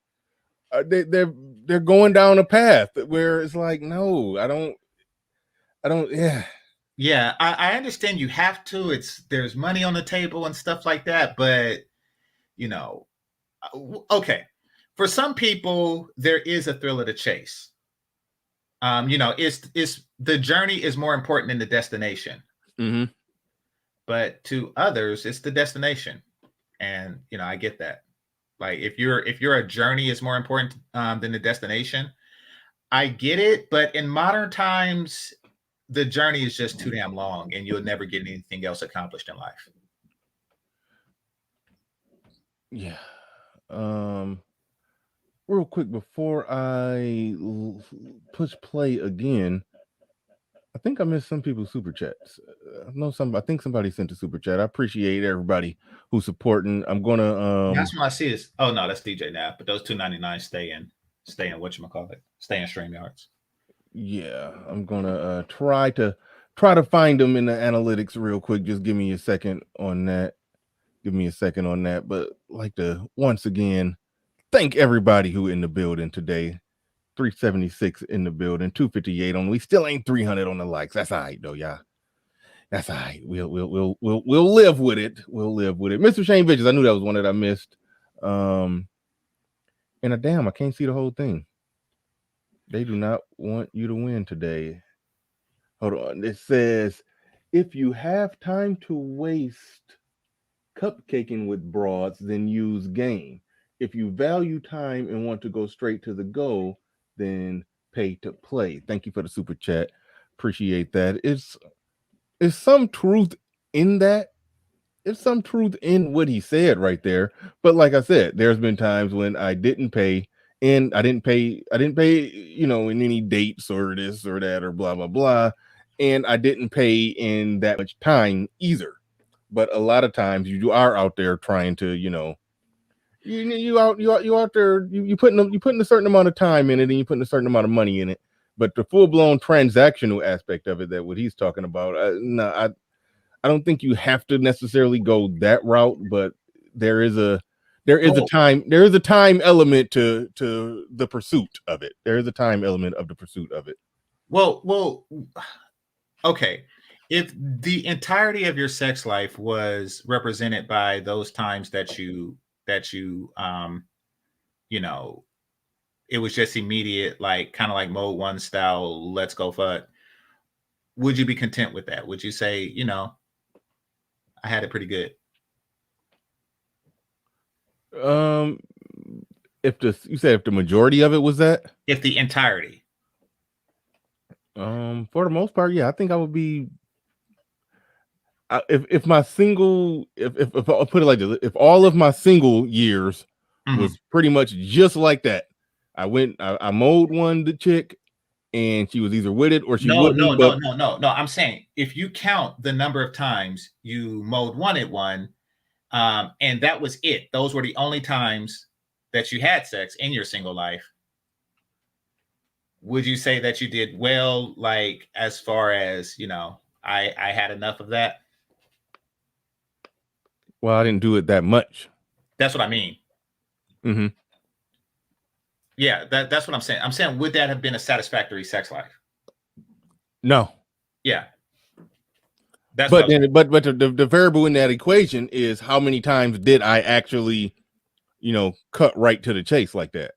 They're going down a path where it's like, no, I don't. Yeah, I understand you have to. There's money on the table and stuff like that, but okay. For some people, there is a thrill of the chase. It's the journey is more important than the destination. Mm-hmm. But to others, it's the destination, and I get that. Like if your journey is more important than the destination, I get it. But in modern times, the journey is just too damn long, and you'll never get anything else accomplished in life. Yeah. Real quick before I push play again, I think I missed some people's super chats. I think somebody sent a super chat. I appreciate everybody who's supporting. I'm gonna That's what I see is. Oh no, that's DJ Nap. But those $2.99 stay in whatchamacallit, stay in StreamYards. Yeah, I'm gonna try to find them in the analytics real quick. Just give me a second on that. But like to once again thank everybody who in the building today. 376 in the building, 258 on. We still ain't 300 on the likes. That's all right though, y'all. That's all right. We'll live with it. We'll live with it. Mr. Shane Vigils, I knew that was one that I missed. And I can't see the whole thing. They do not want you to win today. Hold on. It says, if you have time to waste cupcaking with broads, then use game. If you value time and want to go straight to the goal, then pay to play. Thank you for the super chat. Appreciate that. It's some truth in that. There's some truth in what he said right there. But like I said, there's been times when I didn't pay, and I didn't pay, in any dates or this or that or blah, blah, blah. And I didn't pay in that much time either. But a lot of times you are out there trying to, you out there, you putting a certain amount of time in it, and you putting a certain amount of money in it. But the full-blown transactional aspect of it, that what he's talking about, I don't think you have to necessarily go that route, but there is a time element to the pursuit of it. There is a time element of the pursuit of it. Well, okay. If the entirety of your sex life was represented by those times that you it was just immediate, like kind of like mode 1 style, let's go fuck, would you be content with that? Would you say, I had it pretty good? If the majority of it was that? If the entirety. For the most part, yeah, I think I would be. If I'll put it like this, if all of my single years was pretty much just like that, I mowed the chick, and she was either with it or she wouldn't. No. I'm saying if you count the number of times you mowed one, and that was it, those were the only times that you had sex in your single life, would you say that you did well? Like, as far as, I had enough of that? Well, I didn't do it that much. That's what I mean. Mm-hmm. Yeah, that's what I'm saying. I'm saying, would that have been a satisfactory sex life? No. Yeah. But the variable in that equation is how many times did I actually, cut right to the chase like that?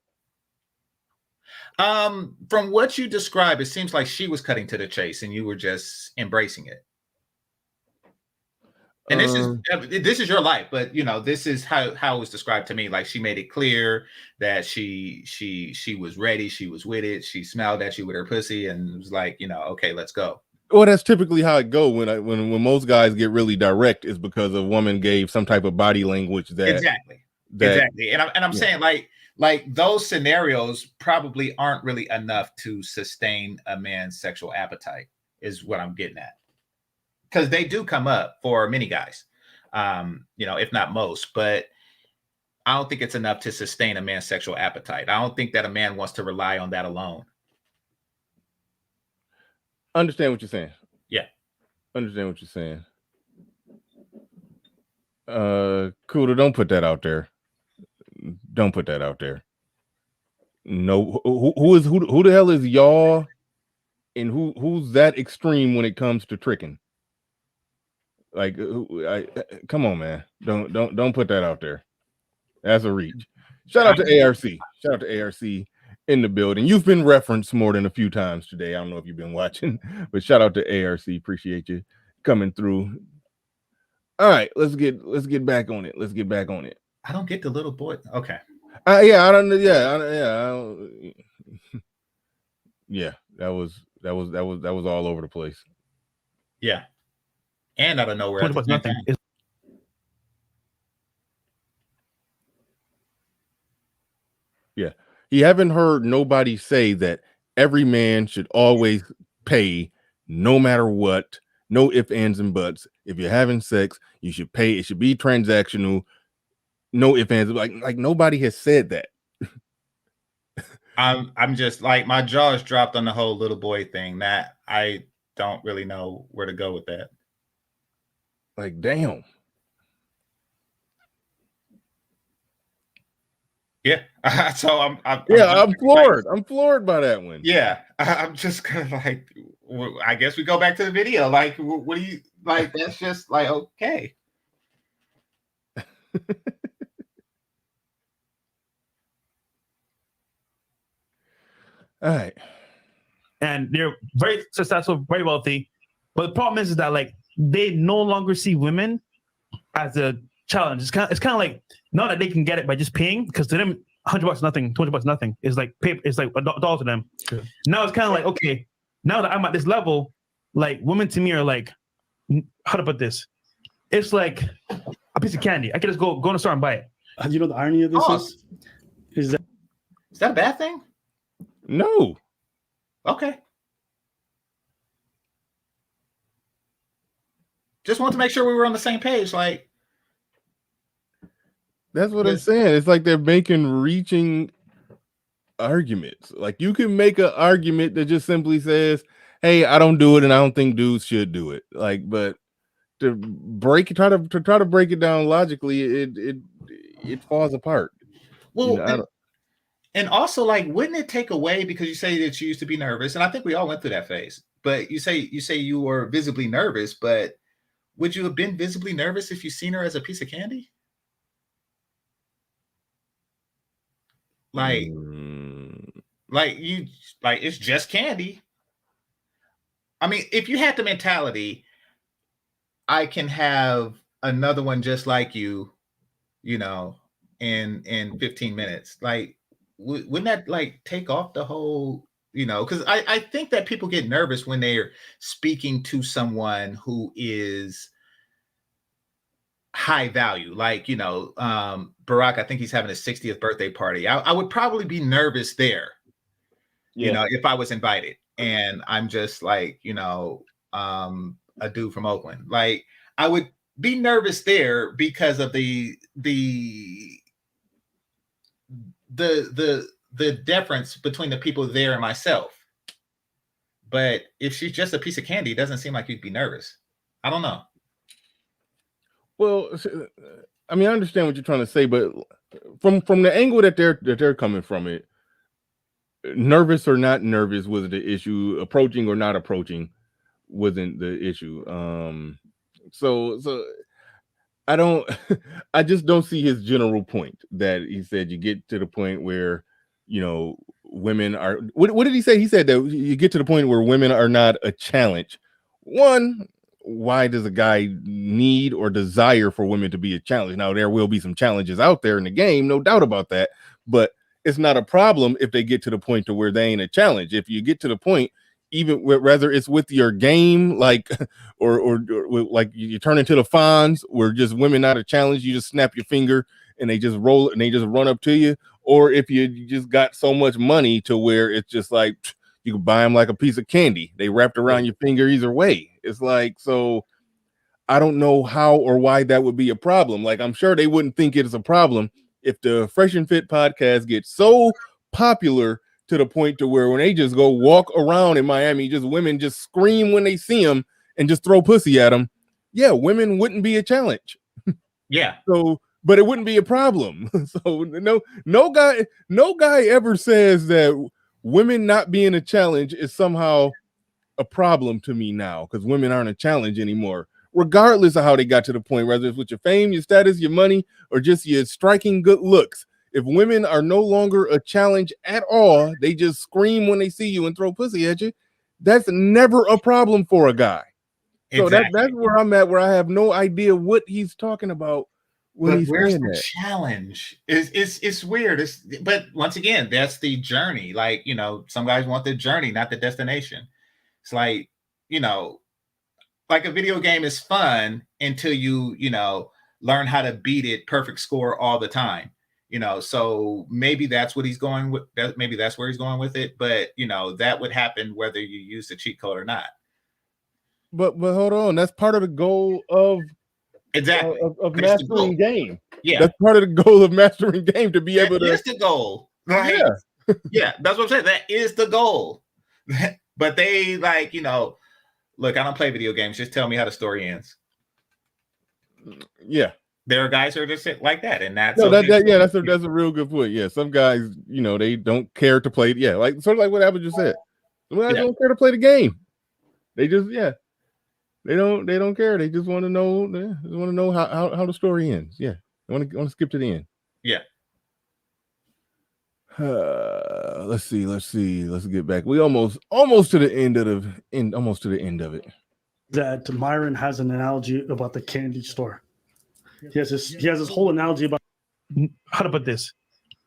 From what you describe, it seems like she was cutting to the chase and you were just embracing it. And this is your life, but this is how it was described to me. Like, she made it clear that she was ready, she was with it, she smiled at you with her pussy, and was like, okay, let's go. Well, that's typically how it go when most guys get really direct, is because a woman gave some type of body language that exactly. And I'm saying like those scenarios probably aren't really enough to sustain a man's sexual appetite, is what I'm getting at. Because they do come up for many guys, if not most, but I don't think it's enough to sustain a man's sexual appetite. I don't think that a man wants to rely on that alone. Understand what you're saying. Yeah. Understand what you're saying. Cooler, don't put that out there. Don't put that out there. No, who the hell is y'all, and who's that extreme when it comes to tricking? Like, come on, man. Don't put that out there. That's a reach. Shout out to ARC. Shout out to ARC in the building. You've been referenced more than a few times today. I don't know if you've been watching, but shout out to ARC. Appreciate you coming through. All right, let's get back on it. Let's get back on it. I don't get the little boy. Okay. Yeah, I don't know. Yeah, that was all over the place. Yeah. And out of nowhere. Yeah. You haven't heard nobody say that every man should always pay no matter what, no ifs, ands, and buts. If you're having sex, you should pay. It should be transactional. No ifs, ands, like nobody has said that. I'm just like, my jaw is dropped on the whole little boy thing. That I don't really know where to go with that. Like, damn. Yeah. So I'm floored. I'm floored by that one. Yeah. I'm just kind of like, I guess we go back to the video. Like, what do you like? That's just like, okay. All right. And they're very successful, very wealthy. But the problem is that like they no longer see women as a challenge. It's kind of like not that they can get it by just paying, because to them $100 nothing, $200 nothing. It's like paper, it's like $1 to them. Sure. Now it's kind of like, okay, now that I'm at this level, like women to me are like, how to put this? It's like a piece of candy. I can just go in the store and buy it. You know the irony of this is that a bad thing? No. Okay. Just want to make sure we were on the same page. Like, that's what I'm saying. It's like they're making reaching arguments. Like, you can make an argument that just simply says, hey, I don't do it and I don't think dudes should do it. Like, but to try to break it down logically, it falls apart. Well, you know, and also, like, wouldn't it take away, because you say that you used to be nervous, and I think we all went through that phase, but you say you were visibly nervous, but would you have been visibly nervous if you seen her as a piece of candy? Like, it's just candy. I mean, if you had the mentality, I can have another one just like you know, in 15 minutes, like, wouldn't that like take off the whole, you know, because I think that people get nervous when they're speaking to someone who is high value, like, you know, Barack, I think he's having his 60th birthday party. I would probably be nervous there, you know, if I was invited, and I'm just like, you know, a dude from Oakland. Like, I would be nervous there because of the difference between the people there and myself. But if she's just a piece of candy, it doesn't seem like you'd be nervous. I don't know. Well, I mean, I understand what you're trying to say, but from the angle that they're coming from it, nervous or not nervous was the issue. Approaching or not approaching wasn't the issue. So I just don't see his general point that he said you get to the point where, you know, women are, what did he say? He said that you get to the point where women are not a challenge. One, why does a guy need or desire for women to be a challenge? Now, there will be some challenges out there in the game, no doubt about that, but it's not a problem if they get to the point to where they ain't a challenge. If you get to the point, even whether it's with your game, like, or like you turn into the Fonz, where just women not a challenge, you just snap your finger and they just roll and they just run up to you, or if you just got so much money to where it's just like you can buy them like a piece of candy, they wrapped around your finger either way. It's like, so I don't know how or why that would be a problem. Like, I'm sure they wouldn't think it's a problem if the Fresh and Fit podcast gets so popular to the point to where when they just go walk around in Miami, just women just scream when they see them and just throw pussy at them. Yeah, women wouldn't be a challenge. Yeah. So, but it wouldn't be a problem. So no guy ever says that women not being a challenge is somehow a problem to me now, because women aren't a challenge anymore, regardless of how they got to the point, whether it's with your fame, your status, your money, or just your striking good looks. If women are no longer a challenge at all, they just scream when they see you and throw pussy at you, that's never a problem for a guy. So that's where I'm at, where I have no idea what he's talking about when he's where's saying the that. challenge? It's weird. But once again, that's the journey. Like, you know, some guys want the journey, not the destination. It's like, you know, like a video game is fun until you know, learn how to beat it perfect score all the time. You know, so maybe that's what he's going with. Maybe that's where he's going with it. But you know, that would happen whether you use the cheat code or not. But hold on, that's part of the goal of of mastering game. Yeah, that's part of the goal of mastering game, to be able to. That's the goal. Right? Yeah, yeah, that's what I'm saying. That is the goal. But they like, you know, look, I don't play video games. Just tell me how the story ends. Yeah. There are guys who are just like that, and that's that's a real good point. Yeah, some guys, you know, they don't care to play. Yeah, like sort of like what Abba just said. Some guys don't care to play the game. They just they don't care. They just want to know. They just want to know how the story ends. Yeah, they want to skip to the end. Yeah. Let's see. Let's get back. We almost to the end of it. That Myron has an analogy about the candy store. He has this whole analogy about how to put this.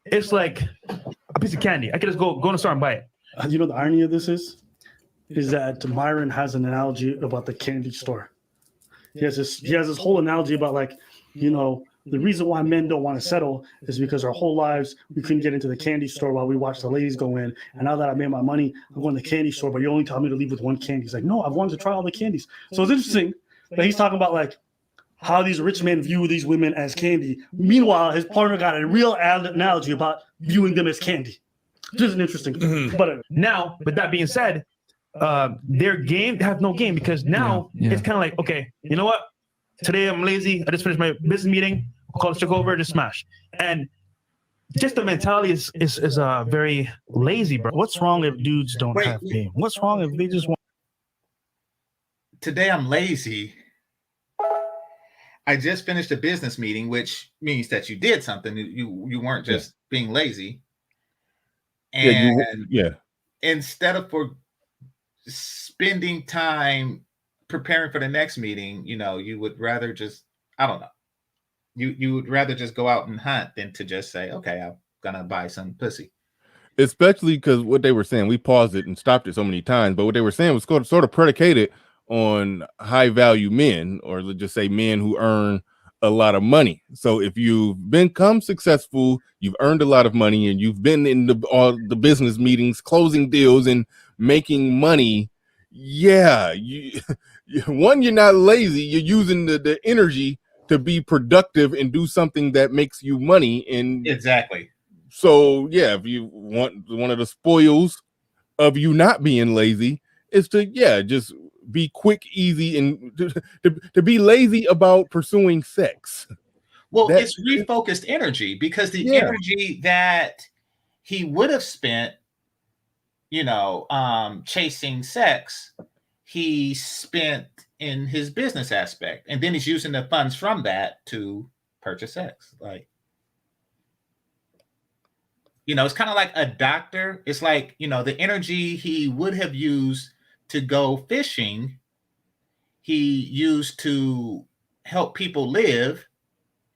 It's like a piece of candy. I could just go in the store and buy it. You know, the irony of this is that Myron has an analogy about the candy store. He has this whole analogy about, like, you know, the reason why men don't want to settle is because our whole lives we couldn't get into the candy store while we watched the ladies go in. And now that I made my money, I'm going to the candy store, but you only tell me to leave with one candy. He's like, no, I've wanted to try all the candies. So it's interesting that he's talking about, like, how these rich men view these women as candy. Meanwhile, his partner got a real analogy about viewing them as candy. Just an interesting thing. But now, with that being said, their game have no game, because now it's kind of like, okay, you know what? Today I'm lazy. I just finished my business meeting. I'll call this chick over, just smash. And just the mentality is very lazy, bro. What's wrong if dudes don't have game? What's wrong if they just want? Today I'm lazy. I just finished a business meeting, which means that you did something. You weren't just being lazy. And instead of spending time preparing for the next meeting, you know, you would rather just, I don't know. You would rather just go out and hunt than to just say, okay, I'm gonna buy some pussy. Especially because what they were saying, we paused it and stopped it so many times, but what they were saying was sort of predicated on high value men, or let's just say men who earn a lot of money. So if you've become successful, you've earned a lot of money, and you've been in all the business meetings, closing deals and making money, you're not lazy. You're using the energy to be productive and do something that makes you money. And exactly. So if you want one of the spoils of you not being lazy is to just be quick, easy, and to be lazy about pursuing sex. Well, it's refocused energy, because the energy that he would have spent, you know, chasing sex, he spent in his business aspect, and then he's using the funds from that to purchase sex. Like, you know, it's kind of like a doctor. It's like, you know, the energy he would have used to go fishing, he used to help people live,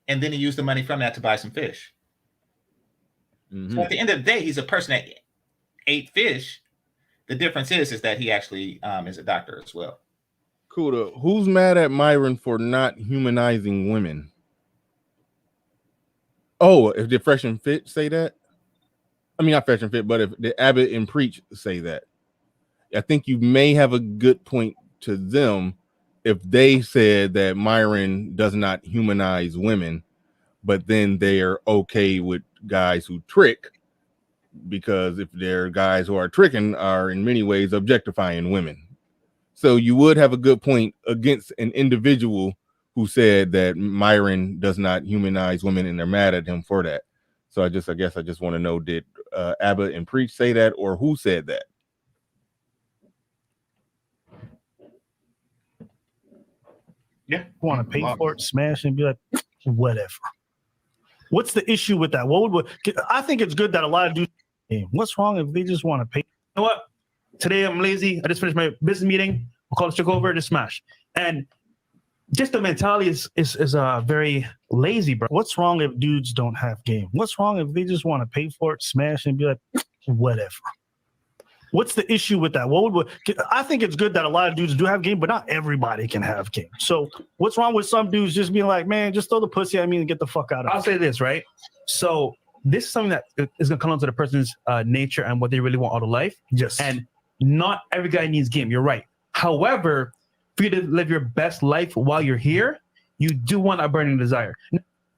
and then he used the money from that to buy some fish. Mm-hmm. So at the end of the day, he's a person that ate fish. The difference is that he actually is a doctor as well. Cool. Who's mad at Myron for not humanizing women? Oh, if the Fresh and Fit say that? I mean, not Fresh and Fit, but if the Abbott and Preach say that, I think you may have a good point to them if they said that Myron does not humanize women, but then they are okay with guys who trick, because if they're guys who are tricking are in many ways objectifying women. So you would have a good point against an individual who said that Myron does not humanize women, and they're mad at him for that. So I guess I just want to know, did Abbott and Preach say that, or who said that? Yeah, want to pay for it, smash, and be like, whatever. What's the issue with that? I think it's good that a lot of dudes. What's wrong if they just want to pay? You know what? Today I'm lazy. I just finished my business meeting. I'll call this chick over, just smash. And just the mentality is very lazy, bro. What's wrong if dudes don't have game? What's wrong if they just want to pay for it, smash, and be like, whatever? What's the issue with that? I think it's good that a lot of dudes do have game, but not everybody can have game. So what's wrong with some dudes just being like, man, just throw the pussy at me and get the fuck out of it? I'll say this, right? So this is something that is going to come down to the person's nature and what they really want out of life. Yes. And not every guy needs game. You're right. However, for you to live your best life while you're here, you do want a burning desire.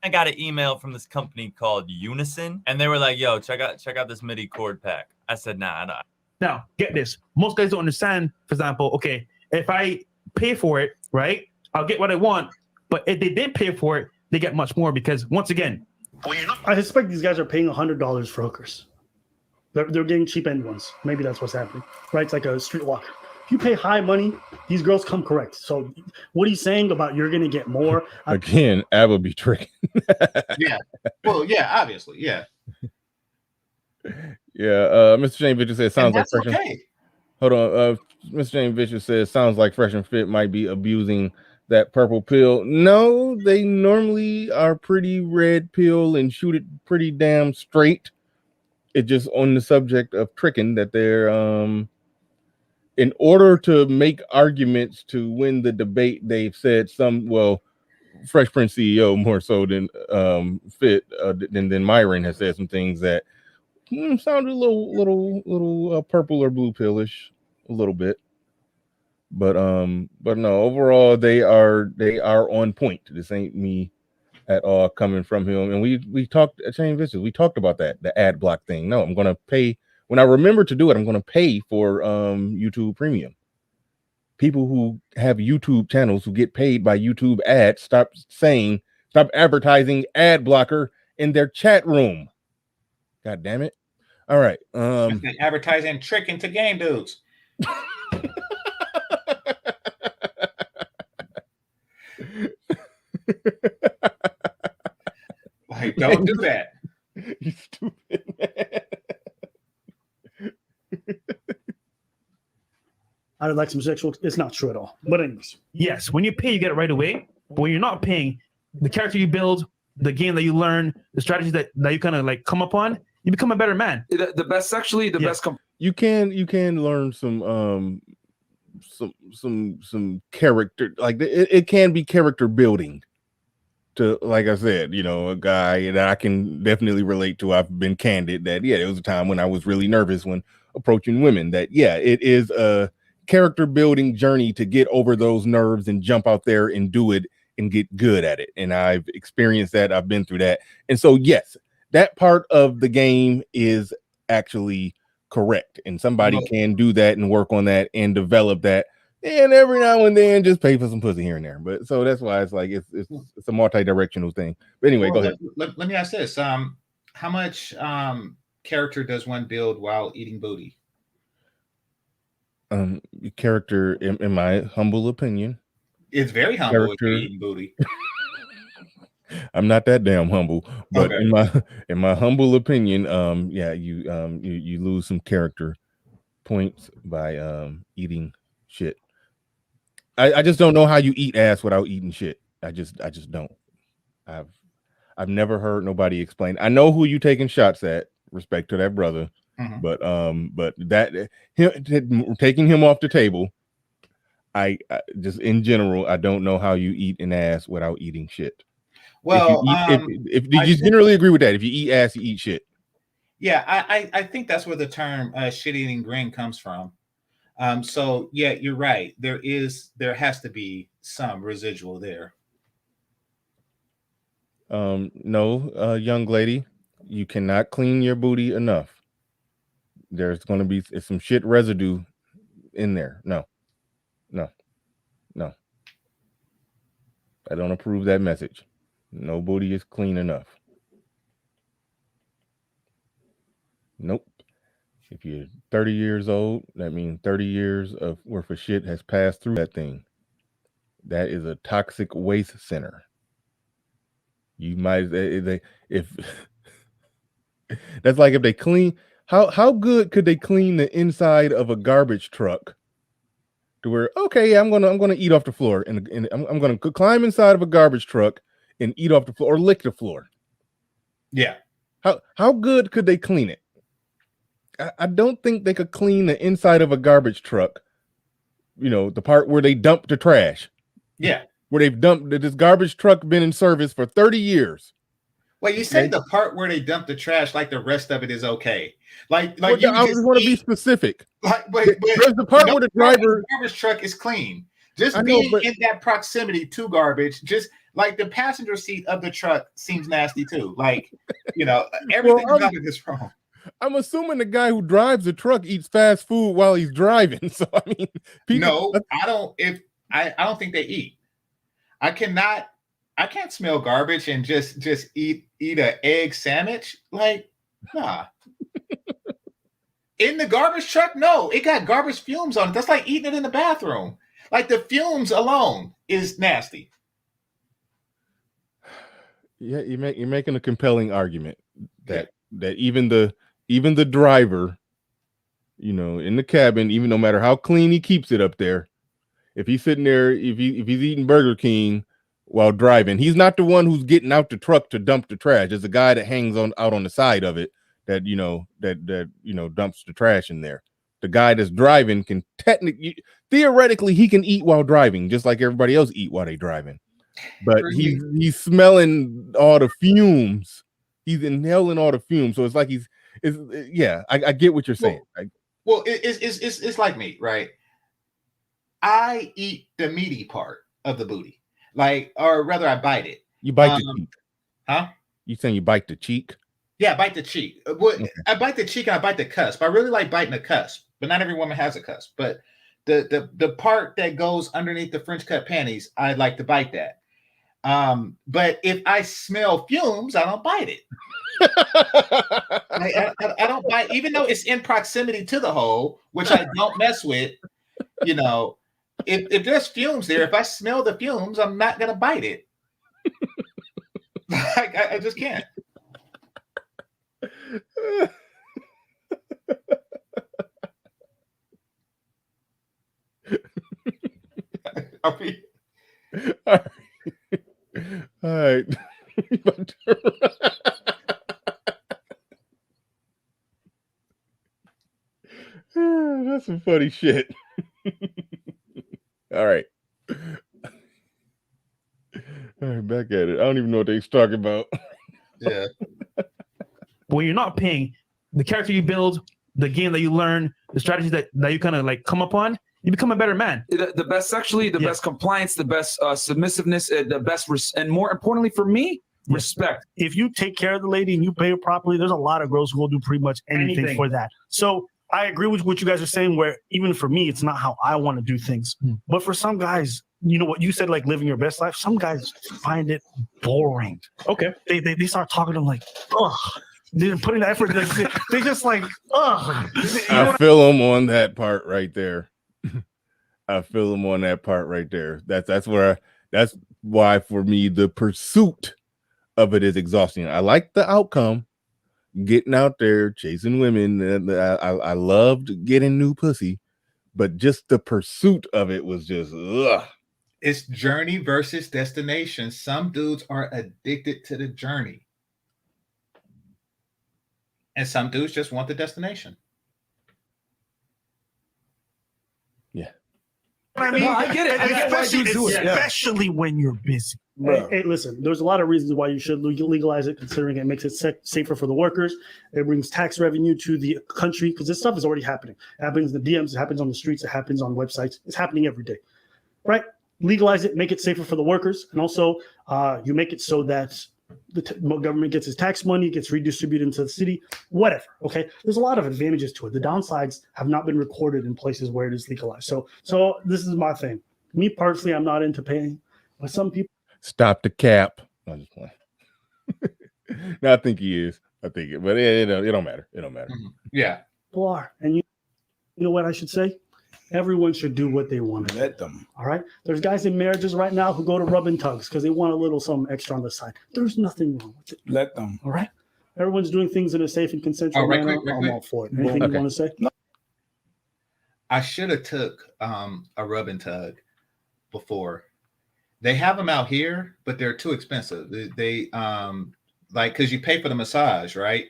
I got an email from this company called Unison, and they were like, yo, check out this MIDI chord pack. I said, nah. Now, get this. Most guys don't understand, for example, okay, if I pay for it, right, I'll get what I want. But if they didn't pay for it, they get much more because, once again, I suspect these guys are paying $100 for hookers. They're getting cheap end ones. Maybe that's what's happening, right? It's like a streetwalker. If you pay high money, these girls come correct. So what he's saying about you're going to get more. Again, Abba be tricking. Yeah. Well, yeah, obviously. Yeah. Yeah, Mr. James Vicious says sounds like Fresh okay. Hold on, Mr. James Vicious says sounds like Fresh and Fit might be abusing that purple pill. No, they normally are pretty red pill and shoot it pretty damn straight. It just on the subject of tricking that they're in order to make arguments to win the debate, they've said Fresh Prince CEO more so than Fit than Myron has said some things that sounded a little purple or blue pillish a little bit, but no, overall they are on point. This ain't me at all coming from him. And we talked at Shane Vicious, we talked about that, the ad block thing. No, I'm gonna pay when I remember to do it. I'm gonna pay for YouTube Premium. People who have YouTube channels who get paid by YouTube ads, stop advertising ad blocker in their chat room. God damn it. All right. Advertising trick into game dudes. Like, don't do that. You stupid man. I would like some sexual. It's not true at all. But anyways. Yes, when you pay, you get it right away. But when you're not paying, the character you build, the game that you learn, the strategies that you kind of like come upon, you become a better man. The best sexually, the best. You can learn some character, like it can be character building. To, like I said, a guy that I can definitely relate to. I've been candid that there was a time when I was really nervous when approaching women. That it is a character building journey to get over those nerves and jump out there and do it and get good at it. And I've experienced that. I've been through that. And so yes, that part of the game is actually correct, and somebody can do that and work on that and develop that. And every now and then just pay for some pussy here and there. But so that's why it's like it's a multi-directional thing. But anyway, go ahead. Let me ask this. How much character does one build while eating booty? Character, in my humble opinion. It's very humble if you're eating booty. I'm not that damn humble, but okay. in my humble opinion, you lose some character points by eating shit. I just don't know how you eat ass without eating shit. I just don't. I've never heard nobody explain. I know who you taking shots at. Respect to that brother, but that taking him off the table. I just in general, I don't know how you eat an ass without eating shit. Well, if you generally agree with that, if you eat ass, you eat shit. Yeah, I think that's where the term shit eating grin comes from. So yeah, you're right. There has to be some residual there. No, young lady, you cannot clean your booty enough. There's going to be some shit residue in there. No. I don't approve that message. No booty is clean enough. Nope. If you're 30 years old, that means 30 years of worth of shit has passed through that thing. That is a toxic waste center. You might, if that's like if they clean, how good could they clean the inside of a garbage truck to where, okay, I'm gonna eat off the floor and I'm gonna climb inside of a garbage truck and eat off the floor or lick the floor. Yeah. How good could they clean it? I don't think they could clean the inside of a garbage truck. You know, the part where they dump the trash. Yeah. Where they've dumped this garbage truck been in service for 30 years. Well, you say the part where they dump the trash, like the rest of it is okay. Like well, you I just want to be specific. Like, but there's the part where the driver garbage truck is clean. Just being in that proximity to garbage, just like the passenger seat of the truck seems nasty too. Like, you know, everything about it is wrong. I'm assuming the guy who drives the truck eats fast food while he's driving. So I mean, no, I don't. I don't think they eat. I can't smell garbage and just eat an egg sandwich. Like, nah. In the garbage truck, no, it got garbage fumes on it. That's like eating it in the bathroom. Like the fumes alone is nasty. Yeah, you're making a compelling argument that even the driver, you know, in the cabin, even no matter how clean he keeps it up there, if he's sitting there, if he's eating Burger King while driving, he's not the one who's getting out the truck to dump the trash. It's the guy that hangs out on the side of it that dumps the trash in there. The guy that's driving can theoretically he can eat while driving, just like everybody else eat while they driving. But he's smelling all the fumes. He's inhaling all the fumes. So it's like I get what you're saying. Well, it's like me, right? I eat the meaty part of the booty, or rather, I bite it. You bite the cheek, huh? You saying you bite the cheek? Yeah, I bite the cheek. I bite the cheek and I bite the cusp. I really like biting the cusp, but not every woman has a cusp. But the part that goes underneath the French cut panties, I like to bite that. But if I smell fumes, I don't bite it. I don't bite, even though it's in proximity to the hole, which I don't mess with. You know, if there's fumes there, if I smell the fumes, I'm not gonna bite it. I just can't. All right. That's some funny shit. All right. All right, back at it. I don't even know what they're talking about. Yeah. When you're not paying, the character you build, the game that you learn, the strategies that you kind of like come upon, you become a better man. The best sexually, the best compliance, the best submissiveness, the best, and more importantly for me, respect. If you take care of the lady and you pay her properly, there's a lot of girls who will do pretty much anything for that. So I agree with what you guys are saying, where even for me, it's not how I want to do things. But for some guys, you know what you said, like living your best life, some guys find it boring. Okay. They start talking to them like, ugh. They're putting the effort. They just like, ugh. I feel them on that part right there. I feel them on that part right there. That's why for me the pursuit of it is exhausting. I like the outcome, getting out there chasing women. I loved getting new pussy, but just the pursuit of it was just ugh. It's journey versus destination. Some dudes are addicted to the journey, and some dudes just want the destination. Yeah. I mean, I get it. Especially when you're busy. Hey, listen, there's a lot of reasons why you should legalize it, considering it makes it safer for the workers. It brings tax revenue to the country because this stuff is already happening. It happens in the DMs, it happens on the streets, it happens on websites. It's happening every day, right? Legalize it, make it safer for the workers. And also you make it so that the government gets its tax money, gets redistributed into the city, whatever. Okay. There's a lot of advantages to it. The downsides have not been recorded in places where it is legalized. So this is my thing. Me personally, I'm not into paying, but some people. Stop the cap. I'm just playing. No, I think he is. I think it, but it don't matter. It don't matter. Yeah. People are. And you know what I should say? Everyone should do what they want to. Let them. All right. There's guys in marriages right now who go to rub and tugs because they want a little something extra on the side. There's nothing wrong with it. Let them. All right. Everyone's doing things in a safe and consensual manner. I'm all for it. Anything you want to say? No. I should have took a rub and tug before. They have them out here, but they're too expensive. They like because you pay for the massage, right?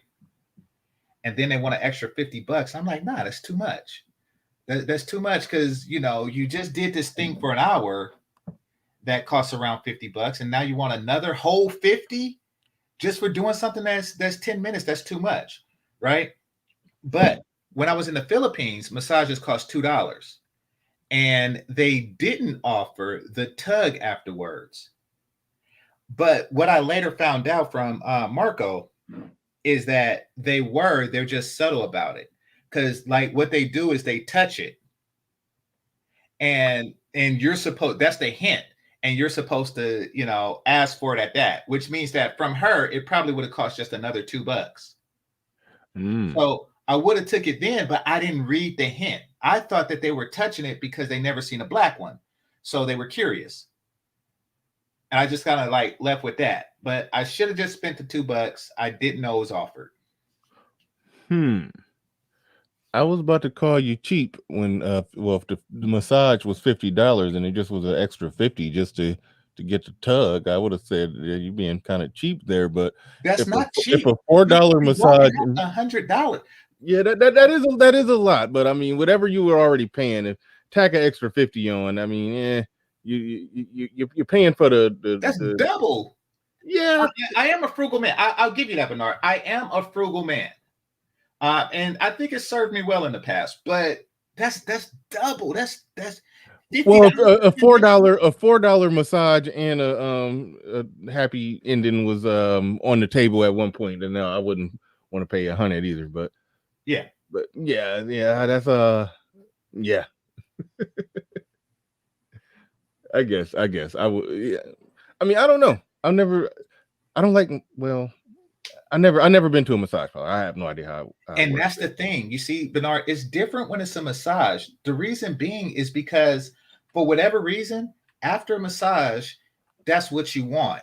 and then they want an extra $50. I'm like, nah, that's too much. That's too much because you just did this thing for an hour that costs around $50, and now you want another whole 50 just for doing something that's 10 minutes. That's too much, right? But when I was in the Philippines, massages cost $2, and they didn't offer the tug afterwards. But what I later found out from Marco is that they're just subtle about it. Because like what they do is they touch it, and you're supposed, that's the hint, and you're supposed to ask for it at that, which means that from her it probably would have cost just another $2. So I would have took it then, but I didn't read the hint. I thought that they were touching it because they never seen a black one, so they were curious, and I just kind of like left with that. But I should have just spent the $2. I didn't know it was offered. I was about to call you cheap when if the massage was $50 and it just was an extra $50 just to get the tug, I would have said you're being kind of cheap there. But that's not cheap. If a $4 massage, $100, yeah, that is a lot. But I mean, whatever you were already paying, if tack an extra 50 on, I mean, you're paying for that's double. Yeah, I am a frugal man. I'll give you that, Bernard. I am a frugal man. And I think it served me well in the past, but that's double. That's well, a $4 massage and a happy ending was on the table at one point, and now I wouldn't want to pay $100 either. But yeah, that's yeah. I guess I would. Yeah. I mean, I don't know. I've never been to a massage parlor. I have no idea how and that's the thing. You see, Bernard, it's different when it's a massage. The reason being is because for whatever reason, after a massage, that's what you want.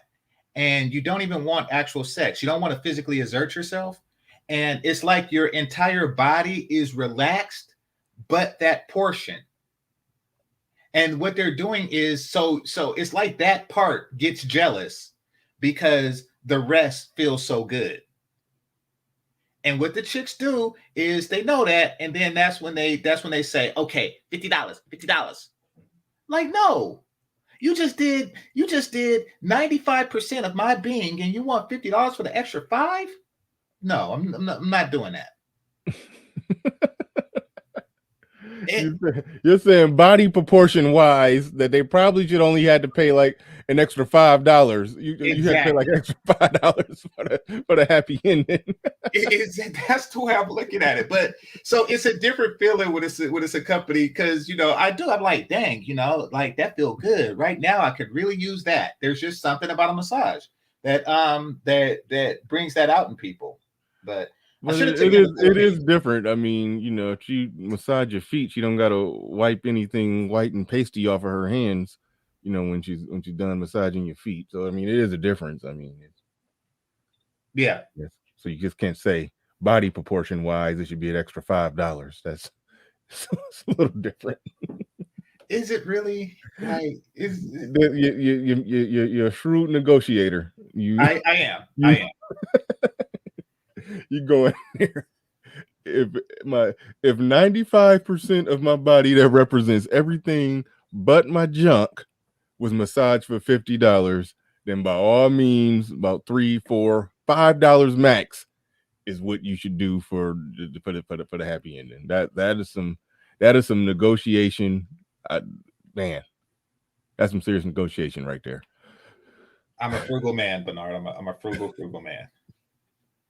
And you don't even want actual sex. You don't want to physically exert yourself. And it's like your entire body is relaxed, but that portion. And what they're doing is so it's like that part gets jealous because the rest feels so good. And what the chicks do is they know that, and then that's when they say, okay, $50. Like, no, you just did 95% of my being, and you want $50 for the extra 5? No, I'm not doing that. You're saying body proportion wise that they probably should only had to pay like an extra $5. You had to pay like extra $5 for the happy ending. That's the way I'm looking at it. But so it's a different feeling when it's a company, because I'm like, dang, like that feel good right now. I could really use that. There's just something about a massage that brings that out in people. But it is different. I mean, if you massage your feet, she don't gotta wipe anything white and pasty off of her hands, when she's done massaging your feet. So I mean, it is a difference. I mean, yes. So you just can't say body proportion wise it should be an extra $5. That's it's a little different. Is it really? Like, you're a shrewd negotiator. I am. You go in there. If 95% of my body that represents everything but my junk was massaged for $50, then by all means, about $3, $4, $5 max is what you should do for the happy ending. That is some negotiation. Man, that's some serious negotiation right there. I'm a frugal man, Bernard. I'm a frugal man.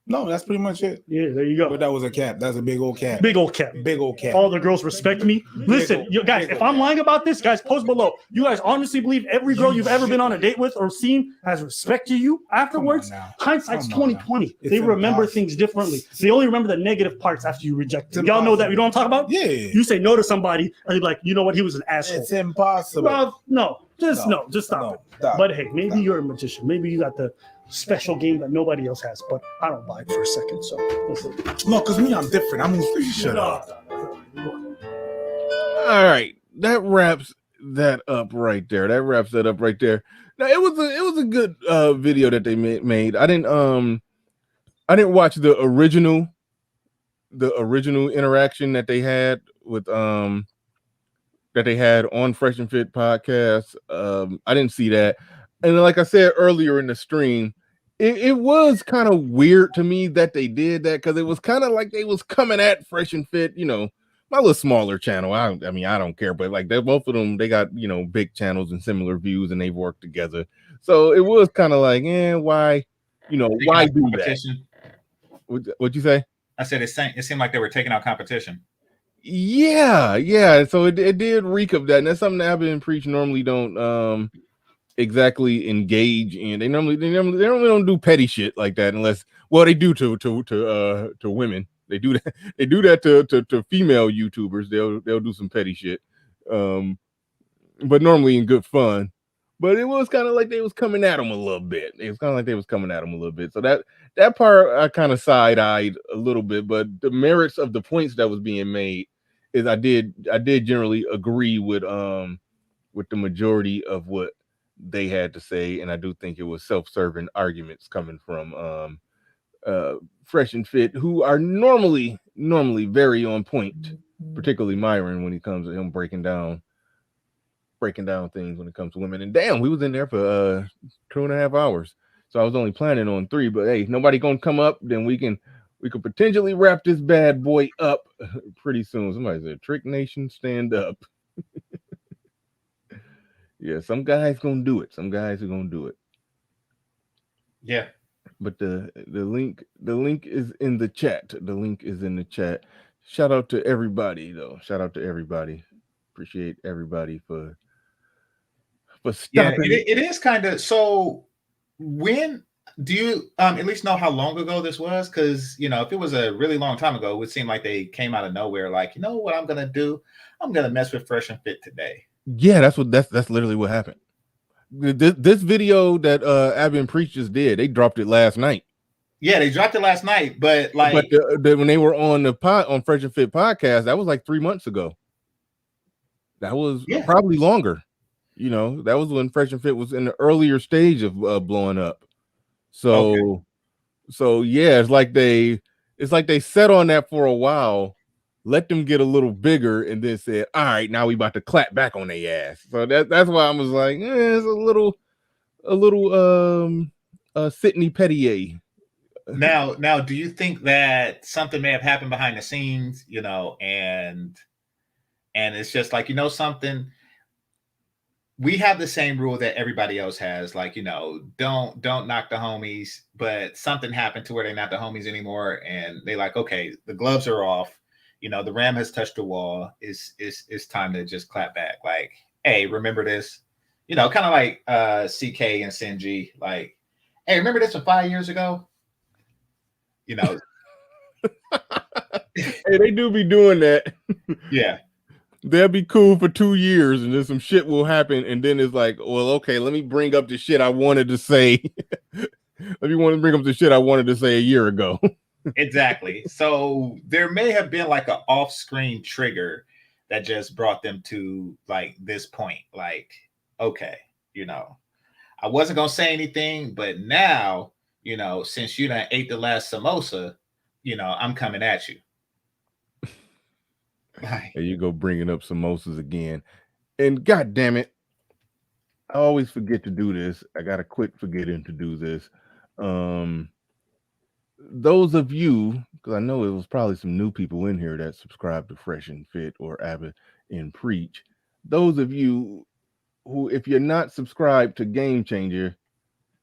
No, that's pretty much it. Yeah, there you go. But that was a cap. That's a big old cap. Big old cap. Big old cap. All the girls respect me. Listen, you guys, if I'm lying about this, guys, post below. You guys honestly believe every girl you've ever been on a date with or seen has respected you afterwards? Hindsight's 20/20. They remember things differently. They only remember the negative parts after you reject them. Y'all know that. You know what I'm talking about? Yeah. You say no to somebody, and they're like, you know what? He was an asshole. It's impossible. Well, just stop it. But hey, maybe you're a magician. Maybe you got the special game that nobody else has, but I don't buy it for a second. So no, because me, I'm different. I'm shut up. All right, that wraps that up right there. Now it was a good video that they made. I didn't watch the original the original interaction that they had with that they had on Fresh and Fit podcast. I didn't see that. And like I said earlier in the stream, it was kind of weird to me that they did that, because it was kind of like they was coming at Fresh and Fit, you know, my little smaller channel. I mean, I don't care, but like both of them, they got, you know, big channels and similar views, and they've worked together. So it was kind of like, why, you know, why do that? What'd you say? I said it seemed like they were taking out competition. Yeah. So it did reek of that, and that's something that Abby and Preach normally don't exactly engage in. They normally don't do petty shit like that, unless, well, they do to women. They do that. They do that to female YouTubers. They'll do some petty shit, but normally in good fun. But it was kind of like they was coming at them a little bit. So that part I kind of side-eyed a little bit. But the merits of the points that was being made is I did generally agree with the majority of what they had to say, and I do think it was self-serving arguments coming from Fresh and Fit, who are normally very on point, particularly Myron when it comes to him breaking down things when it comes to women. And damn, we was in there for 2.5 hours, so I was only planning on 3. But hey, nobody gonna come up, then we can potentially wrap this bad boy up pretty soon. Somebody said, "Trick Nation, stand up." Yeah, some guys gonna do it. Some guys are gonna do it. Yeah. But the link is in the chat. The link is in the chat. Shout out to everybody though. Shout out to everybody. Appreciate everybody for stopping. Yeah, it is kind of. So when do you at least know how long ago this was? Because, you know, if it was a really long time ago, it would seem like they came out of nowhere. Like, you know what I'm gonna do? I'm gonna mess with Fresh and Fit today. Yeah, that's literally what happened. This video that Abby and Preach just did, they dropped it last night. Yeah, they dropped it last night, but like, when they were on on Fresh and Fit podcast, that was like 3 months ago. That was probably longer. You know, that was when Fresh and Fit was in the earlier stage of blowing up. So yeah, it's like they sat on that for a while, let them get a little bigger, and then said, "All right, now we about to clap back on their ass." So that's why I was like, it's a little Sidney Pettier. Now, do you think that something may have happened behind the scenes, you know, and it's just like, you know, something, we have the same rule that everybody else has, like, you know, don't knock the homies, but something happened to where they're not the homies anymore, and they like, okay, the gloves are off. You know, the ram has touched the wall. It's time to just clap back. Like, hey, remember this? You know, kind of like CK and Sinji. Like, hey, remember this from 5 years ago? You know. Hey, they do be doing that. Yeah. They'll be cool for 2 years, and then some shit will happen, and then it's like, well, okay, let me bring up the shit I wanted to say. Bring up the shit I wanted to say a year ago. Exactly. So there may have been like an off-screen trigger that just brought them to like this point. Like, okay, you know, I wasn't gonna say anything, but now, you know, since you done ate the last samosa, you know, I'm coming at you. There you go, bringing up samosas again. And god damn it, I always forget to do this. I gotta quit forgetting to do this. Those of you, because I know it was probably some new people in here that subscribe to Fresh and Fit or Abbott and Preach. Those of you who, if you're not subscribed to Game Changer,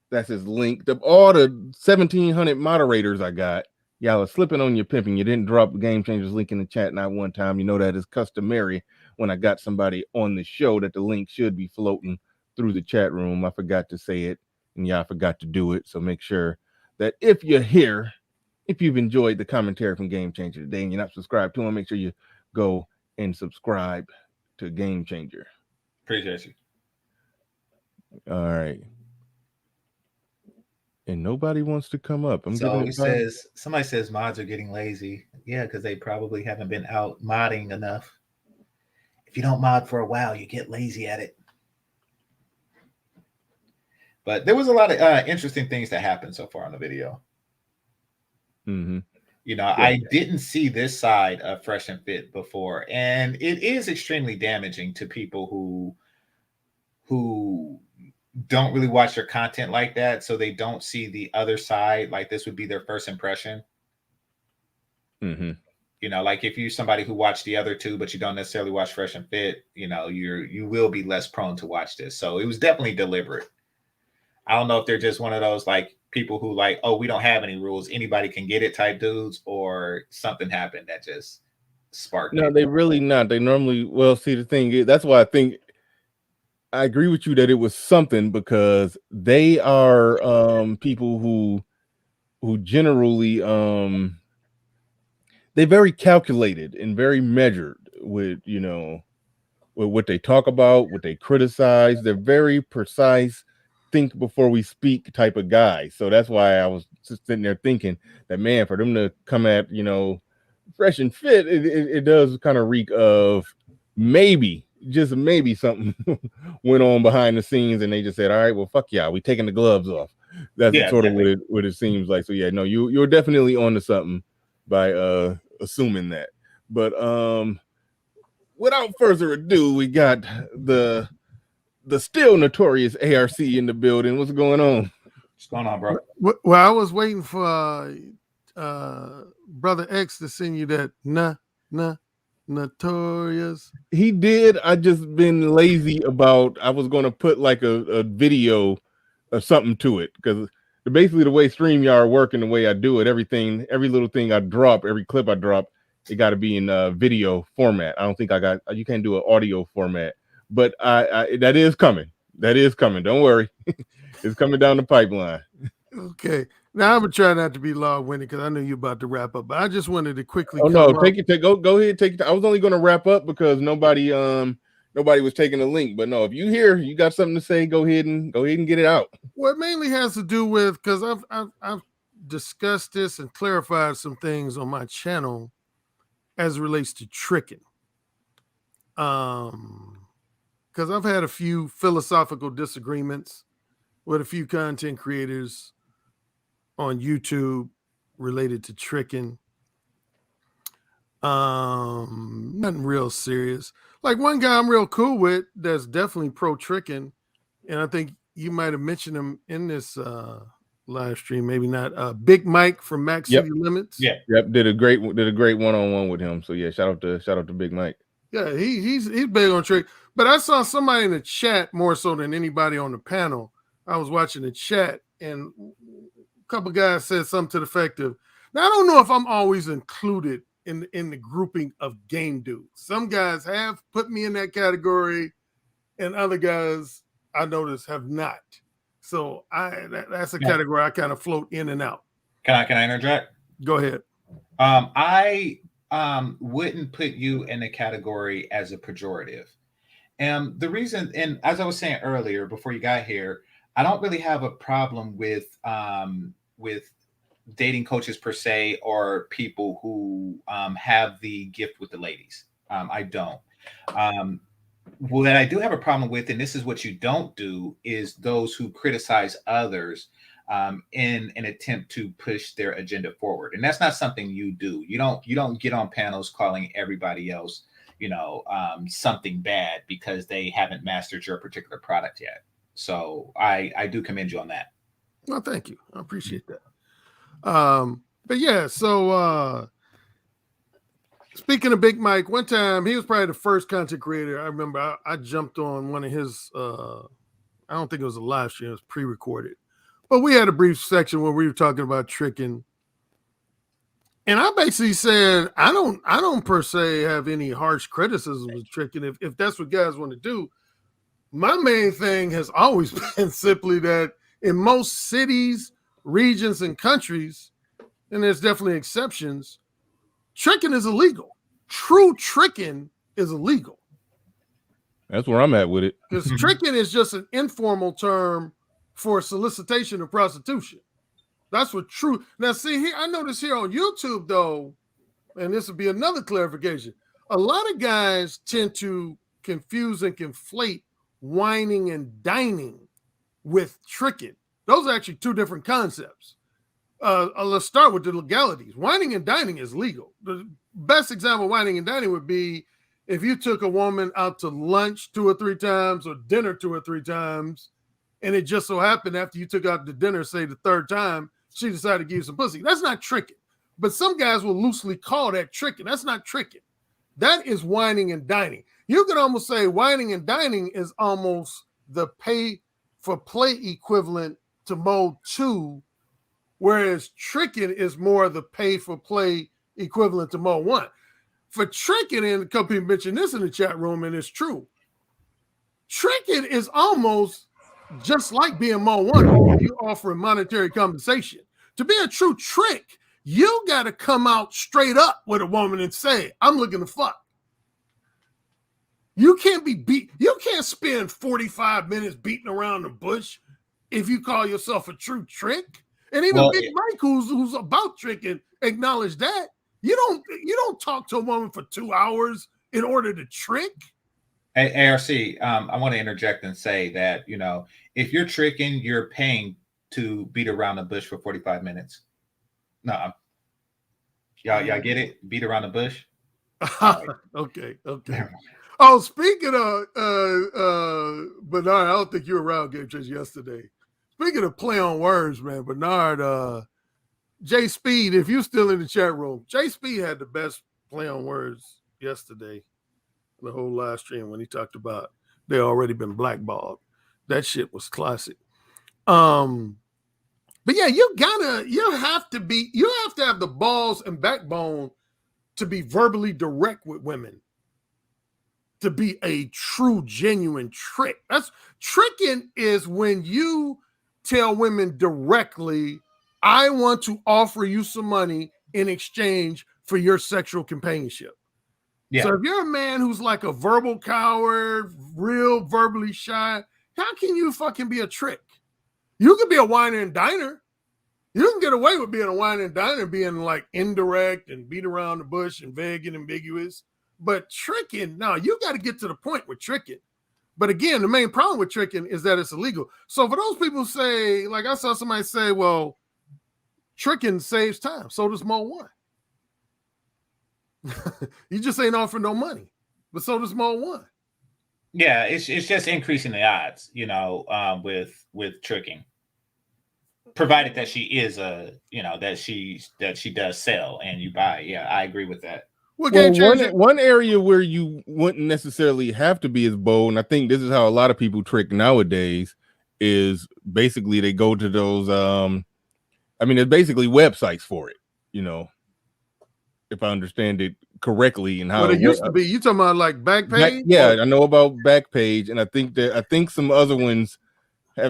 that's his link. All the 1,700 moderators I got, y'all are slipping on your pimping. You didn't drop the Game Changer's link in the chat not one time. You know that is customary when I got somebody on the show that the link should be floating through the chat room. I forgot to say it, and y'all forgot to do it. So make sure that if you're here, if you've enjoyed the commentary from Game Changer today and you're not subscribed to him, make sure you go and subscribe to Game Changer. Appreciate you. All right. And nobody wants to come up. Somebody says mods are getting lazy. Yeah, because they probably haven't been out modding enough. If you don't mod for a while, you get lazy at it. But there was a lot of interesting things that happened so far on the video. Mm-hmm. You know, I didn't see this side of Fresh and Fit before, and it is extremely damaging to people who don't really watch their content like that, so they don't see the other side. Like this would be their first impression. Mm-hmm. You know, like if you're somebody who watched the other two, but you don't necessarily watch Fresh and Fit, you know, you will be less prone to watch this. So it was definitely deliberate. I don't know if they're just one of those like people who like, oh, we don't have any rules, anybody can get it type dudes, or something happened that just sparked. No, they really not. They normally, well, see, the thing is, that's why I think I agree with you that it was something, because they are people who generally they're very calculated and very measured with, you know, with what they talk about, what they criticize. They're very precise, think before we speak type of guy. So that's why I was just sitting there thinking that, man, for them to come at, you know, Fresh and Fit, it does kind of reek of maybe, just maybe something went on behind the scenes and they just said, all right, well, fuck yeah, we taking the gloves off. That's sort of what it seems like. So yeah, no, you're definitely onto something by assuming that. But without further ado, we got the still notorious ARC in the building. What's going on? What's going on, bro? Well, I was waiting for Brother X to send you that notorious. He did. I just been lazy about. I was going to put like a video or something to it, because basically the way StreamYard work and the way I do it, every little thing I drop, every clip I drop, it got to be in video format. I don't think you can't do an audio format, but I that is coming. That is coming. Don't worry. It's coming down the pipeline. Okay. Now I'm gonna try not to be long-winded because I know you're about to wrap up, but I just wanted to quickly. Oh no, go ahead, take it. I was only gonna wrap up because nobody was taking the link. But no, if you got something to say, go ahead and get it out. Well, it mainly has to do with, because I've discussed this and clarified some things on my channel as it relates to tricking. Because I've had a few philosophical disagreements with a few content creators on YouTube related to tricking. Nothing real serious. Like one guy I'm real cool with that's definitely pro tricking, and I think you might have mentioned him in this live stream, maybe not. Big Mike from Max City Limits. Yep, did a great one-on-one with him. So yeah, shout out to Big Mike. Yeah, he's big on trick. But I saw somebody in the chat more so than anybody on the panel. I was watching the chat, and a couple guys said something to the effect of, now I don't know if I'm always included in the grouping of game dudes. Some guys have put me in that category, and other guys I noticed have not. So that's a category I kind of float in and out. Can I interject? Go ahead. I wouldn't put you in a category as a pejorative. And the reason, and as I was saying earlier before you got here, I don't really have a problem with dating coaches per se, or people who have the gift with the ladies. I don't. What I do have a problem with, and this is what you don't do, is those who criticize others in an attempt to push their agenda forward. And that's not something you do. You don't get on panels calling everybody else, something bad because they haven't mastered your particular product yet. So I do commend you on that. Well, thank you. I appreciate that. But yeah, so speaking of Big Mike, one time he was probably the first content creator. I remember I jumped on one of his I don't think it was a live stream, it was pre-recorded. But we had a brief section where we were talking about tricking. And I basically said, I don't per se have any harsh criticism of tricking if that's what guys want to do. My main thing has always been simply that in most cities, regions, and countries, and there's definitely exceptions, tricking is illegal. True tricking is illegal. That's where I'm at with it. Because tricking is just an informal term for solicitation of prostitution. That's what true. Now, see here, I notice here on YouTube, though, and this would be another clarification. A lot of guys tend to confuse and conflate whining and dining with tricking. Those are actually two different concepts. let's start with the legalities. Whining and dining is legal. The best example of whining and dining would be if you took a woman out to lunch 2 or 3 times or dinner 2 or 3 times, and it just so happened after you took out the dinner, say the 3rd time, she decided to give you some pussy. That's not tricking. But some guys will loosely call that tricking. That's not tricking. That is whining and dining. You could almost say whining and dining is almost the pay for play equivalent to mode 2, whereas tricking is more the pay for play equivalent to mode 1. For tricking, and a couple people mentioned this in the chat room, and it's true. Tricking is almost just like being mode 1 when you offer monetary compensation. To be a true trick, you got to come out straight up with a woman and say, I'm looking to fuck. You can't be beat. You can't spend 45 minutes beating around the bush if you call yourself a true trick. And even Big Mike, who's about tricking, acknowledge that. You don't talk to a woman for 2 hours in order to trick. Hey, ARC, I want to interject and say that, if you're tricking, you're paying to beat around the bush for 45 minutes. No, y'all get it? Beat around the bush. Right. Okay. Oh, speaking of Bernard, I don't think you were around Game Chase yesterday. Speaking of play on words, man, Bernard, Jay Speed, if you're still in the chat room, Jay Speed had the best play on words yesterday, the whole live stream when he talked about they already been blackballed. That shit was classic. But yeah, you have to have the balls and backbone to be verbally direct with women, to be a true, genuine trick. That's tricking is when you tell women directly, I want to offer you some money in exchange for your sexual companionship. Yeah. So if you're a man who's like a verbal coward, real verbally shy, how can you fucking be a trick? You could be a whiner and diner. You can get away with being a whiner and diner, being like indirect and beat around the bush and vague and ambiguous. But tricking, no, you got to get to the point with tricking. But again, the main problem with tricking is that it's illegal. So for those people who say, like I saw somebody say, well, tricking saves time. So does Mode 1. You just ain't offering no money. But so does Mode 1. Yeah, it's just increasing the odds, with tricking. Provided that she is that she does sell and you buy. Yeah, I agree with that. Well, one area where you wouldn't necessarily have to be as bold, and I think this is how a lot of people trick nowadays, is basically they go to those it's basically websites for it, if I understand it correctly, and how it used to be. You talking about like Backpage? I know about Backpage, and I think some other ones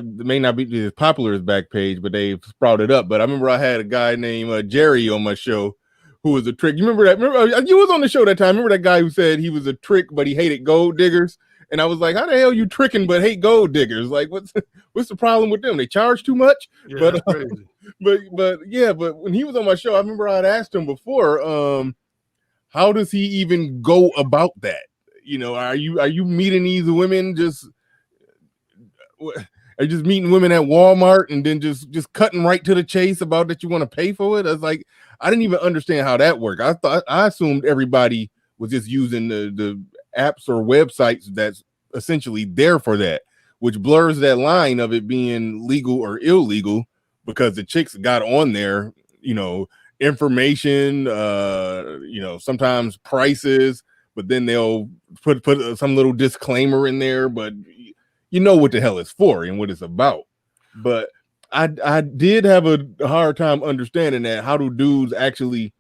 may not be as popular as Backpage, but they've sprouted up. But I remember I had a guy named Jerry on my show who was a trick. You remember that? Remember you was on the show that time. Remember that guy who said he was a trick, but he hated gold diggers? And I was like, how the hell you tricking but hate gold diggers? Like, what's the problem with them? They charge too much? Yeah, but that's crazy. But when he was on my show, I remember I'd asked him before, how does he even go about that? Are you meeting these women are you just meeting women at Walmart and then just cutting right to the chase about that you want to pay for it? I was like, I didn't even understand how that worked. I assumed everybody was just using the apps or websites that's essentially there for that, which blurs that line of it being legal or illegal, because the chicks got on there, information, sometimes prices, but then they'll put some little disclaimer in there, but you know what the hell it's for and what it's about. But I did have a hard time understanding that. How do dudes actually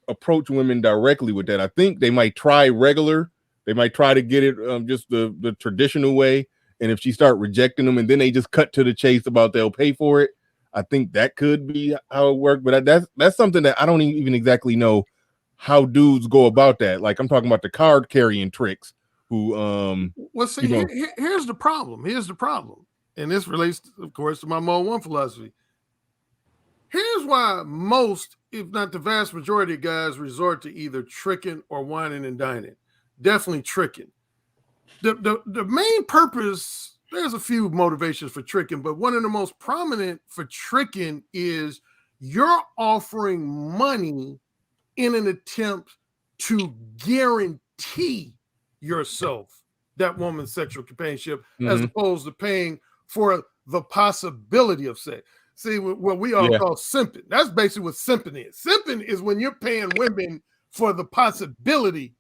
approach women directly with that? I think they might try regular. They might try to get it just the traditional way. And if she start rejecting them and then they just cut to the chase about they'll pay for it, I think that could be how it worked. But that's something that I don't even exactly know how dudes go about that. Like, I'm talking about the card carrying tricks who here's the problem. And this relates, of course, to my Mode 1 philosophy. Here's why most, if not the vast majority of guys, resort to either tricking or whining and dining. Definitely tricking. The main purpose, there's a few motivations for tricking, but one of the most prominent for tricking is you're offering money in an attempt to guarantee yourself that woman's sexual companionship, as opposed to paying for the possibility of sex. See, what we all call simping. That's basically what simping is. Simping is when you're paying women for the possibility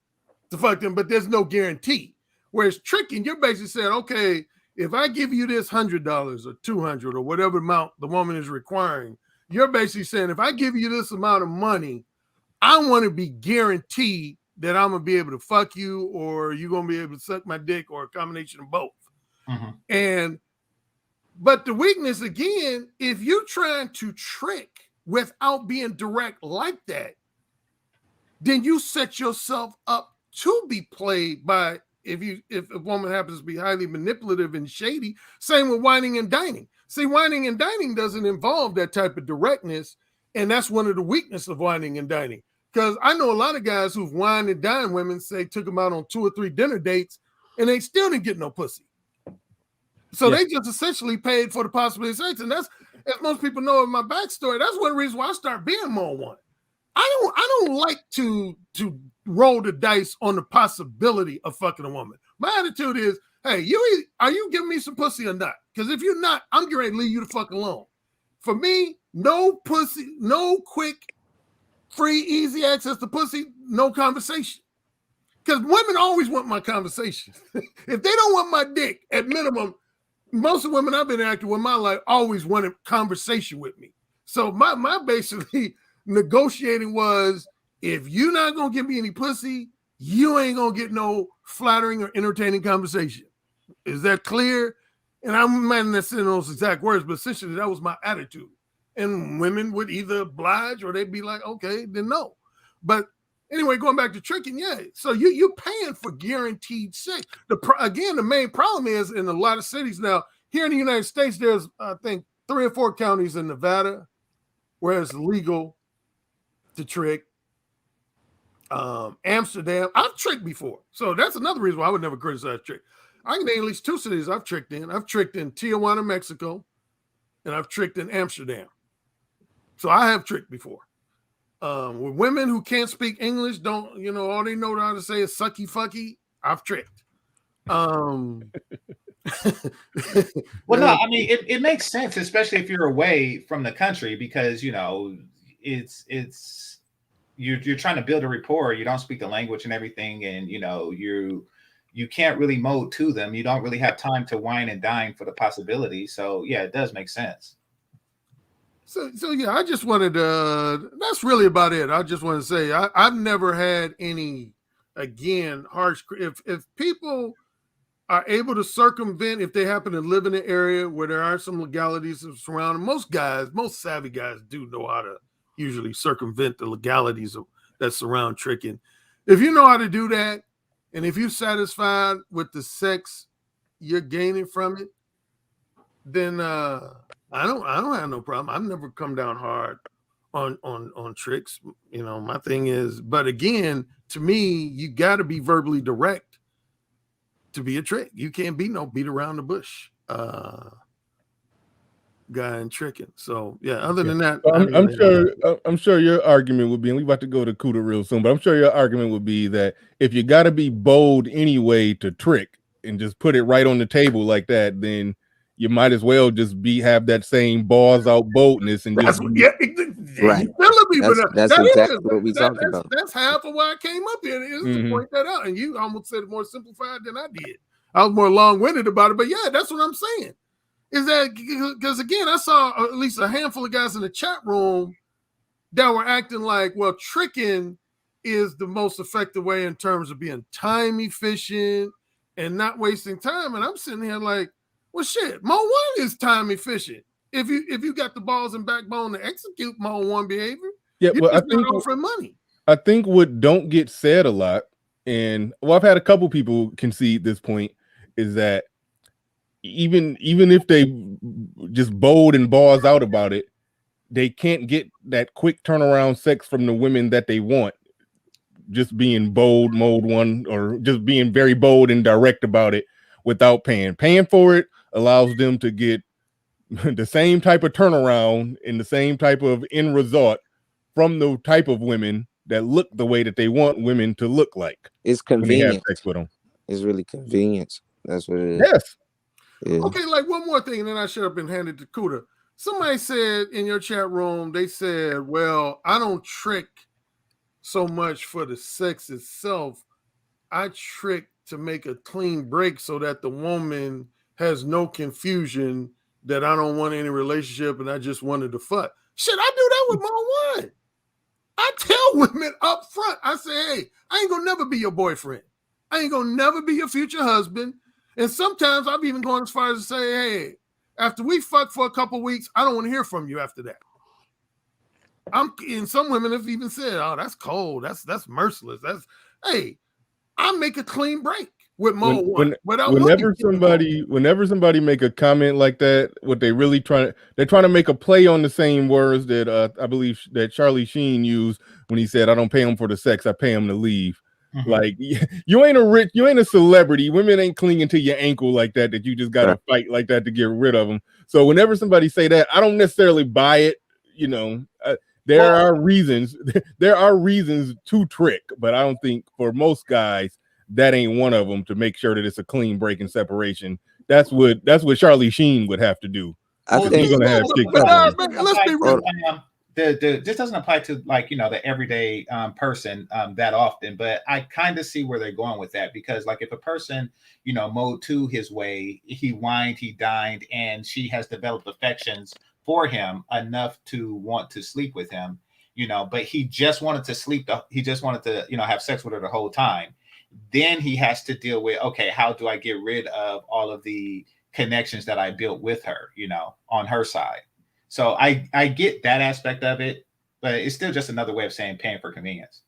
to fuck them, but there's no guarantee. Whereas tricking, you're basically saying, okay, if I give you this $100 or $200 or whatever amount the woman is requiring, you're basically saying, if I give you this amount of money, I want to be guaranteed that I'm going to be able to fuck you, or you're going to be able to suck my dick, or a combination of both. But the weakness, again, if you're trying to trick without being direct like that, then you set yourself up to be played by, if a woman happens to be highly manipulative and shady. Same with whining and dining. See, whining and dining doesn't involve that type of directness, and that's one of the weaknesses of whining and dining. Because I know a lot of guys who've wined and dined women, say took them out on 2 or 3 dinner dates, and they still didn't get no pussy. So they just essentially paid for the possibility of sex. And that's, as most people know in my backstory, that's one reason why I started being more one. I don't like to roll the dice on the possibility of fucking a woman. My attitude is, hey, are you giving me some pussy or not? Because if you're not, I'm going to leave you the fuck alone. For me, no pussy, no quick, free, easy access to pussy, no conversation. Because women always want my conversation. If they don't want my dick, at minimum, most of the women I've been interacting with in my life always wanted conversation with me. So my basically negotiating was, if you're not going to give me any pussy, you ain't going to get no flattering or entertaining conversation. Is that clear? And I might not say those exact words, but essentially that was my attitude. And women would either oblige or they'd be like, okay, then no. But anyway, going back to tricking, so you're paying for guaranteed sex. Again, the main problem is in a lot of cities now, here in the United States, there's, I think, 3 or 4 counties in Nevada where it's legal to trick. Amsterdam, I've tricked before. So that's another reason why I would never criticize trick. I can name at least 2 cities I've tricked in. I've tricked in Tijuana, Mexico, and I've tricked in Amsterdam. So I have tricked before. With women who can't speak English, all they know how to say is sucky fucky, I've tricked. Well, no, I mean, it makes sense, especially if you're away from the country, because, it's you're trying to build a rapport. You don't speak the language and everything. And, you can't really mold to them. You don't really have time to wine and dine for the possibility. So yeah, it does make sense. So yeah, I just wanted to, that's really about it. I just want to say, I've never had any, again, harsh, if people are able to circumvent, if they happen to live in an area where there are some legalities surrounding, most savvy guys do know how to usually circumvent the legalities that surround tricking. If you know how to do that, and if you're satisfied with the sex you're gaining from it, then I don't have no problem. I've never come down hard on tricks. My thing is, but again, to me, you got to be verbally direct to be a trick. You can't be no beat around the bush guy and tricking. So yeah, other than that, I'm sure your argument would be, and we're about to go to Cuda real soon, but I'm sure your argument would be that if you got to be bold anyway to trick and just put it right on the table like that, then you might as well just have that same balls out boldness and that's, just right. That's exactly what we talked about. That's half of why I came up here is to point that out. And you almost said it more simplified than I did. I was more long-winded about it, but yeah, that's what I'm saying. Is that because again, I saw at least a handful of guys in the chat room that were acting like, well, tricking is the most effective way in terms of being time efficient and not wasting time. And I'm sitting here like, well, shit, Mode 1 is time efficient. If you got the balls and backbone to execute Mode 1 behavior, well, I think offering money. I think what don't get said a lot, and I've had a couple people concede this point, is that even if they just bold and balls out about it, they can't get that quick turnaround sex from the women that they want. Just being bold, Mode 1, or just being very bold and direct about it without paying. Paying for it allows them to get the same type of turnaround and the same type of end result from the type of women that look the way that they want women to look like. It's convenient. When they have convenient. sex with them. It's really convenience. That's what it is. Yes. Yeah. Okay, like one more thing, and then I should have been handed to Kuda. Somebody said in your chat room, they said, well, I don't trick so much for the sex itself. I trick to make a clean break so that the woman has no confusion that I don't want any relationship and I just wanted to fuck. Shit, I do that with my one. I tell women up front, I say, hey, I ain't gonna never be your boyfriend. I ain't gonna never be your future husband. And sometimes I've even gone as far as to say, hey, after we fuck for a couple weeks, I don't want to hear from you after that. And some women have even said, oh, that's cold. That's merciless. Hey, I make a clean break with mode one. Whenever somebody make a comment like that, what they really they're trying to make a play on the same words that I believe that Charlie Sheen used when he said, I don't pay him for the sex, I pay him to leave. Mm-hmm. Like you ain't a celebrity. Women ain't clinging to your ankle like that you just gotta fight like that to get rid of them. So whenever somebody say that, I don't necessarily buy it. There are reasons to trick, but I don't think for most guys that ain't one of them to make sure that it's a clean break and separation. That's what Charlie Sheen would have to do. I think you're gonna have let's be real. This doesn't apply to the everyday person that often, but I kind of see where they're going with that, because like if a person mode to his way, he wined, he dined, and she has developed affections for him enough to want to sleep with him, but he just wanted to have sex with her the whole time. Then he has to deal with, okay, how do I get rid of all of the connections that I built with her, on her side. So I get that aspect of it, but it's still just another way of saying paying for convenience.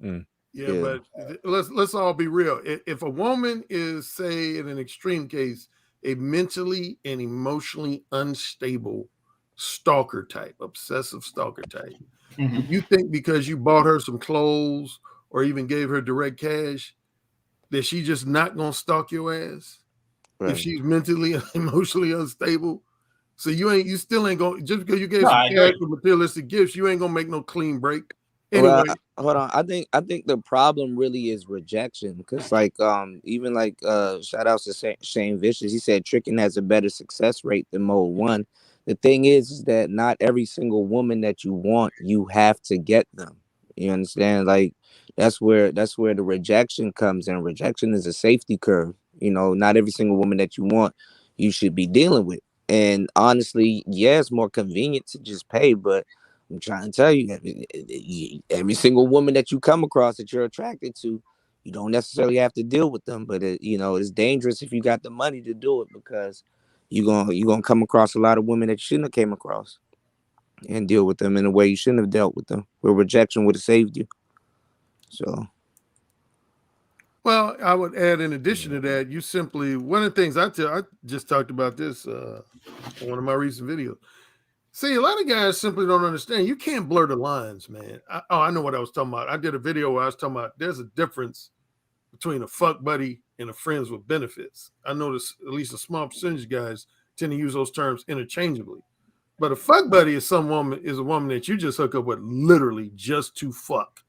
Yeah, but let's all be real. If a woman is, say, in an extreme case, a mentally and emotionally unstable stalker type, obsessive stalker type, you think because you bought her some clothes or even gave her direct cash that she just not gonna stalk your ass? Right. If she's mentally and emotionally unstable? So you still ain't going, just because you gave some cash or materialistic gifts, you ain't gonna make no clean break. Anyway, well, hold on. I think the problem really is rejection, because even shout outs to Shane Vicious. He said tricking has a better success rate than mode one. The thing is that not every single woman that you want, you have to get them. You understand? Like that's where the rejection comes in. Rejection is a safety curve. Not every single woman that you want, you should be dealing with. And honestly, yeah, it's more convenient to just pay, but I'm trying to tell you, every single woman that you come across that you're attracted to, you don't necessarily have to deal with them. But it's dangerous if you got the money to do it, because you're gonna come across a lot of women that you shouldn't have came across and deal with them in a way you shouldn't have dealt with them, where rejection would have saved you. So. Well, I would add, in addition to that, one of the things I just talked about this on one of my recent videos. See, a lot of guys simply don't understand. You can't blur the lines, man. I know what I was talking about. I did a video where I was talking about there's a difference between a fuck buddy and a friends with benefits. I notice at least a small percentage of guys tend to use those terms interchangeably. But a fuck buddy is a woman that you just hook up with literally just to fuck.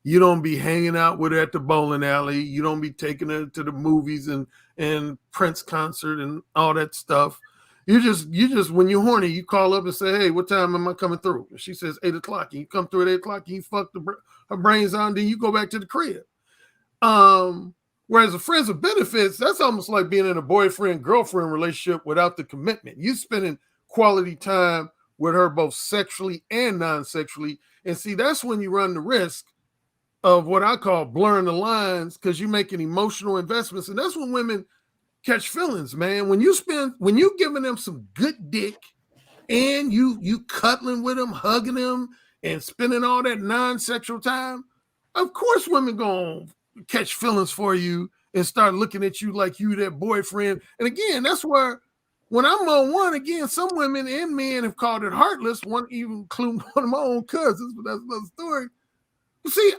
You don't be hanging out with her at the bowling alley. You don't be taking her to the movies and Prince concert and all that stuff. You just when you're horny, you call up and say, hey, what time am I coming through? And she says 8 o'clock. And you come through at 8 o'clock and you fuck her brains on, then you go back to the crib. Whereas a friends with benefits, that's almost like being in a boyfriend-girlfriend relationship without the commitment. You spending quality time with her both sexually and non-sexually. And see, that's when you run the risk of what I call blurring the lines, because you're making emotional investments. And that's when women catch feelings, man. When you giving them some good dick and you cuddling with them, hugging them, and spending all that non-sexual time, of course women gonna catch feelings for you and start looking at you like you their boyfriend. And again, that's where when I'm on one, again, some women and men have called it heartless, one even including one of my own cousins, but that's another story. You see,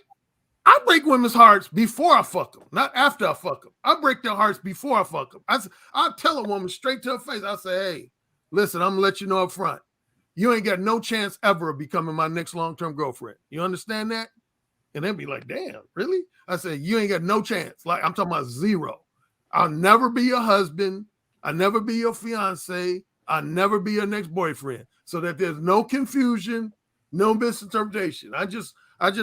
I break women's hearts before I fuck them, not after I fuck them. I break their hearts before I fuck them. I tell a woman straight to her face, I say, hey, listen, I'm gonna let you know up front. You ain't got no chance ever of becoming my next long-term girlfriend. You understand that? And they'd be like, damn, really? I said, you ain't got no chance. Like, I'm talking about zero. I'll never be your husband. I'll never be your fiance. I'll never be your next boyfriend. So that there's no confusion, no misinterpretation. I just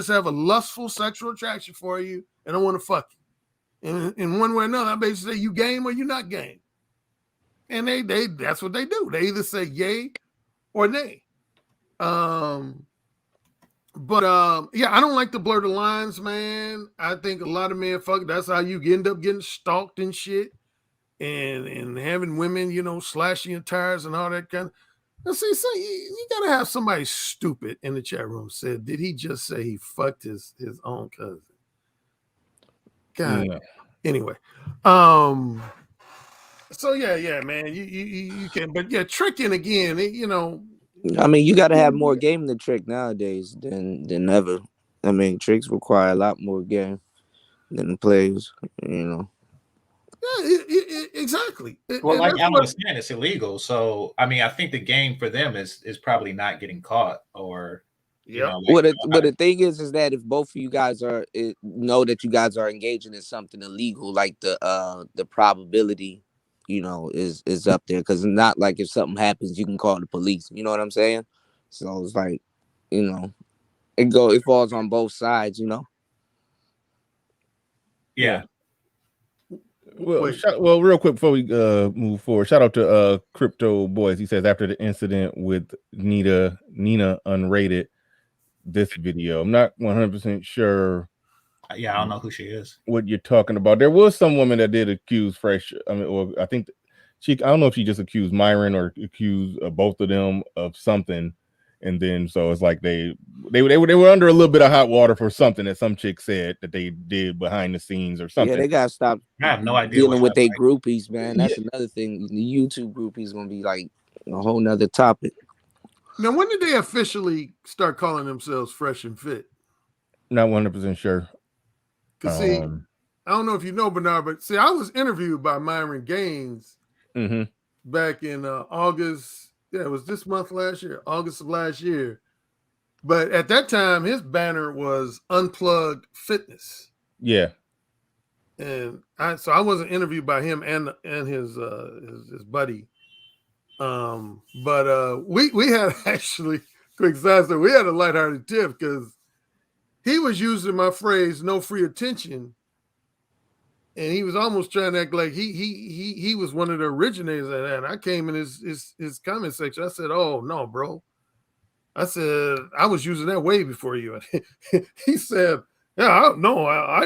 have a lustful sexual attraction for you, and I want to fuck you. And in one way or another, I basically say you game or you not game. And they that's what they do. They either say yay or nay. But yeah, I don't like to blur the lines, man. I think a lot of men fuck. That's how you end up getting stalked and shit, and having women, you know, slashing your tires and all that kind of. Now, see, so you gotta have somebody stupid in the chat room said, did he just say he fucked his own cousin? God. Yeah. Anyway, so yeah, man, you can, but yeah, tricking again, you know. I mean, you got to have more game than trick nowadays than ever. I mean, tricks require a lot more game than plays, you know. Yeah, exactly. Well, like Alan was saying, it's illegal. So, I mean, I think the game for them is probably not getting caught or. Yeah. You know, but the thing is that if both of you guys know that you guys are engaging in something illegal, like the probability, you know, is up there, because it's not like if something happens you can call the police. You know what I'm saying? So it's like, you know, it falls on both sides. You know. Yeah. Well, real quick before we move forward, shout out to Crypto Boys. He says after the incident with Nina Unrated, this video, I'm not 100% sure. Yeah, I don't know who she is. What you're talking about? There was some woman that did accuse Fresh. I mean, or I think I don't know if she just accused Myron or accused both of them of something, and then so it's like they were under a little bit of hot water for something that some chick said that they did behind the scenes or something. Yeah, they gotta stop. I have no idea dealing with their groupies, man. That's another thing. The YouTube groupies gonna be like a whole nother topic. Now, when did they officially start calling themselves Fresh and Fit? Not 100% sure. Because see, I don't know if you know, Bernard, but see, I was interviewed by Myron Gaines back in August. Yeah, it was this month last year, August of last year. But at that time, his banner was Unplugged Fitness. Yeah. And so I wasn't interviewed by him and his buddy. But we had actually, quick side story, we had a lighthearted tip because he was using my phrase "no free attention," and he was almost trying to act like he was one of the originators of that. And I came in his comment section. I said, "Oh no, bro," I said, "I was using that way before you." He said, "Yeah, I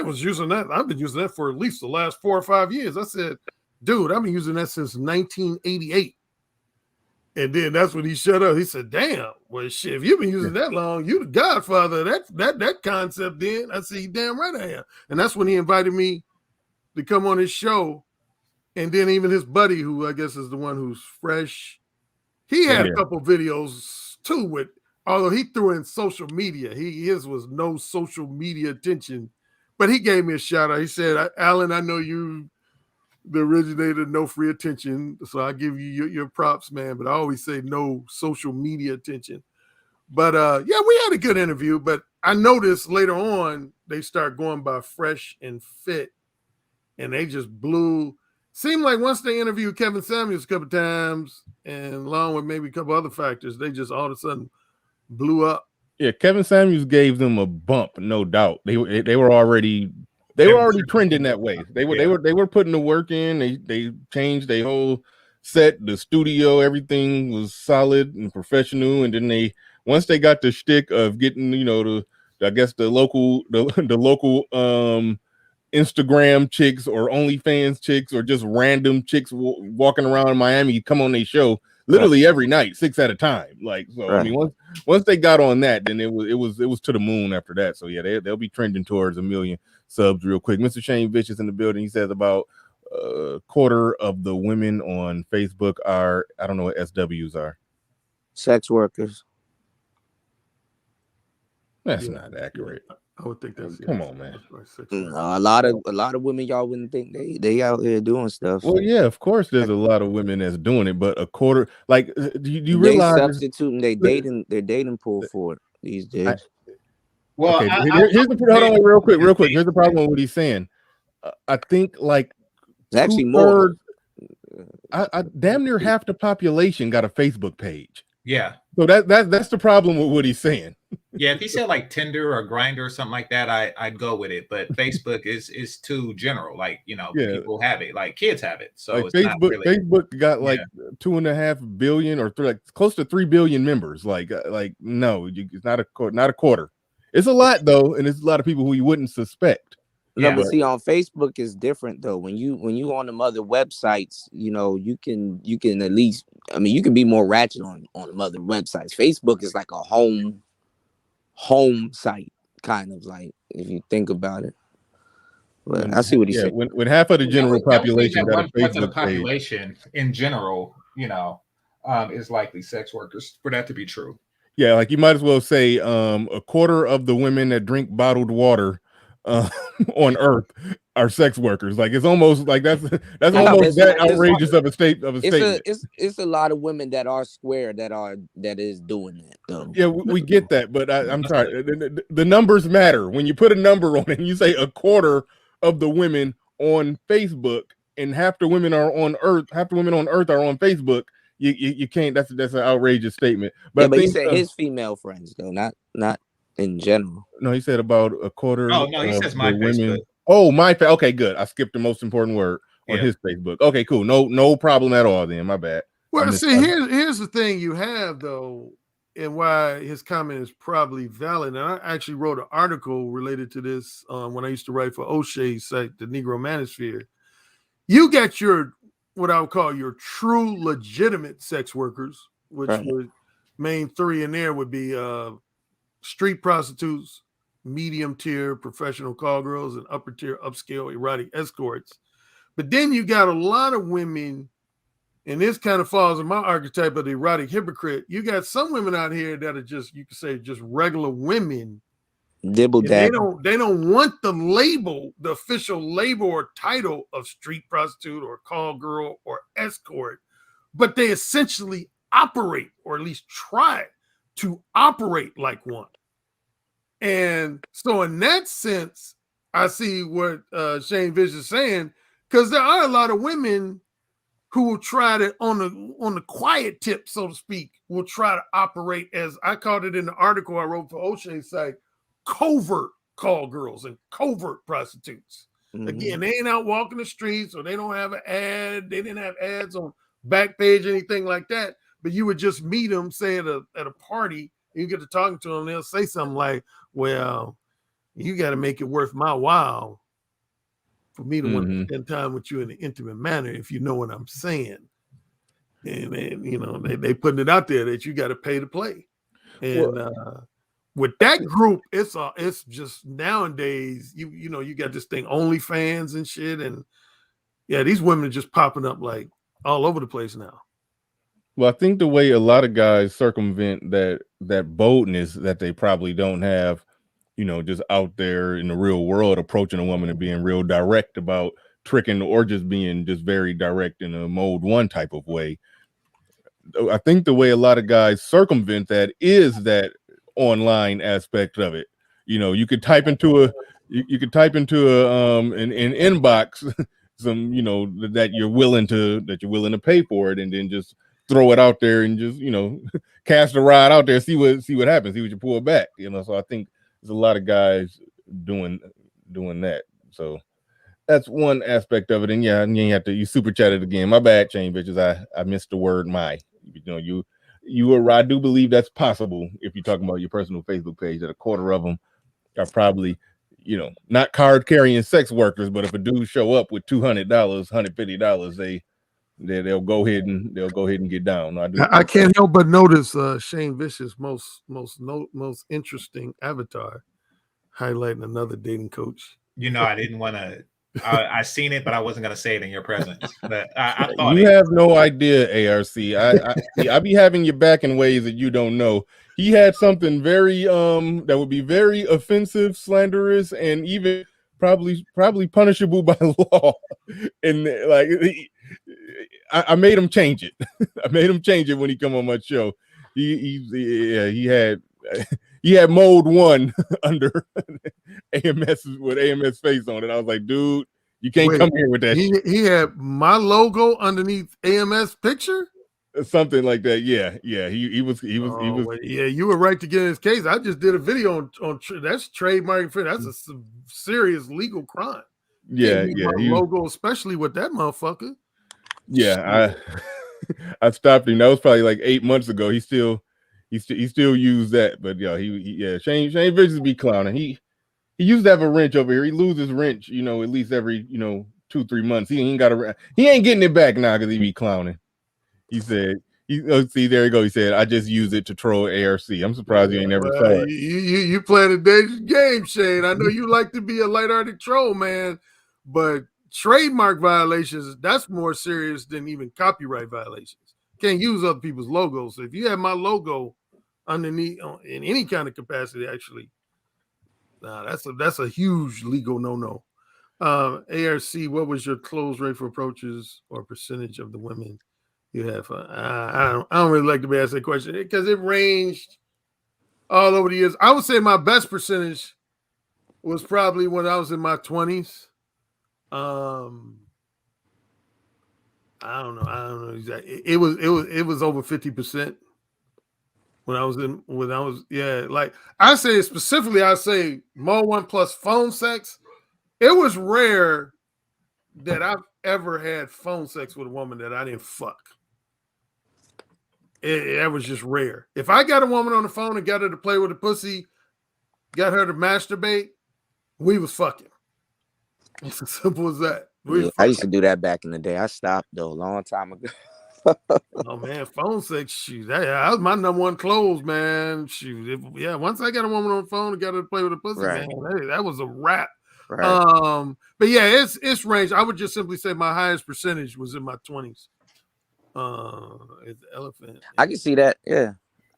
was using that. I've been using that for at least the last 4 or 5 years." I said, "Dude, I've been using that since 1988." And then that's when he shut up. He said, "Damn, well, shit, if you've been using that long, you the godfather of that concept then." I said, "You damn right I am." And that's when he invited me to come on his show. And then even his buddy, who I guess is the one who's Fresh, he had a couple videos too with, although he threw in social media. His was no social media attention. But he gave me a shout out. He said, "Alan, I know you the originator, no free attention. So I give you your props, man. But I always say no social media attention." But yeah, we had a good interview. But I noticed later on they start going by Fresh and Fit, and they just blew. Seemed like once they interviewed Kevin Samuels a couple times, and along with maybe a couple other factors, they just all of a sudden blew up. Yeah, Kevin Samuels gave them a bump, no doubt. They were already. They were already trending that way. They were putting the work in. They changed their whole set, the studio, everything was solid and professional. And then once they got the shtick of getting, you know, the local Instagram chicks or OnlyFans chicks or just random chicks walking around in Miami come on their show literally every night, 6 at a time. Like, so I mean, once they got on that, then it was to the moon after that. So yeah, they'll be trending towards 1 million subs real quick. Mr. Shane Vicious in the building. He says about a quarter of the women on Facebook are, I don't know what SWs are. Sex workers. That's not accurate. I would think that's come on, man. A lot of women y'all wouldn't think they out here doing stuff. Well, yeah, of course, there's a lot of women that's doing it, but a quarter, like, do you they realize substituting their dating pool for it these days? Well, okay, here's the hold on, real quick. Here's the problem with what he's saying. I think like it's actually more. I damn near half the population got a Facebook page. Yeah. So that's the problem with what he's saying. Yeah, if he said like Tinder or Grindr or something like that, I'd go with it. But Facebook is too general. Like, people have it, like kids have it. So like it's Facebook, not really, Facebook got like 2.5 billion or like close to 3 billion members. Like no, it's not a quarter. It's a lot though, and it's a lot of people who you wouldn't suspect. No, but see, on Facebook is different though. When you on them other websites, you can at least, I mean, you can be more ratchet on them other websites. Facebook is like a home site, kind of, like, if you think about it. But I see what he's saying. When half of the general population got a Facebook population in general, is likely sex workers for that to be true. Yeah, like you might as well say a quarter of the women that drink bottled water on Earth are sex workers. Like, it's almost like that's almost that outrageous of a statement. It's a lot of women that are square that is doing that though. Yeah, we get that, but I'm sorry, the numbers matter. When you put a number on it and you say a quarter of the women on Facebook and half the women are on Earth, half the women on Earth are on Facebook, you can't. That's an outrageous statement. But he said his female friends though, not in general. No, he said about a quarter. Oh no, he says my women. Facebook. Oh, okay, good. I skipped the most important word on his Facebook. Okay, cool. No problem at all. Then my bad. Well, see, here's the thing you have though, and why his comment is probably valid. And I actually wrote an article related to this when I used to write for O'Shea's site, the Negro Manosphere. You got your what I would call your true legitimate sex workers, which would main three in there would be street prostitutes, medium tier professional call girls, and upper tier upscale erotic escorts. But then you got a lot of women, and this kind of falls in my archetype of the erotic hypocrite. You got some women out here that are just, you could say, just regular women. Dibble dab. They don't want the label, the official label or title of street prostitute or call girl or escort, but they essentially operate, or at least try to operate like one. And so in that sense, I see what Shane Vish is saying, because there are a lot of women who will try to, on the quiet tip, so to speak, will try to operate as, I called it in the article I wrote for O'Shea's site, covert call girls and covert prostitutes. Mm-hmm. Again, they ain't out walking the streets, or they don't have an ad. They didn't have ads on Backpage, anything like that. But you would just meet them, say at a party, and you get to talking to them, they'll say something like, well, you got to make it worth my while for me to want to spend time with you in an intimate manner, if you know what I'm saying. And they putting it out there that you got to pay to play. And with that group, it's just nowadays, you got this thing, OnlyFans and shit. And yeah, these women are just popping up like all over the place now. Well, I think the way a lot of guys circumvent that boldness that they probably don't have, just out there in the real world, approaching a woman and being real direct about tricking, or just being just very direct in a mode one type of way. I think the way a lot of guys circumvent that is that online aspect of it. You could type into an inbox some, that you're willing to pay for it, and then just throw it out there and just, cast a rod out there, see what happens, see what you pull back, So I think there's a lot of guys doing that. So that's one aspect of it. And yeah, you super chatted again. My bad, Chain Bitches. I missed the word my. I do believe that's possible if you're talking about your personal Facebook page, that a quarter of them are probably, not card carrying sex workers, but if a dude show up with $200, $150, they'll go ahead and get down. I can't help but notice Shane Vish's most interesting avatar, highlighting another dating coach. I didn't want to I seen it, but I wasn't gonna say it in your presence. But I thought you have no idea, ARC. I be having your back in ways that you don't know. He had something very that would be very offensive, slanderous, and even probably punishable by law. And like I made him change it. I made him change it when he come on my show. He had mode 1 under AMS with AMS face on it. I was like, dude, you can't come here with that. He had my logo underneath AMS picture. Something like that. Yeah. He was. Yeah, you were right to get in his case. I just did a video on that's trademark. That's a serious legal crime. Yeah. Logo, especially with that motherfucker. Yeah, I stopped him. That was probably like 8 months ago. He still used that, but Shane Vicious be clowning. He used to have a wrench over here. He loses wrench, at least every 2-3 months. He ain't getting it back now because he be clowning. He said, see, there you go. He said, I just use it to troll ARC. I'm surprised you ain't never saw it. You playing a dangerous game, Shane. I know you like to be a lighthearted troll, man, but trademark violations, that's more serious than even copyright violations. Can't use other people's logos. So if you have my logo underneath in any kind of capacity, actually, that's a huge legal no-no. ARC, what was your close rate for approaches or percentage of the women you have? I don't really like to be asked that question because it ranged all over the years. I would say my best percentage was probably when I was in my 20s. I don't know exactly. It was over 50% when I was like I say specifically, I say Mode 1 plus phone sex. It was rare that I've ever had phone sex with a woman that I didn't fuck. That was just rare. If I got a woman on the phone and got her to play with a pussy, got her to masturbate, we was fucking. It's as simple as that. I used to do that back in the day. I stopped though a long time ago. Oh man, phone sex, shoot. That was my number one close, man. Shoot. Once I got a woman on the phone and got her to play with a pussy, man, that was a wrap. Right. But yeah, it's range. I would just simply say my highest percentage was in my 20s. It's the elephant. I can see that. Yeah,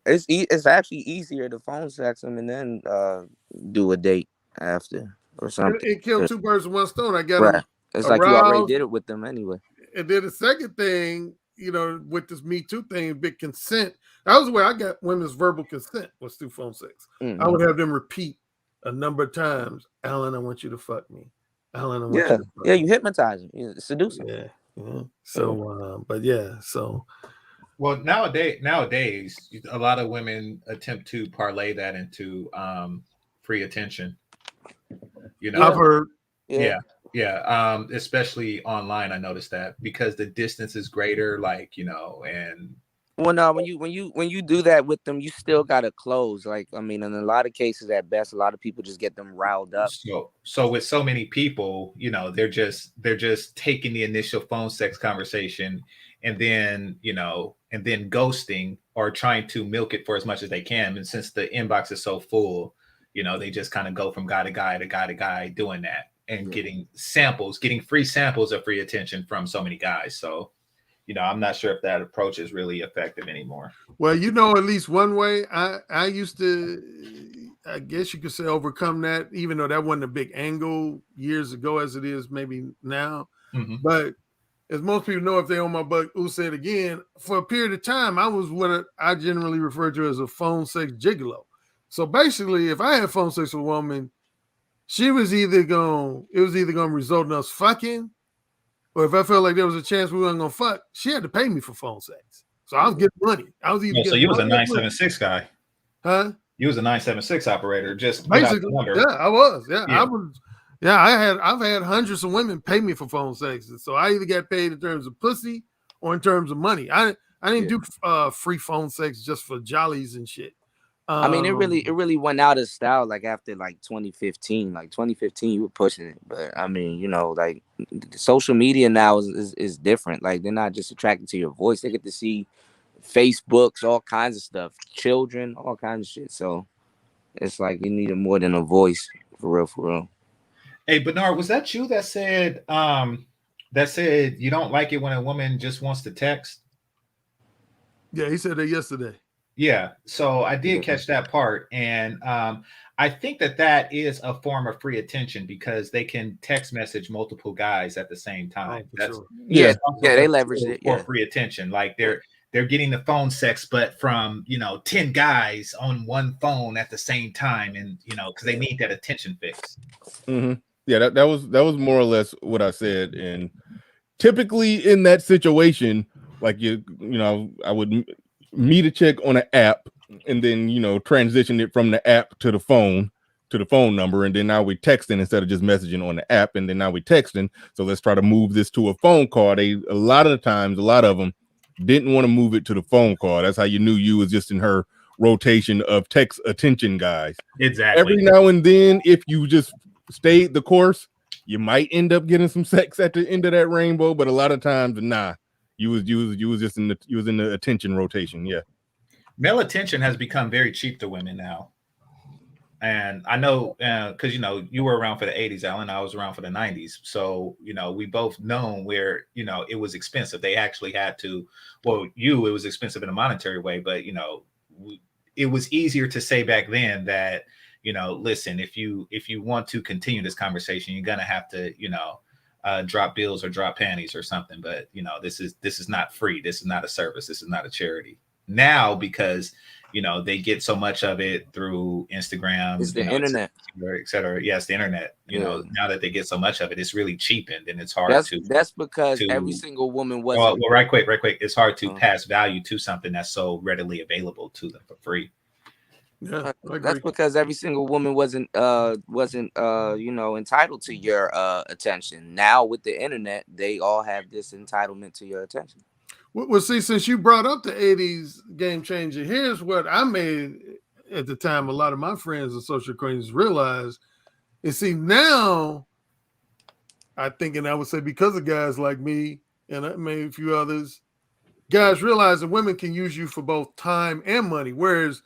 it's actually easier to phone sex them and then do a date after or something. It killed 2 birds with 1 stone. I got them. It's like you already did it with them anyway. And then the second thing, with this Me Too thing, big consent. That was the way I got women's verbal consent was through phone sex. Mm-hmm. I would have them repeat a number of times, Alan, I want you to fuck me. Alan, I want you to fuck me. You hypnotize them. You seduce them. Yeah. So, but yeah, so. Well, nowadays, a lot of women attempt to parlay that into free attention. I've heard. Yeah. Especially online, I noticed that because the distance is greater, and. Well, no, when you do that with them, you still gotta close. Like, I mean, in a lot of cases, at best, a lot of people just get them riled up. So with so many people, they're just taking the initial phone sex conversation and then ghosting or trying to milk it for as much as they can. And since the inbox is so full, they just kind of go from guy to guy to guy to guy doing that and getting free samples of free attention from so many guys. So. I'm not sure if that approach is really effective anymore. Well, at least one way I used to, I guess you could say, overcome that, even though that wasn't a big angle years ago as it is maybe now. Mm-hmm. But as most people know, if they on my butt, who said again, for a period of time, I was what I generally refer to as a phone sex gigolo. So basically, if I had phone sex with a woman, it was either going to result in us fucking, or if I felt like there was a chance we weren't gonna fuck, she had to pay me for phone sex. So I was getting money. I was either. So you was a 976 guy, huh? You was a 976 operator, just basically. Yeah, I was. Yeah, I was. Yeah, I've had hundreds of women pay me for phone sex, so I either got paid in terms of pussy or in terms of money. I didn't do free phone sex just for jollies and shit. I mean, it really went out of style like after 2015. Like 2015, you were pushing it, but I mean, social media now is different. Like they're not just attracted to your voice; they get to see Facebooks, all kinds of stuff, children, all kinds of shit. So it's like you need more than a voice, for real. Hey, Bernard, was that you that said you don't like it when a woman just wants to text? Yeah, he said that yesterday. Yeah, so I did catch that part, and I think that is a form of free attention because they can text message multiple guys at the same time. They leverage it for free attention. Like they're getting the phone sex, but from 10 guys on one phone at the same time, and because they need that attention fix. Mm-hmm. Yeah, that was more or less what I said, and typically in that situation, like I would meet a chick on an app and then transition it from the app to the phone number, and then now we texting instead of just messaging on the app, and then now we texting. So let's try to move this to a phone call. A lot of them didn't want to move it to the phone call. That's how you knew you was just in her rotation of text attention guys. Exactly. Every now and then, if you just stayed the course, you might end up getting some sex at the end of that rainbow, but a lot of times, nah. You was just in the attention rotation. Yeah. Male attention has become very cheap to women now. And I know because you were around for the 80s, Alan. I was around for the 90s. So we both know where it was expensive. They actually had to. Well, it was expensive in a monetary way, but it was easier to say back then that listen, if you want to continue this conversation, you're gonna have to drop bills or drop panties or something. But this is not free. This is not a service. This is not a charity. Now, because they get so much of it through Instagram, it's the internet, et cetera. Yes, the internet. Now that they get so much of it, it's really cheapened, and it's hard That's because every single woman wasn't. Well, right quick. It's hard to pass value to something that's so readily available to them for free. Yeah, that's because every single woman wasn't entitled to your attention. Now with the internet, they all have this entitlement to your attention. Well, see, since you brought up the 80s game changer, here's what I made at the time a lot of my friends and social acquaintances realized. And see, now I think, and I would say because of guys like me and maybe a few others, guys realize that women can use you for both time and money. Whereas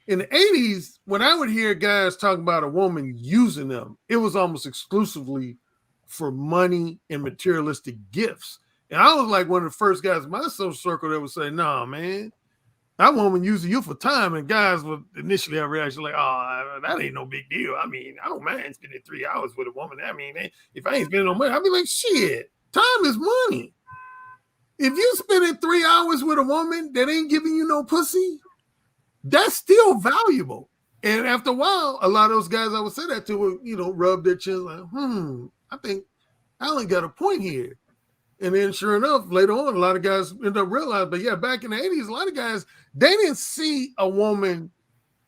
in the 80s, when I would hear guys talk about a woman using them, it was almost exclusively for money and materialistic gifts. And I was like one of the first guys in my social circle that would say, nah, man, that woman using you for time. And guys would initially have a reaction like, oh, that ain't no big deal. I mean, I don't mind spending 3 hours with a woman. I mean, if I ain't spending no money, I'd be like, shit, time is money. If you spending 3 hours with a woman that ain't giving you no pussy, that's still valuable. And after a while, a lot of those guys I would say that to would, rub their chins like, I think Alan got a point here. And then sure enough, later on, a lot of guys end up realizing, but yeah, back in the 80s, a lot of guys, they didn't see a woman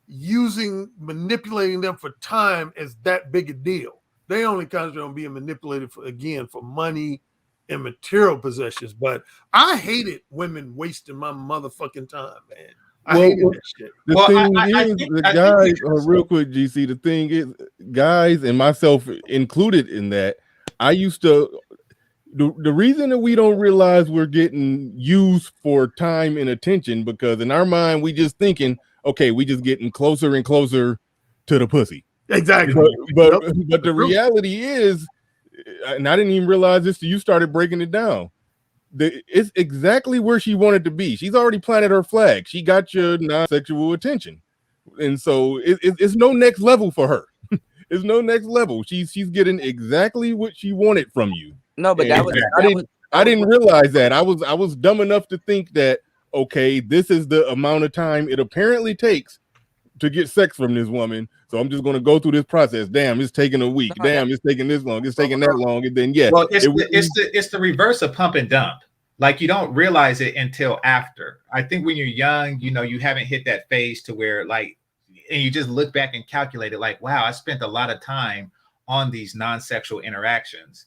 manipulating them for time as that big a deal. They only concentrate on being manipulated for money and material possessions. But I hated women wasting my motherfucking time, man. I hated that shit. Real quick, GC, the thing is, guys, and myself included in that, I used to, the reason that we don't realize we're getting used for time and attention, because in our mind, we just thinking, okay, we just getting closer and closer to the pussy. Exactly. But the reality is, and I didn't even realize this till you started breaking it down. It's exactly where she wanted to be. She's already planted her flag. She got your non-sexual attention. And so it's no next level for her. It's no next level. She's getting exactly what she wanted from you. No, but I didn't realize that. I was dumb enough to think that, okay, this is the amount of time it apparently takes to get sex from this woman. So I'm just going to go through this process. Damn, it's taking a week. Damn, it's taking this long. It's taking that long. And then, well, it's the reverse of pump and dump. Like, you don't realize it until after. I think when you're young, you haven't hit that phase to where, like, and you just look back and calculate it like, wow, I spent a lot of time on these non-sexual interactions,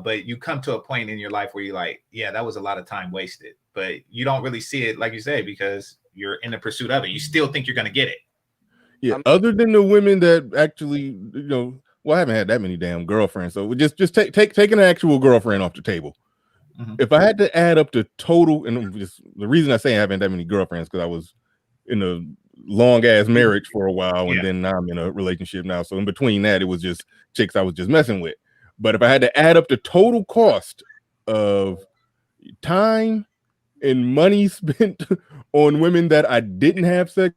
but you come to a point in your life where you're like, yeah, that was a lot of time wasted. But you don't really see it, like you say, because you're in the pursuit of it. You still think you're going to get it. Yeah, other than the women that actually, I haven't had that many damn girlfriends. So just take an actual girlfriend off the table. Mm-hmm. If I had to add up the total, and just the reason I say I haven't that many girlfriends because I was in a long ass marriage for a while, and then now I'm in a relationship now. So in between that, it was just chicks I was just messing with. But if I had to add up the total cost of time and money spent on women that I didn't have sex,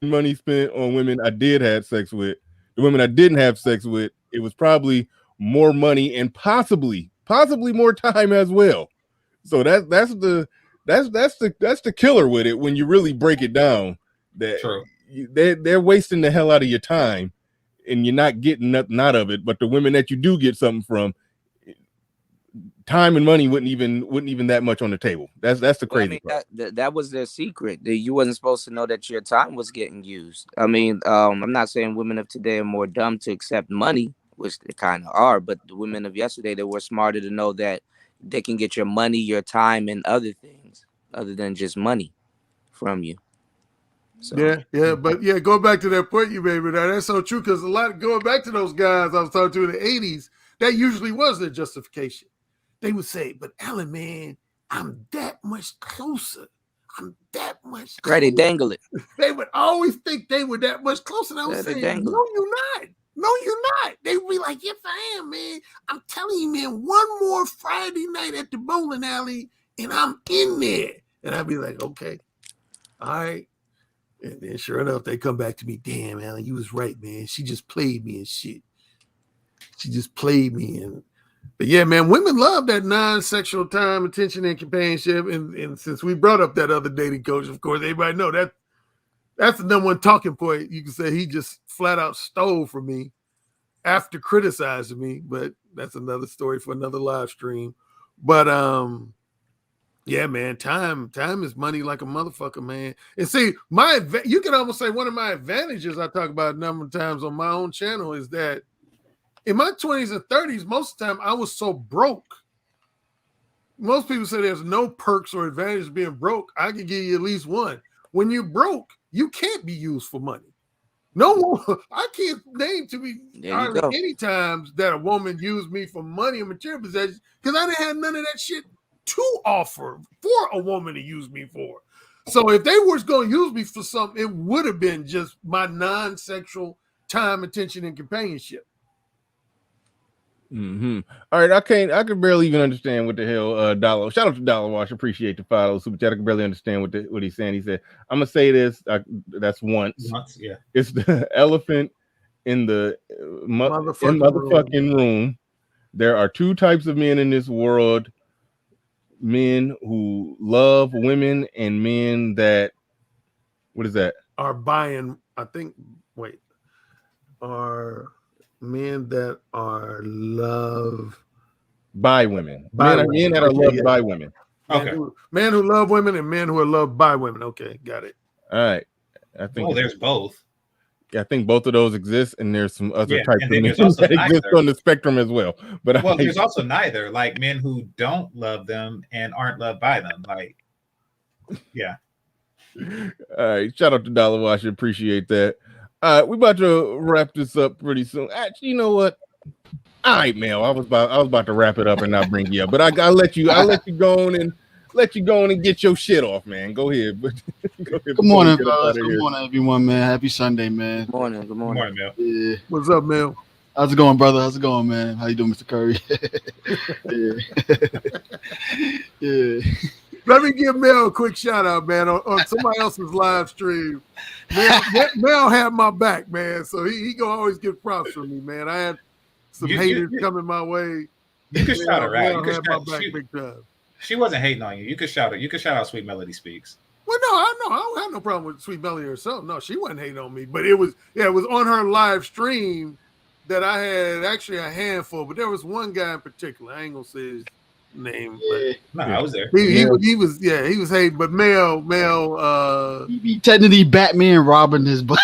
money spent on women I did have sex with, the women I didn't have sex with, it was probably more money and possibly more time as well. So that's the killer with it when you really break it down. That they're wasting the hell out of your time, and you're not getting nothing out of it. But the women that you do get something from, time and money wouldn't even that much on the table. That's the crazy part. That was their secret. That you wasn't supposed to know that your time was getting used. I mean, I'm not saying women of today are more dumb to accept money, which they kind of are, but the women of yesterday, they were smarter to know that they can get your money, your time, and other things other than just money from you. So. But go back to that point you made, but that's so true, because a lot going back to those guys I was talking to in the 80s, that usually was their justification. They would say, but Alan, man, I'm that much closer. I'm that much closer. Right, they dangle it. They would always think they were that much closer. And I was saying, no, you're not. No, you're not. They would be like, yes, I am, man. I'm telling you, man, one more Friday night at the bowling alley, and I'm in there. And I'd be like, okay, all right. And then sure enough, they come back to me, damn, Alan, you was right, man. She just played me and shit. She just played me. But yeah, man, women love that non-sexual time, attention, and companionship. And since we brought up that other dating coach, of course, everybody know that's the number one talking point. You can say he just flat out stole from me after criticizing me, but that's another story for another live stream. But yeah, man, time is money like a motherfucker, man. And see, you can almost say one of my advantages I talk about a number of times on my own channel is that in my 20s and 30s, most of the time I was so broke. Most people say there's no perks or advantage being broke. I can give you at least one. When you're broke, you can't be used for money. No one, I can't name to me any times that a woman used me for money or material possessions, because I didn't have none of that shit to offer for a woman to use me for. So if they was going to use me for something, it would have been just my non-sexual time, attention, and companionship. Mm-hmm. All right, I can barely even understand what the hell Dollar. Shout out to Dollar Wash. Appreciate the follow. Super chat. I can barely understand what he's saying. He said, "I'm gonna say this. That's once. Yeah, it's the elephant in the motherfucking room. There are two types of men in this world: men who love women and men that are buying. I think. Wait, are." Men that are loved by women. Men that are loved by women. Okay. Men who love women and men who are loved by women. Okay, got it. All right. I think there's both. Yeah, I think both of those exist, and there's some other types of men that exist on the spectrum as well. But there's also neither, like men who don't love them and aren't loved by them. Like, yeah. All right. Shout out to Dollar Wash. Appreciate that. We're about to wrap this up pretty soon. Actually, you know what? All right, Mel. I was about to wrap it up and not bring you up, but I'll let you go on and get your shit off, man. Go ahead. Good morning, fellas. Good morning, everyone, man. Happy Sunday, man. Good morning. Good morning, Mel. Yeah. What's up, Mel? How's it going, brother? How's it going, man? How you doing, Mr. Curry? Yeah. Let me give Mel a quick shout out, man, on somebody else's live stream. Mel had my back, man, so he gonna always get props from me, man. I had some haters coming my way. You could shout her out. You could my back big time. She wasn't hating on you. You could shout her. You could shout out Sweet Melody Speaks. Well, no, I don't have no problem with Sweet Melody herself. No, she wasn't hating on me, but it was on her live stream that I had actually a handful, but there was one guy in particular. I ain't gonna say his name, but I was there. He was hating, but Mel he be technically Batman robbing his butt.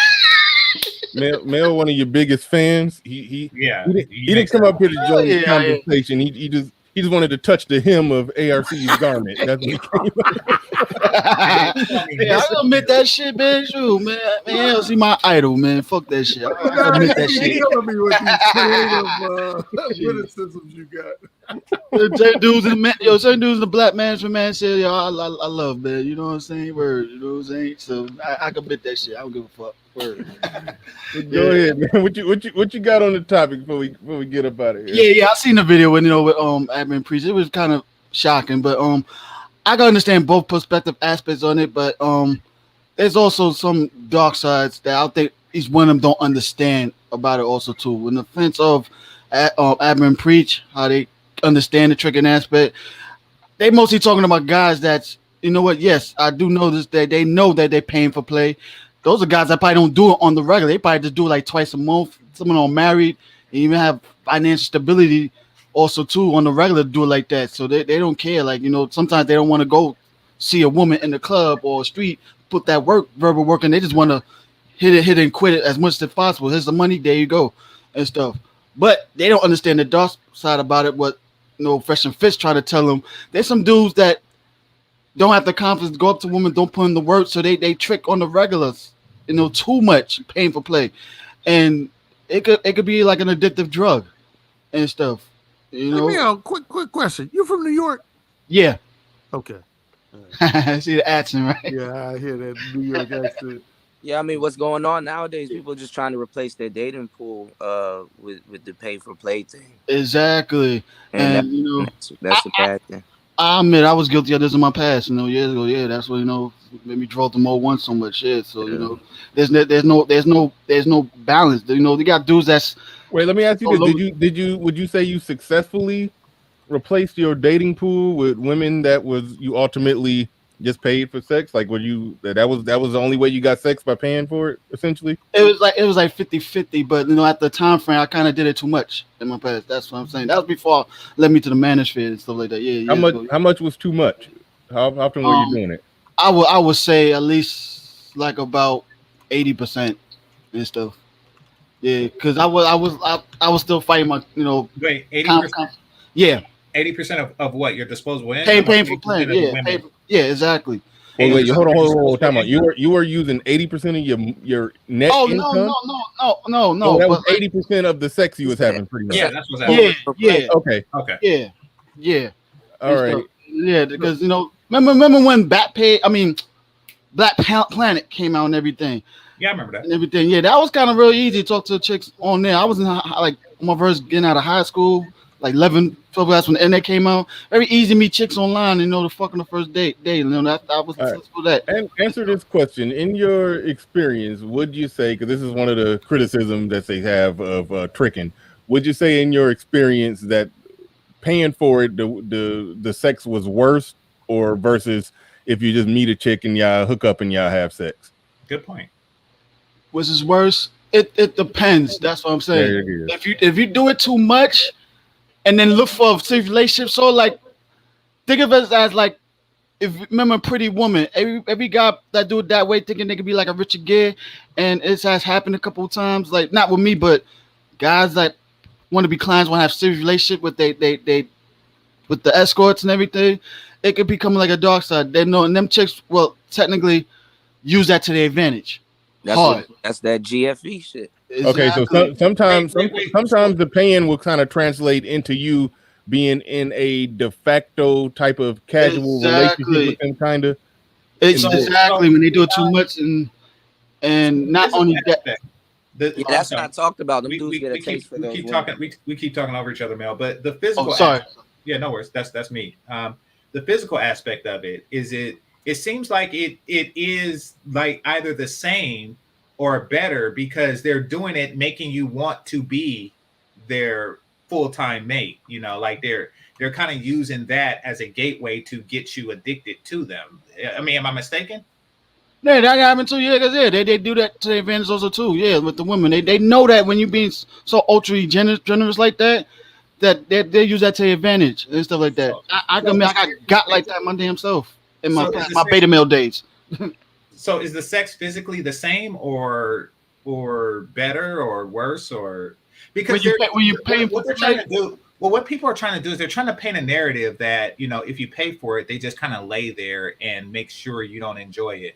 Mel, one of your biggest fans. He didn't come up here to join the conversation. He just wanted to touch the hem of ARC's garment. That's what he came up. Yeah, I admit that shit, man. Shoot, man. Man, see my idol, man. Fuck that shit. I admit that shit. You killing me with these creative witticisms you got. Certain dudes in the black management, man, say, yo, I love, man. You know what I'm saying? Word, you know what I'm saying? So I can admit that shit. I don't give a fuck. Word. Go ahead, man. What you got on the topic before we get up out of here? Yeah. I seen the video with admin priest. It was kind of shocking, but I can understand both perspective aspects on it, but there's also some dark sides that I think each one of them don't understand about it also too. In the defense of admin preach, how they understand the tricking aspect, they mostly talking about guys that's, you know what, yes, I do know this, that they know that they're paying for play. Those are guys that probably don't do it on the regular. They probably just do it like twice a month. Some of them are married and even have financial stability also too on the regular do it like that. So they don't care. Like, you know, sometimes they don't want to go see a woman in the club or street, put that verbal work, and they just want to hit it and quit it as much as possible. Here's the money, there you go, and stuff. But they don't understand the dark side about it. What, you know, Fresh and Fitz try to tell them. There's some dudes that don't have the confidence to go up to women, don't put in the work, so they trick on the regulars, you know, too much, paying for play, and it could be like an addictive drug and stuff. You know. Hey, quick question. You from New York? Yeah. Okay. See the accent, right? Yeah, I hear that New York accent. Yeah, I mean, what's going on nowadays? People just trying to replace their dating pool with the pay for play thing. Exactly, and you know that's a bad thing. I admit I was guilty of this in my past, you know, years ago. Yeah, that's what, you know, made me draw the more one so much shit. So you know, there's no balance. You know, they got dudes that's. Wait, let me ask you this: would you say you successfully replaced your dating pool with women that you ultimately just paid for sex? Like, were you that was the only way you got sex, by paying for it, essentially? It was like 50-50, but you know, at the time frame, I kind of did it too much in my past. That's what I'm saying. That was before led me to the manosphere and stuff like that. Yeah. How much was too much? How often were you doing it? I would say at least like about 80% and stuff. Yeah, because I was still fighting my, you know. Wait, 80%? Yeah. 80% of what? Your disposable income? Paying for playing. Yeah, exactly. Wait, hold on. Time out. You were using 80% of your net income? No. That was 80% of the sex you was having, pretty much. Yeah, that's what's happening. Yeah. Okay. Yeah. All right. Yeah, because, you know, remember when Black Planet came out and everything? Yeah, I remember that. And everything. Yeah, that was kind of real easy to talk to chicks on there. I was in like my first getting out of high school, like 11, 12 class when the internet came out. Very easy to meet chicks online, you know, the fucking the first date. You know, that was successful. That. And answer this question. In your experience, would you say, because this is one of the criticisms that they have of tricking, would you say in your experience that paying for it, the sex was worse, or versus if you just meet a chick and y'all hook up and y'all have sex? Good point. Which is worse? It depends. That's what I'm saying. If you do it too much and then look for a safe relationship, so like think of it as like, if remember Pretty Woman, every guy that do it that way thinking they could be like a Richard Gere, and it has happened a couple of times, like not with me, but guys that want to be clients, want to have serious relationship with they with the escorts and everything. It could become like a dark side. They know, and them chicks will technically use that to their advantage. That's that GFE shit. Okay, so sometimes the paying will kind of translate into you being in a de facto type of casual relationship with them, kind of. Exactly, when they do it too much, and not only that. That's not talked about. Them dudes get a taste for those. We keep talking over each other, Mel. But the physical. Yeah, no worries. That's me. The physical aspect of it is it seems like it is like either the same or better, because they're doing it making you want to be their full-time mate. You know, like they're kind of using that as a gateway to get you addicted to them. I mean, am I mistaken? Yeah, that happened too. Yeah, because they do that to their advantage also too. Yeah, with the women, they know that when you're being so ultra generous like that they use that to their advantage and stuff like that. I got like that my damn self in my beta male days. So is the sex physically the same or better or worse, or because what they're trying to do? Well, what people are trying to do is they're trying to paint a narrative that, you know, if you pay for it, they just kind of lay there and make sure you don't enjoy it,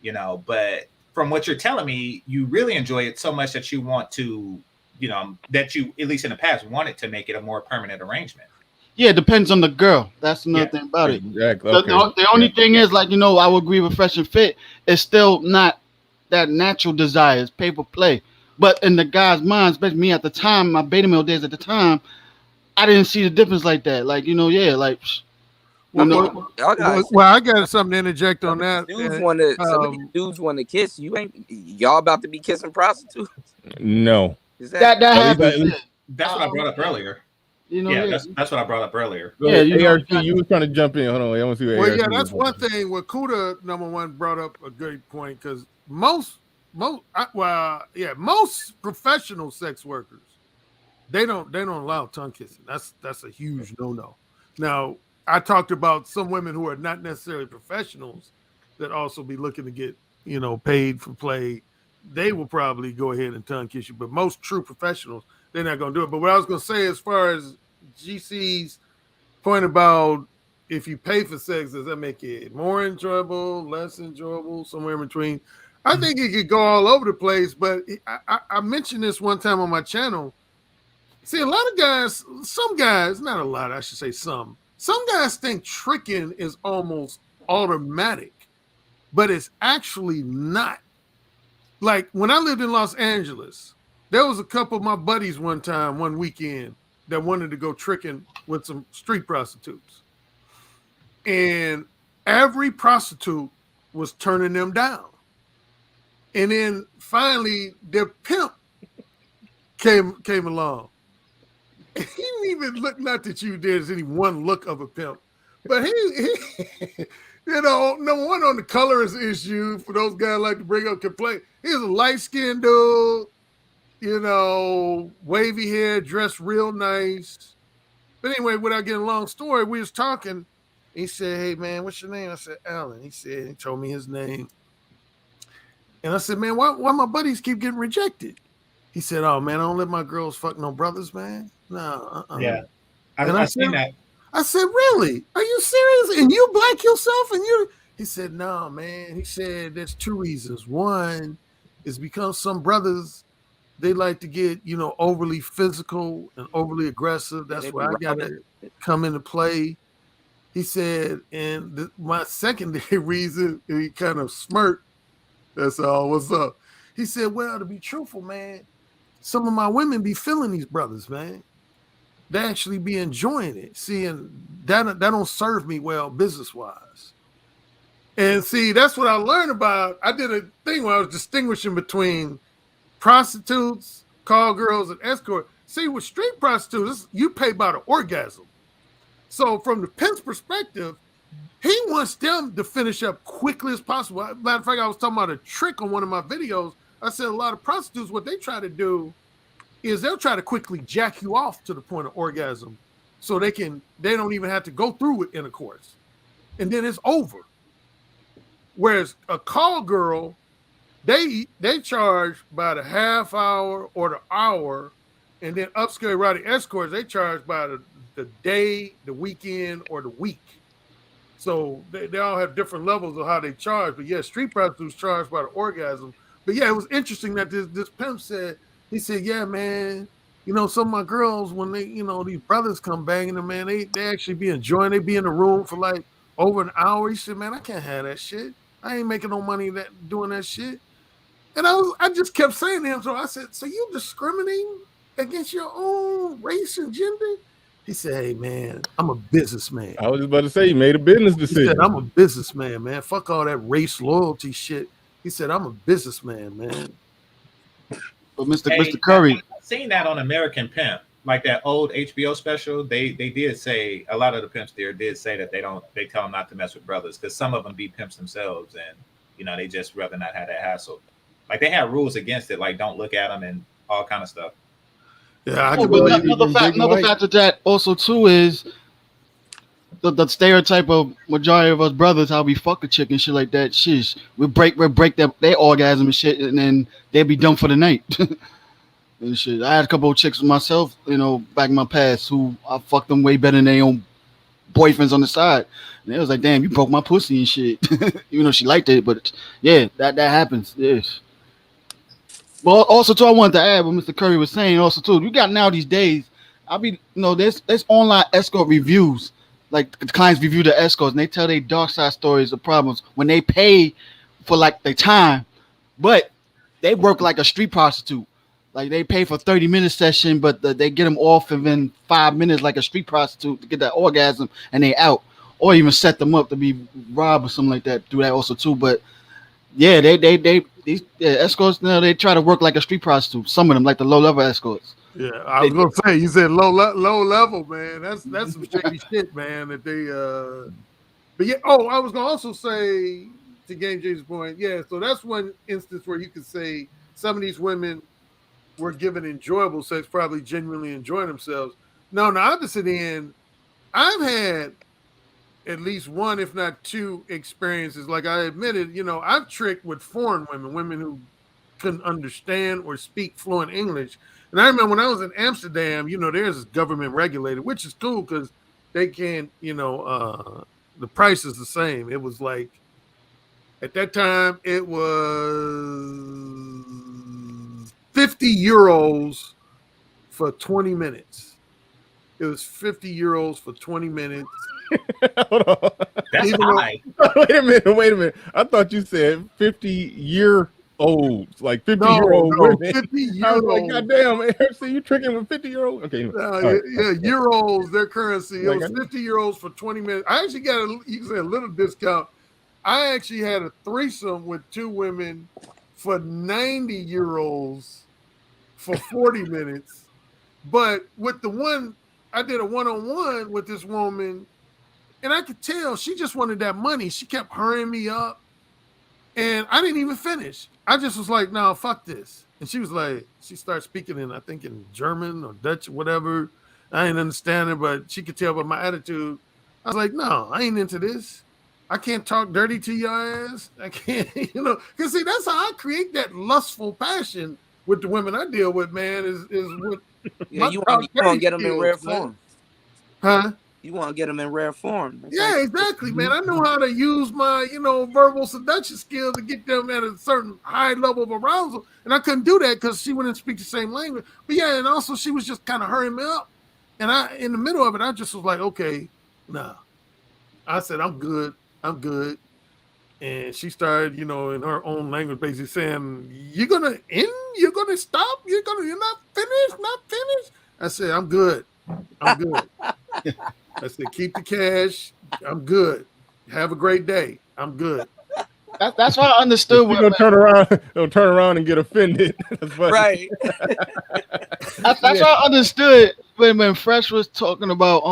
you know. But from what you're telling me, you really enjoy it so much that you want to, you know, that you, at least in the past, wanted to make it a more permanent arrangement. Yeah, it depends on the girl. That's another thing about it. Exactly. The only thing is, like, you know, I would agree with Fresh and Fit. It's still not that natural desire. It's pay for play. But in the guy's mind, especially me at the time, my beta male days at the time, I didn't see the difference like that. Like, you know, yeah, like. Well, I got something to interject on that. Some of these dudes want to kiss. Y'all about to be kissing prostitutes? No. That happens. That's what I brought up earlier. You know, yeah, that's what I brought up earlier. Yeah, ARC, you were trying to jump in. Hold on, I want to see what Well, ARC that's one thing. What Kuda #1 brought up a good point, because most professional sex workers, they don't allow tongue kissing. That's a huge no. Now, I talked about some women who are not necessarily professionals that also be looking to get, you know, paid for play. They will probably go ahead and tongue kiss you, but most true professionals, they're not going to do it. But what I was going to say, as far as GC's point about if you pay for sex, does that make it more enjoyable, less enjoyable, somewhere in between? I think it could go all over the place, but I mentioned this one time on my channel. See, a lot of guys, some guys, not a lot, I should say some guys think tricking is almost automatic, but it's actually not. Like, when I lived in Los Angeles, there was a couple of my buddies one weekend, that wanted to go tricking with some street prostitutes. And every prostitute was turning them down. And then finally, their pimp came along. He didn't even look, not that there's any one look of a pimp, but he you know, no one on the colorist issue, for those guys like to bring up complaint. He's a light-skinned dude, you know, wavy hair, dressed real nice. But anyway, without getting a long story, we was talking. He said, "Hey man, what's your name?" I said, "Alan." He told me his name. And I said, "Man, why my buddies keep getting rejected?" He said, "Oh man, I don't let my girls fuck no brothers, man. No, Yeah, I seen that. I said, "Really? Are you serious? And you black yourself?" And you? He said, "No, man." He said, "There's two reasons. One is because some brothers, they like to get, you know, overly physical and overly aggressive. That's where I got to come into play." He said, and my secondary reason, he kind of smirked. That's all. What's up? He said, "Well, to be truthful, man, some of my women be feeling these brothers, man. They actually be enjoying it. See, and that don't serve me well business-wise." And see, that's what I learned about. I did a thing where I was distinguishing between prostitutes, call girls, and escort. See, with street prostitutes, you pay by the orgasm. So from the pimp's perspective, he wants them to finish up quickly as possible. Matter of fact, I was talking about a trick on one of my videos. I said a lot of prostitutes, what they try to do is they'll try to quickly jack you off to the point of orgasm, so they don't even have to go through with intercourse, and then it's over. Whereas a call girl, they charge by the half hour or the hour, and then upscale routing escorts, they charge by the day, the weekend, or the week. So they all have different levels of how they charge. But yeah, street prostitutes charge by the orgasm. But yeah, it was interesting that this pimp said, he said, "Yeah, man, you know, some of my girls, when they, you know, these brothers come banging them, man, they actually be enjoying, they be in the room for like over an hour." He said, "Man, I can't have that shit. I ain't making no money doing that shit." And I just kept saying to him, so I said, "So you discriminating against your own race and gender?" He said, "Hey man, I'm a businessman." I was just about to say, you made a business decision. He said, "I'm a businessman, man. Fuck all that race loyalty shit." He said, "I'm a businessman, man." But Mr. Curry, I've seen that on American Pimp, like that old HBO special. They did say, a lot of the pimps there did say that they tell them not to mess with brothers, because some of them be pimps themselves, and you know, they just rather not have that hassle. Like, they have rules against it, like don't look at them and all kind of stuff. Yeah, another factor that also too is the stereotype of majority of us brothers, how we fuck a chick and shit like that. Shish, we break their orgasm and shit, and then they be done for the night. and shit. I had a couple of chicks myself, back in my past who I fucked them way better than their own boyfriends on the side. And it was like, damn, you broke my pussy and shit. Even though she liked it, but yeah, that happens. Yes. But also too, I wanted to add what Mr. Curry was saying. Also too, you got now these days. There's online escort reviews. Like the clients review the escorts and they tell their dark side stories of problems when they pay for like their time, but they work like a street prostitute. Like they pay for 30-minute session, but they get them off within 5 minutes like a street prostitute to get that orgasm and they out, or even set them up to be robbed or something like that. Do that also too. But yeah, these escorts now they try to work like a street prostitute. Some of them like the low level escorts. Yeah, I was gonna say you said low level, man. That's some shady shit, man. That they but yeah. Oh, I was gonna also say to Game J's point, yeah. So that's one instance where you could say some of these women were given enjoyable sex, probably genuinely enjoying themselves. Now, on the opposite end, I've had at least one, if not two, experiences. Like I admitted, I've tricked with foreign women who couldn't understand or speak fluent English. And I remember when I was in Amsterdam, there's government regulated, which is cool because they can't, the price is the same. It was like, at that time, it was 50 euros for 20 minutes. It was 50 euros for 20 minutes. Hold on. That's high. Wait a minute. I thought you said 50-year-olds, like 50-year-old women. 50 euros. I was like, goddamn, so you tricking with 50-year-olds? Okay. Yeah, euros, their currency. It was 50 euros for 20 minutes. I actually got you can say a little discount. I actually had a threesome with two women for 90 euros for 40 minutes. But with the one, I did a one-on-one with this woman, and I could tell she just wanted that money. She kept hurrying me up, and I didn't even finish. I just was like, no, fuck this. And she was like, she started speaking in German or Dutch or whatever. I didn't understand her, but she could tell by my attitude. I was like, no, I ain't into this. I can't talk dirty to your ass. I can't, because see, that's how I create that lustful passion with the women I deal with, man, is with you want to get them in rare form. Huh? You want to get them in rare form. Yeah, exactly, man. I know how to use my, verbal seduction skills to get them at a certain high level of arousal. And I couldn't do that because she wouldn't speak the same language. But yeah, and also she was just kind of hurrying me up. And in the middle of it, I just was like, okay, nah. I said, I'm good. And she started, in her own language, basically saying, you're going to end? You're going to stop? You're not finished? I said, I'm good. I said, keep the cash. I'm good. Have a great day. I'm good. That's why I understood. You're gonna turn around and get offended. Right. That's why I understood when Fresh was talking about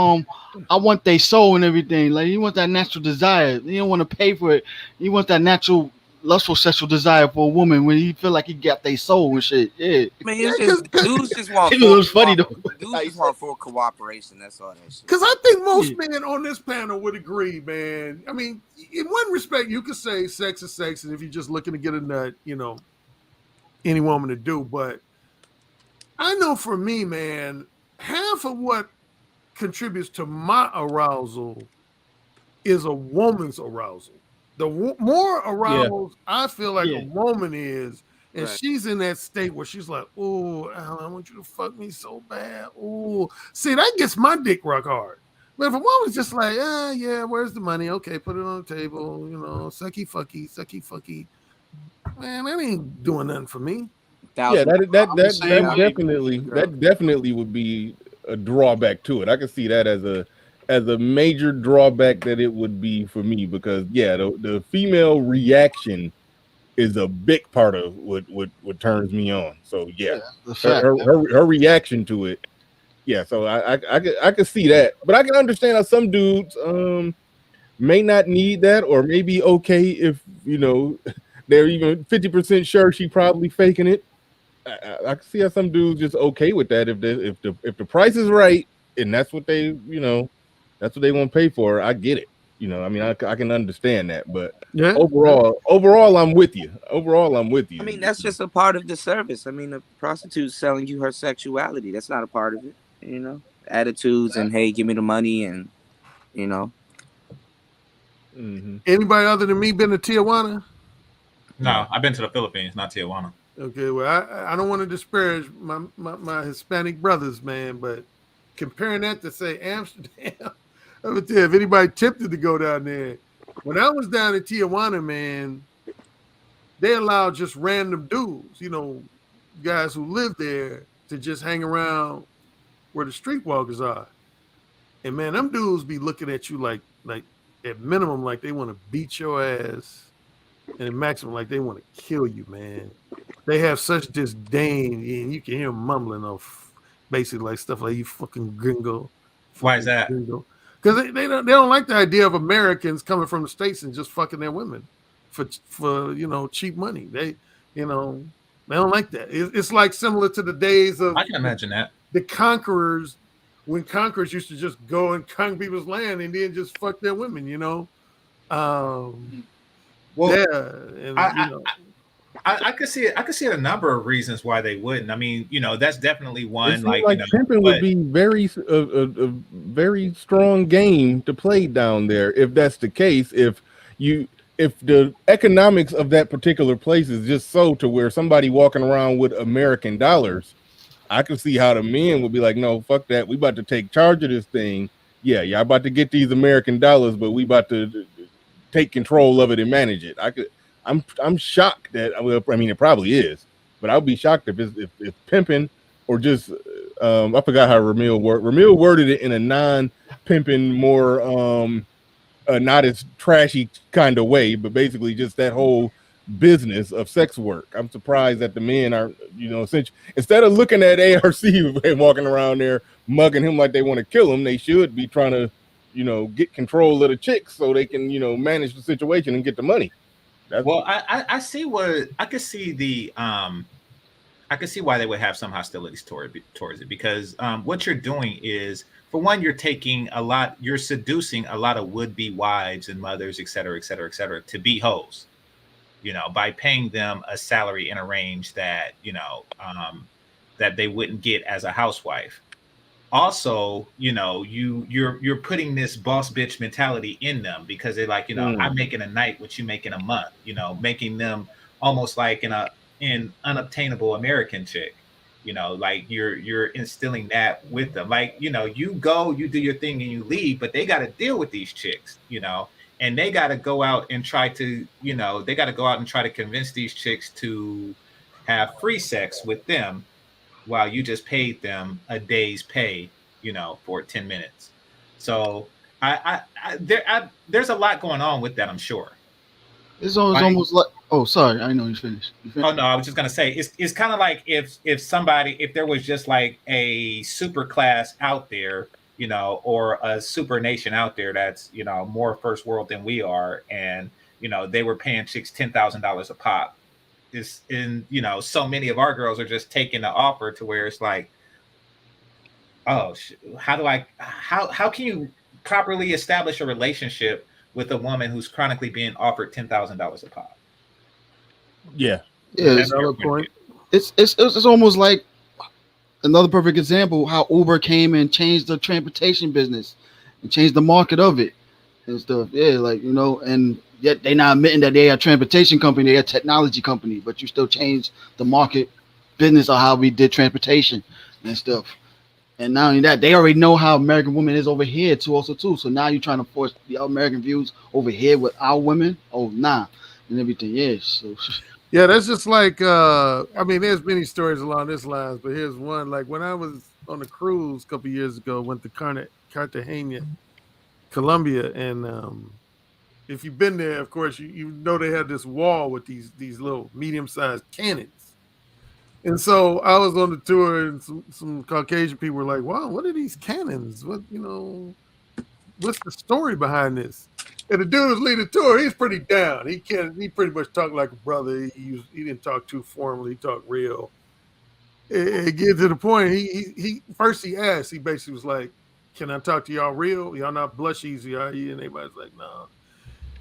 I want their soul and everything. Like you want that natural desire. You don't want to pay for it. You want that natural lustful sexual desire for a woman when you feel like you got their soul and shit. Yeah. Man, dudes just want. It was funny though. Dudes just want full cooperation. That's all that shit. Because I think most men on this panel would agree, man. I mean, in one respect, you could say sex is sex, and if you're just looking to get a nut, any woman to do. But I know for me, man, half of what contributes to my arousal is a woman's arousal. The more aroused I feel like a woman is, and she's in that state where she's like, "Oh, Alan, I want you to fuck me so bad." Oh, see, that gets my dick rock hard. But if a woman's just like, yeah, where's the money? Okay, put it on the table. Sucky fucky. Man, that ain't doing nothing for me. Yeah, that definitely would be a drawback to it. I can see that as a major drawback that it would be for me because the female reaction is a big part of what turns me on. So her reaction to it. Yeah, so I could see that, but I can understand how some dudes may not need that, or maybe okay if they're even 50% sure she probably faking it. I can see how some dudes just okay with that if the price is right and that's what they that's what they want to pay for. I get it. You know, I mean, I can understand that, but Yeah. overall, I'm with you. Overall, I'm with you. I mean, that's just a part of the service. I mean, a prostitute selling you her sexuality. That's not a part of it. You know, attitudes and hey, give me the money and you know. Mm-hmm. Anybody other than me been to Tijuana? No, I've been to the Philippines, not Tijuana. Okay, well, I don't want to disparage my Hispanic brothers, man, but comparing that to say Amsterdam, I would tell you, if anybody tempted to go down there, when I was down in Tijuana, man, they allowed just random dudes, you know, guys who live there to just hang around where the streetwalkers are. And man, them dudes be looking at you like at minimum, like they want to beat your ass, and at maximum, like they want to kill you, man. They have such disdain, and you can hear them mumbling of basically like stuff like you fucking gringo. Why is that? Because they don't like the idea of Americans coming from the States and just fucking their women for you know, cheap money. They don't like that. It's like similar to the days of, I can imagine that, the conquerors, when conquerors used to just go and conquer people's land and then just fuck their women, you know. Well, yeah, and, I could see it. I could see a number of reasons why they wouldn't. I mean, you know, that's definitely one. It seems Like, like you know, pimping would be a very strong game to play down there if that's the case. If the economics of that particular place is just so to where somebody walking around with American dollars, I can see how the men would be like, no, fuck that. We about to take charge of this thing. Yeah, y'all about to get these American dollars, but we about to take control of it and manage it. I'm shocked that, I mean, it probably is, but I'll be shocked if pimping or just I forgot how Ramil worded it in a non-pimping, more not as trashy kind of way, but basically just that whole business of sex work. I'm surprised that the men are, you know, instead of looking at ARC and walking around there mugging him like they want to kill him, they should be trying to, you know, get control of the chicks so they can, you know, manage the situation and get the money. Well, I see what I could see the I could see why they would have some hostilities towards it, because what you're doing is, for one, you're seducing a lot of would-be wives and mothers, et cetera, to be hoes, you know, by paying them a salary in a range that, you know, that they wouldn't get as a housewife. Also, you know, you're putting this boss bitch mentality in them, because they're like, you know, I'm making a night what you make in a month, you know, making them almost like an unobtainable American chick, you know, like you're instilling that with them. Like, you know, you go, you do your thing and you leave, but they got to deal with these chicks, you know, and they got to go out and try to, you know, convince these chicks to have free sex with them, while you just paid them a day's pay, you know, for 10 minutes. So there's a lot going on with that, I'm sure. It's almost like, oh, sorry, I know you finished. Oh no, I was just gonna say it's kind of like if there was just like a super class out there, you know, or a super nation out there that's, you know, more first world than we are, and, you know, they were paying chicks $10,000 a pop. Is in, you know, so many of our girls are just taking the offer to where it's like, oh, how can you properly establish a relationship with a woman who's chronically being offered $10,000 a pop? Yeah, that's another point. It's almost like another perfect example how Uber came and changed the transportation business and changed the market of it and stuff. Yeah, like, you know, and yet they're not admitting that they are a transportation company, they're a technology company, but you still change the market business of how we did transportation and stuff. And not only that, they already know how American women is over here too. So now you're trying to force the American views over here with our women. Oh, nah, and everything. Yes. So yeah, that's just like I mean, there's many stories along this lines, but here's one. Like when I was on a cruise a couple years ago, went to Cartagena, Colombia, and if you've been there, of course, you know they had this wall with these little medium-sized cannons. And so I was on the tour, and some Caucasian people were like, wow, what are these cannons? What, you know, what's the story behind this? And the dude was leading the tour. He's pretty down. He pretty much talked like a brother. He didn't talk too formally. He talked real. It get to the point. He first he asked. He basically was like, can I talk to y'all real? Y'all not blushies, are you? And everybody's like, no.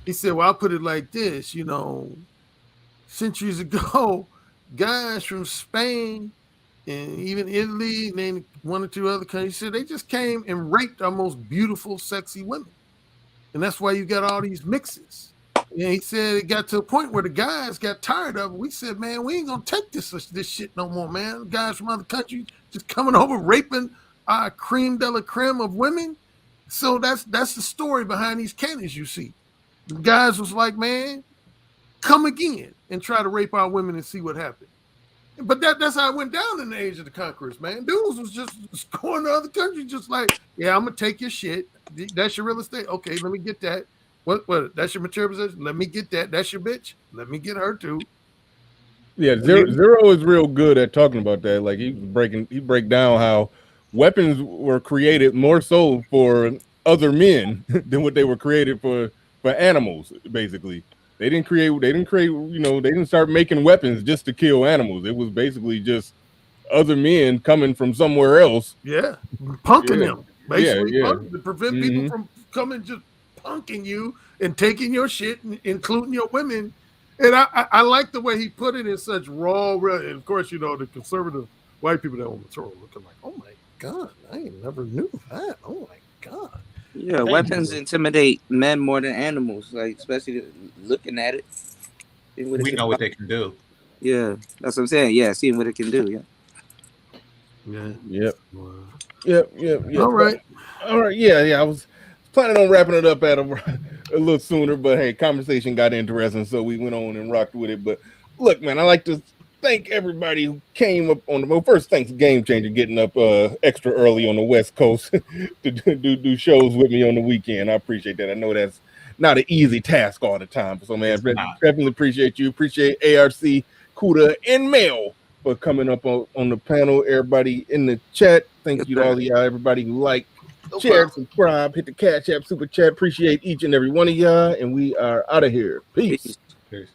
He said, well, I'll put it like this, centuries ago, guys from Spain and even Italy, and then one or two other countries, said they just came and raped our most beautiful, sexy women. And that's why you got all these mixes. And he said it got to a point where the guys got tired of it. We said, man, we ain't gonna take this shit no more, man. Guys from other countries just coming over raping our creme de la creme of women. So that's the story behind these cannons you see. The guys was like, man, come again and try to rape our women and see what happens. But that's how it went down in the age of the conquerors, man. Dudes was just going to other countries, just like, yeah, I'm gonna take your shit. That's your real estate. Okay, let me get that. What? That's your material possession. Let me get that. That's your bitch. Let me get her too. Yeah, Zero is real good at talking about that. Like he break down how weapons were created more so for other men than what they were created for animals. Basically, they didn't start making weapons just to kill animals. It was basically just other men coming from somewhere else. Yeah, punking them. Basically, yeah. to prevent people from coming just punking you and taking your shit, including your women. And I like the way he put it in such raw. And of course, the conservative white people that on the tour looking like, oh my God, I ain't never knew that. Oh my God. Yeah, weapons intimidate men more than animals, like especially looking at it. We know what they can do. Yeah, that's what I'm saying. Yeah, seeing what it can do. Yeah. Yep. All right. Yeah. I was planning on wrapping it up at a little sooner, but hey, conversation got interesting, so we went on and rocked with it. But look, man, I like to thank everybody who came up on first, thanks Game Changer getting up extra early on the West Coast to do shows with me on the weekend. I appreciate that. I know that's not an easy task all the time. So, man, definitely appreciate you. Appreciate ARC, Kuda, and Mel for coming up on the panel. Everybody in the chat, thank you to all of y'all. Everybody who share, subscribe, hit the Cash App, Super Chat. Appreciate each and every one of y'all. And we are out of here. Peace. Peace.